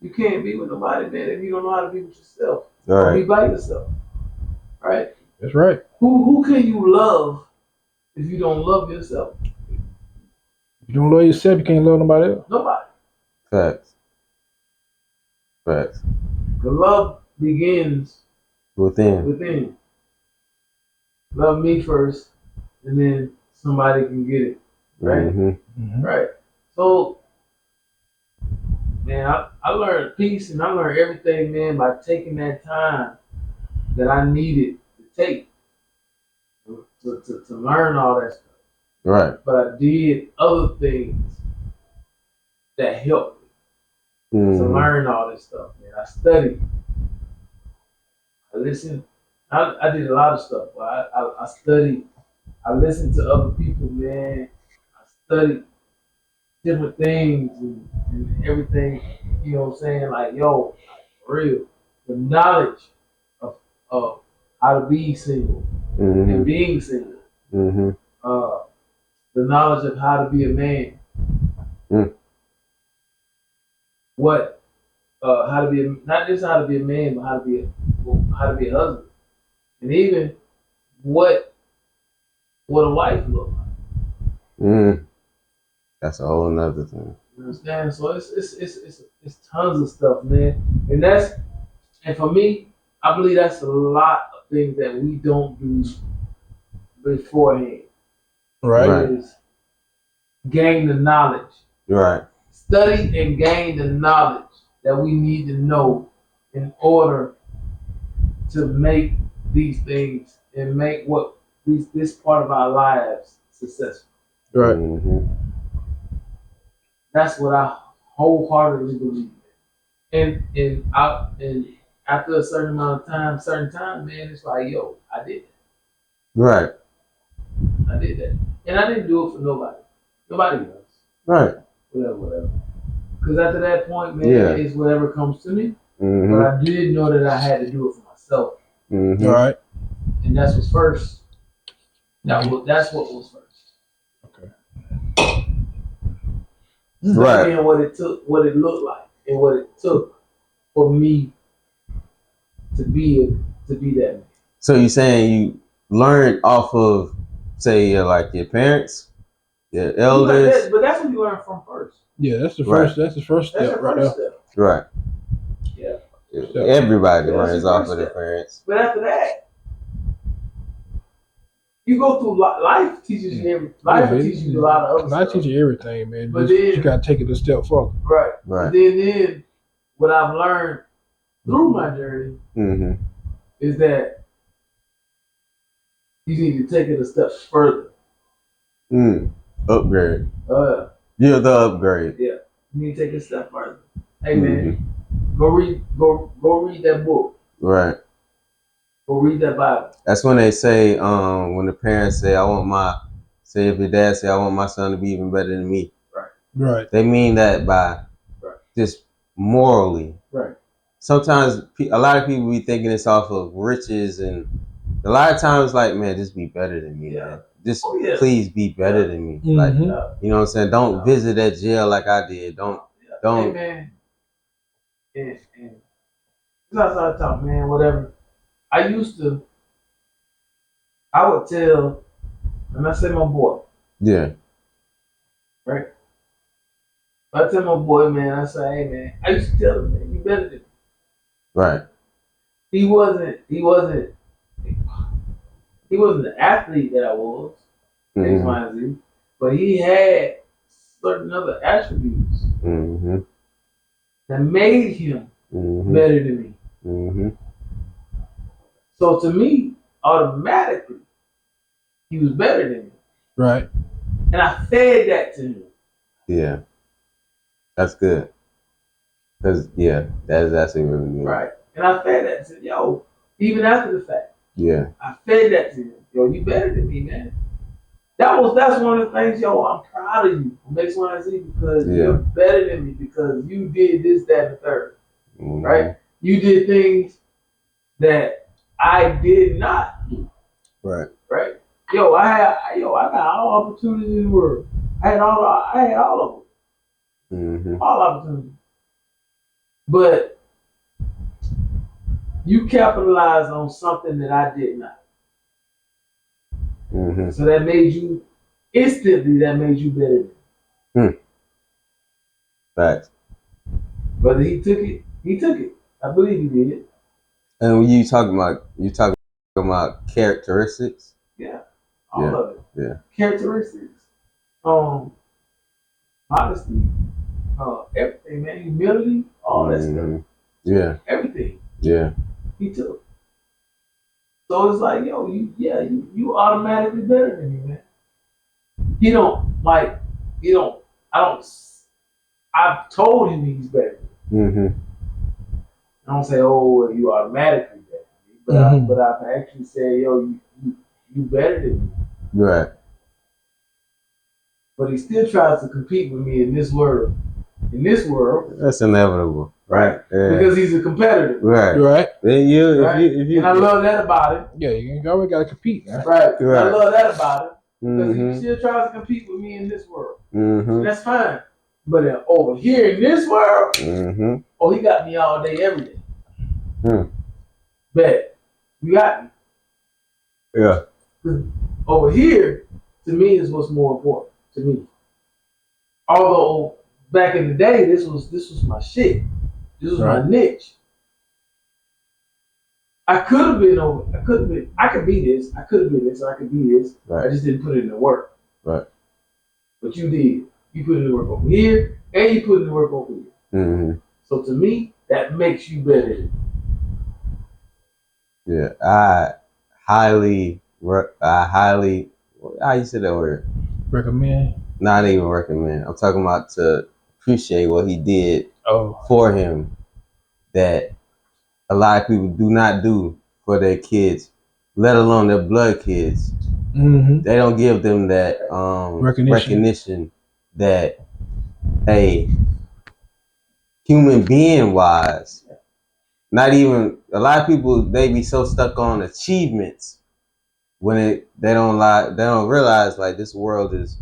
you can't be with nobody, man, if you don't know how to be with yourself. All right. Or be by yourself. Right? That's right. Who can you love if you don't love yourself? If you don't love yourself, you can't love nobody else. Nobody. Facts. Facts. The love begins Within. within. Love me first, and then somebody can get it. Right? Mm-hmm. Right. So, man, I learned peace and I learned everything, man, by taking that time that I needed to take to learn all that stuff. Right. But I did other things that helped me to Mm-hmm. learn all this stuff, man. I studied. I listened. I did a lot of stuff. But I studied. I listened to other people, man. I studied different things and everything. You know what I'm saying? Like, yo, for real. The knowledge of how to be single Mm-hmm. and being single. Mm-hmm. The knowledge of how to be a man. Mm. What how to be not just how to be a man, but how to be a husband. And even what a wife looks like. Mm. That's a whole nother thing. You understand? So it's tons of stuff, man. And for me, I believe that's a lot of things that we don't do beforehand. Right. Is gain the knowledge. Right. Study and gain the knowledge that we need to know in order to make these things and make this part of our lives successful. Right. Mm-hmm. That's what I wholeheartedly believe in. And after a certain time, man, it's like, yo, I did that. Right. I did that. And I didn't do it for nobody. Nobody else. Right. Whatever. Because after that point, man, Yeah. it's whatever comes to me. Mm-hmm. But I did know that I had to do it for myself. Mm-hmm. All right. And that's what's first. That's what was first. Okay. Right. Studying what it looked like, and what it took for me to be that man. So you saying you learned off of, say, your parents, your elders? But that's what you learn from first. Yeah, that's the Right. first. That's the first That's step your right first there. step. Right. Yeah. Everybody Yeah, that's learns the off first of their step. parents. But after that, you go through life teaches you life will teach you a lot of other And I stuff. teach you everything, man. But Just, then- you gotta take it a step further. Right. Right. But then what I've learned through my journey Mm-hmm. is that you need to take it a step further. Upgrade. You You're the upgrade. need to take it a step further. Hey man, go read that book. Right. Go read that Bible. That's when they say, when the parents say, if your dad say, I want my son to be even better than me. Right. They mean that by just morally. Right. Sometimes a lot of people be thinking it's off of riches, and a lot of times like, man, just be better than me, man. Just please be better than me. Mhm. Like, Mm-hmm. you know what I'm saying? Don't visit that jail like I did. Don't. Hey man. And that's how I talk, man. Whatever. I would tell, and I say my boy, Yeah. right? I tell my boy, man, I say, hey man, I used to tell him, man, you better than me. Right. He wasn't the athlete that I was, X, Mm-hmm. Y, and Z, but he had certain other attributes Mm-hmm. that made him Mm-hmm. better than me. Mm-hmm. So to me, automatically, he was better than me. Right. And I fed that to him. Yeah. That's good. Cause that's actually really good. Right. And I fed that to him. Yo, even after the fact, Yeah. I fed that to him. Yo, you better than me, man. That's one of the things, yo, I'm proud of you from X, Y, and Z because you're better than me because you did this, that, and the third. Mm-hmm. Right? You did things that I did not do. Right. Right? Yo, I got all opportunities in the world. I had all of them. Mm-hmm. All opportunities. But you capitalized on something that I did not. Mm-hmm. So that made you instantly. That made you better than him. Facts. Whether he took it, he took it. I believe he did. And when you talking about characteristics. Yeah, all of it. Yeah. Characteristics. Honesty. Everything, man. Humility. All that stuff. Yeah. Everything. Yeah. He took. So it's like, yo, you automatically better than me, man. He don't. I've told him he's better. Mm-hmm. I don't say, oh, well, you automatically better than me, but I've actually said, yo, you better than me. Right. But he still tries to compete with me in this world. That's inevitable. Right. Yeah. Because he's a competitor. Right. Right. Then if you and I love that about him. Yeah, you always gotta compete, man. Right. Right. I love that about him. Because Mm-hmm. he still tries to compete with me in this world. Mm-hmm. And that's fine. But over here in this world, Mm-hmm. oh, he got me all day, every day. Hmm. Bet. You got me. Yeah. Over here, to me, is what's more important to me. Although back in the day, this was my shit. This was my niche. I could be this, I could be this, or I could be this. Right. I just didn't put it in the work. Right. But you did. You put in the work over here, and you put in the work over here. Mm-hmm. So to me, that makes you better. Yeah. I highly, how you say that word? Recommend. Not even recommend. I'm talking about to appreciate what he did for him that a lot of people do not do for their kids, let alone their blood kids. Mm-hmm. They don't give them that recognition that, hey, human being wise, not even a lot of people, they be so stuck on achievements when they don't realize like this world is,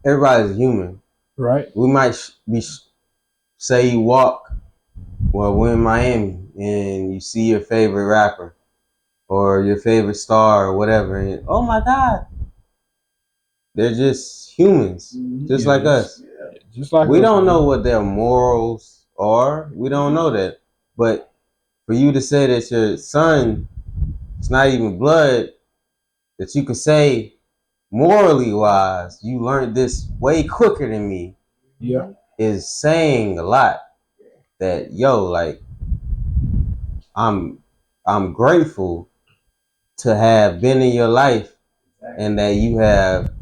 everybody's human. Right. We might say you walk, well, we're in Miami and you see your favorite rapper or your favorite star or whatever, and oh my God, they're just humans, just like us. Yeah, just like we us, don't man. know what their morals are. We don't know that. But for you to say that your son, it's not even blood, that you could say morally wise, you learned this way quicker than me. Yeah. Is saying a lot. That yo, like, I'm grateful to have been in your life and that you have,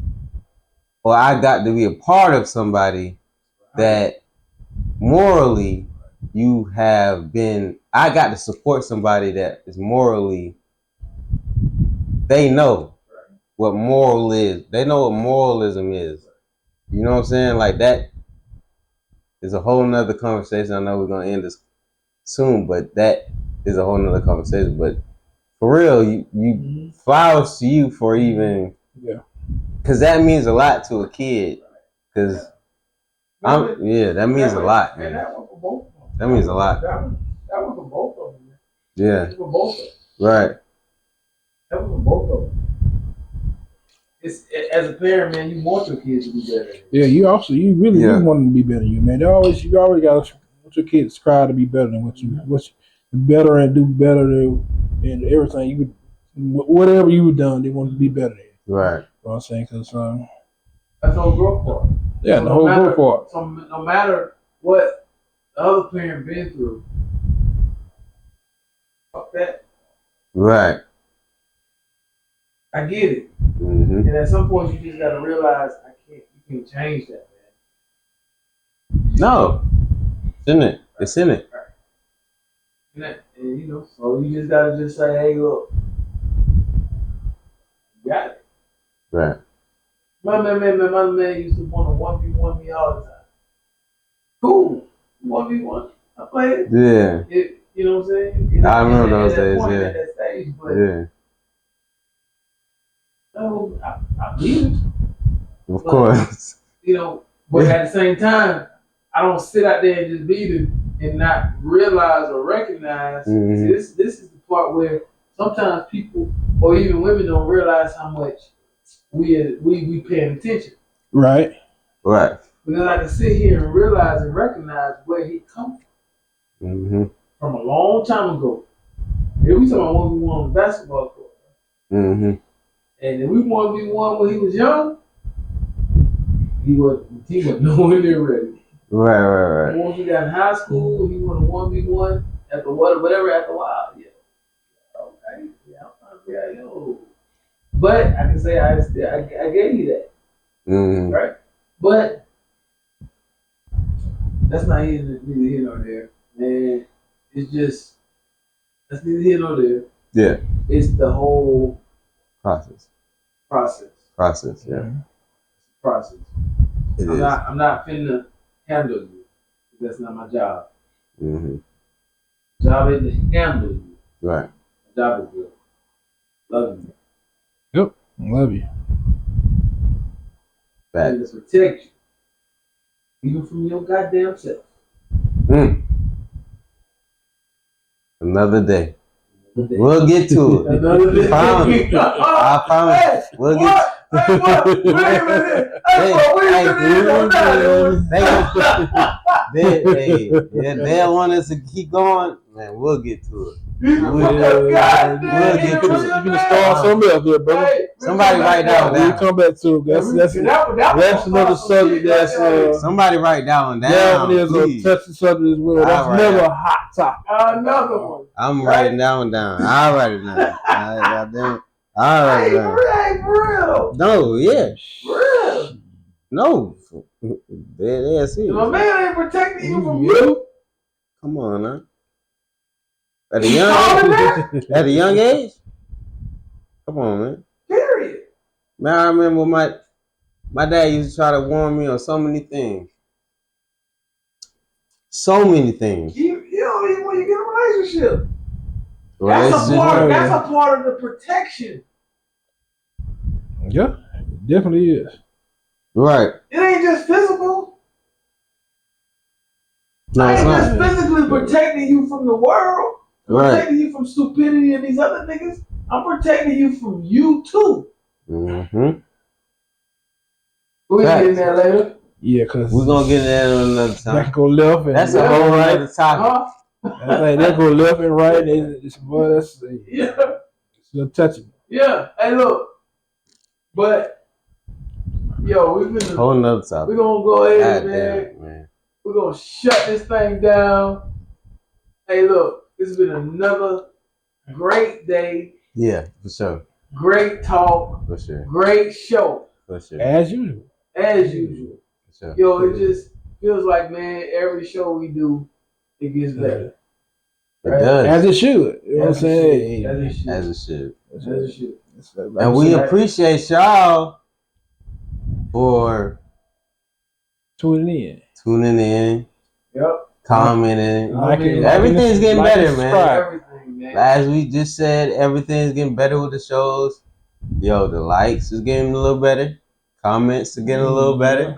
or I got to be a part of somebody that morally you have been, I got to support somebody that is morally, they know what moral is. They know what moralism is. You know what I'm saying? Like that is a whole nother conversation. I know we're going to end this soon, but that is a whole nother conversation. But for real, you flowers to you for even, because that means a lot to a kid. Because that means a lot, man. That was for both of them. That means a lot. That was for both of them, man. Yeah. That was for both of them. Right. That was for both of them. It's, as a parent, man, you want your kids to be better. Yeah, you really want them to be better than you, man. You always got to want your kids to strive to be better than what you better and do better than everything you would, whatever you've done, they want to be better than. Right. You know what I'm saying? Because that's the whole growth part. Yeah, so the whole growth part. So no matter what the other parent been through, fuck that. Right. I get it. Mm-hmm. And at some point, you just gotta realize you can't change that, man. No. It's in it. It's in it. Right. And you know, so you just gotta just say, hey, look, you got it. Right. My man used to want to 1v1 me all the time. Cool. 1v1. I played it. Yeah. You know what I'm saying? I remember those days, point, yeah. At that stage, but Yeah. no, I beat it. Of course. You know, but at the same time, I don't sit out there and just beat it and not realize or recognize. Mm-hmm. See, this is the part where sometimes people or even women don't realize how much we paying attention. Right. Right. Because I can sit here and realize and recognize where he come from a long time ago. If we talking about when we won on the basketball court. Mm-hmm. And if we won when he was young, he wasn't nowhere near ready. Right. Once we got in high school, he won a 1v1 after whatever after a while. Yeah. Okay. Yeah, I'm trying to figure out, yo. But I can say I gave you that. Mm-hmm. Right? But that's not neither here nor there. Man, it's just that's neither here nor there. Yeah. It's the whole Process. Yeah. Process. I'm not finna handle you. That's not my job. Mm-hmm. Job is to handle you. Right. My job is good. Love you. Yep. Love you. Back. And to protect you. Even from your goddamn self. Another day. We'll get to it. Another day. I promise. Hey, We'll what? get Hey, what? Wait a minute. Hey, what? Wait a minute. They'll want us to keep going. Man, we'll get to it. We'll get to it. You can start something else there, brother. Hey, Somebody write that one We'll down. come back to it. That's another subject that's Somebody write that one down. that is a Please. touchy subject as well. That's All right. never a hot topic. Another one. I'm writing that one down. I'll write it down. I'll write it down. Hey, for real. No, yeah. For real. No. They'll see. My man ain't protecting you from you. Come on, now. At a young age? Come on, man. Period. Man, I remember my dad used to try to warn me on so many things. So many things. You don't even want to get a relationship. That's a part of the protection. Yeah, it definitely is. Right. It ain't just physical. No, I it's ain't not. just physically protecting you from the world. I'm Right. protecting you from stupidity and these other niggas. I'm protecting you from you too. Mm-hmm. We'll get in there later. Yeah, because We're going to get that on another that time. can go left and That's a whole other topic. that go left and right. It's a touchy. Yeah. Hey, look. But, yo, Whole nother topic. we're going to go ahead, God man. damn it, man. We're going to shut this thing down. Hey, look. This has been another great day. Yeah, for sure. Great talk. For sure. Great show. For sure. As usual. As usual. For sure. Yo, it just feels like, man, every show we do, it gets better. It does. As it should. You know what I'm saying? As it should. As it should. As it should. And we appreciate y'all for tuning in, Yep. commenting. in. Everything's getting better, man. subscribe. Everything, man. As we just said, everything's getting better with the shows. Yo, the likes is getting a little better. Comments are getting a little better.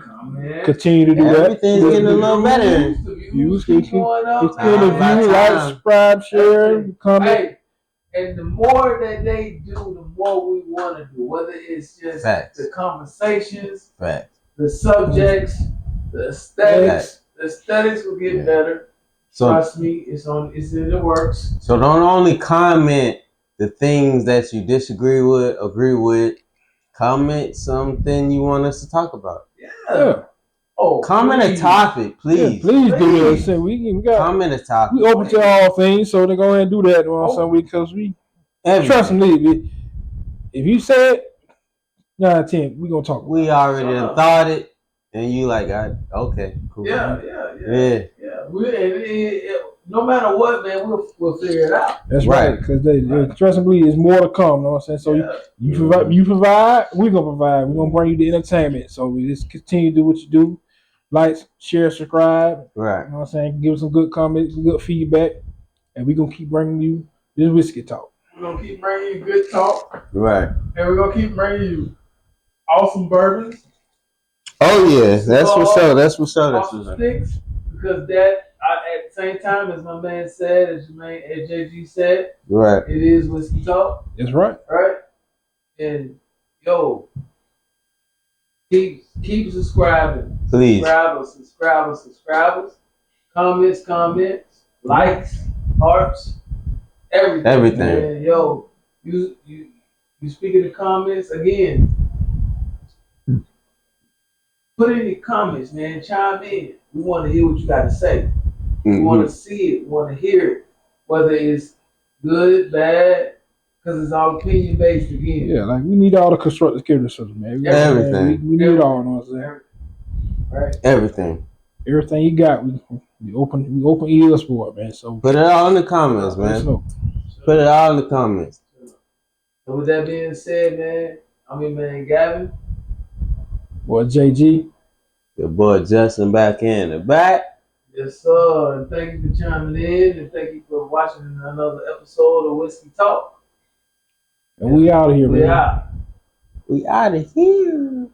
Continue to do that. Everything's getting a little better. Views keep going up. Continue to view, like, subscribe, share, comment. Hey, and the more that they do, the more we want to do. Whether it's just Facts. the conversations, Facts. the subjects, the aesthetics. The aesthetics will get better. So, Trust me, it's in the works. so don't only comment the things that you disagree with, agree with. Comment something you want us to talk about. Yeah. Oh, Comment please. a topic, Yeah, please. please do that. We got. Comment a topic. We open to all things, so they go ahead and do that on some week because we trust me. If you say it, 9 out of 10, we gonna talk. We already done thought it, and you like, okay, cool. Yeah. No matter what, man, we'll figure it out. That's right. Because they trust and believe, there's more to come. You know what I'm saying? So you provide, we're gonna provide. We're gonna bring you the entertainment. So we just continue to do what you do. Like, share, subscribe. Right. You know what I'm saying? Give us some good comments, good feedback, and we're gonna keep bringing you this whiskey talk. We're gonna keep bringing you good talk. Right. And we're gonna keep bringing you awesome bourbons. Oh yeah, that's for sure. That's for sure. That's for Awesome sure. sticks. Because that at the same time, as my man said, as JG said, Right. it is whiskey talk, That's right. right? And yo, keep subscribing. Please. Subscribers. Comments, likes, hearts, everything. Everything. Man, yo, you speak in the comments again. Put it in the comments, man. Chime in. We want to hear what you got to say. We want to see it. We want to hear it. Whether it's good, bad, because it's all opinion based again. Yeah, like we need all the constructive criticism, man. Everything. We need it all, you know what I'm saying? Right. Everything. Everything you got, we open ears for it, man. So Put it all in the comments, let us man. know. Put it all in the comments. So with that being said, man, I'm your man Gavin. Boy, JG. Your boy Justin back in the back. Yes, sir. And thank you for chiming in, and thank you for watching another episode of Whiskey Talk. And we out of here, We man. out. We out of here.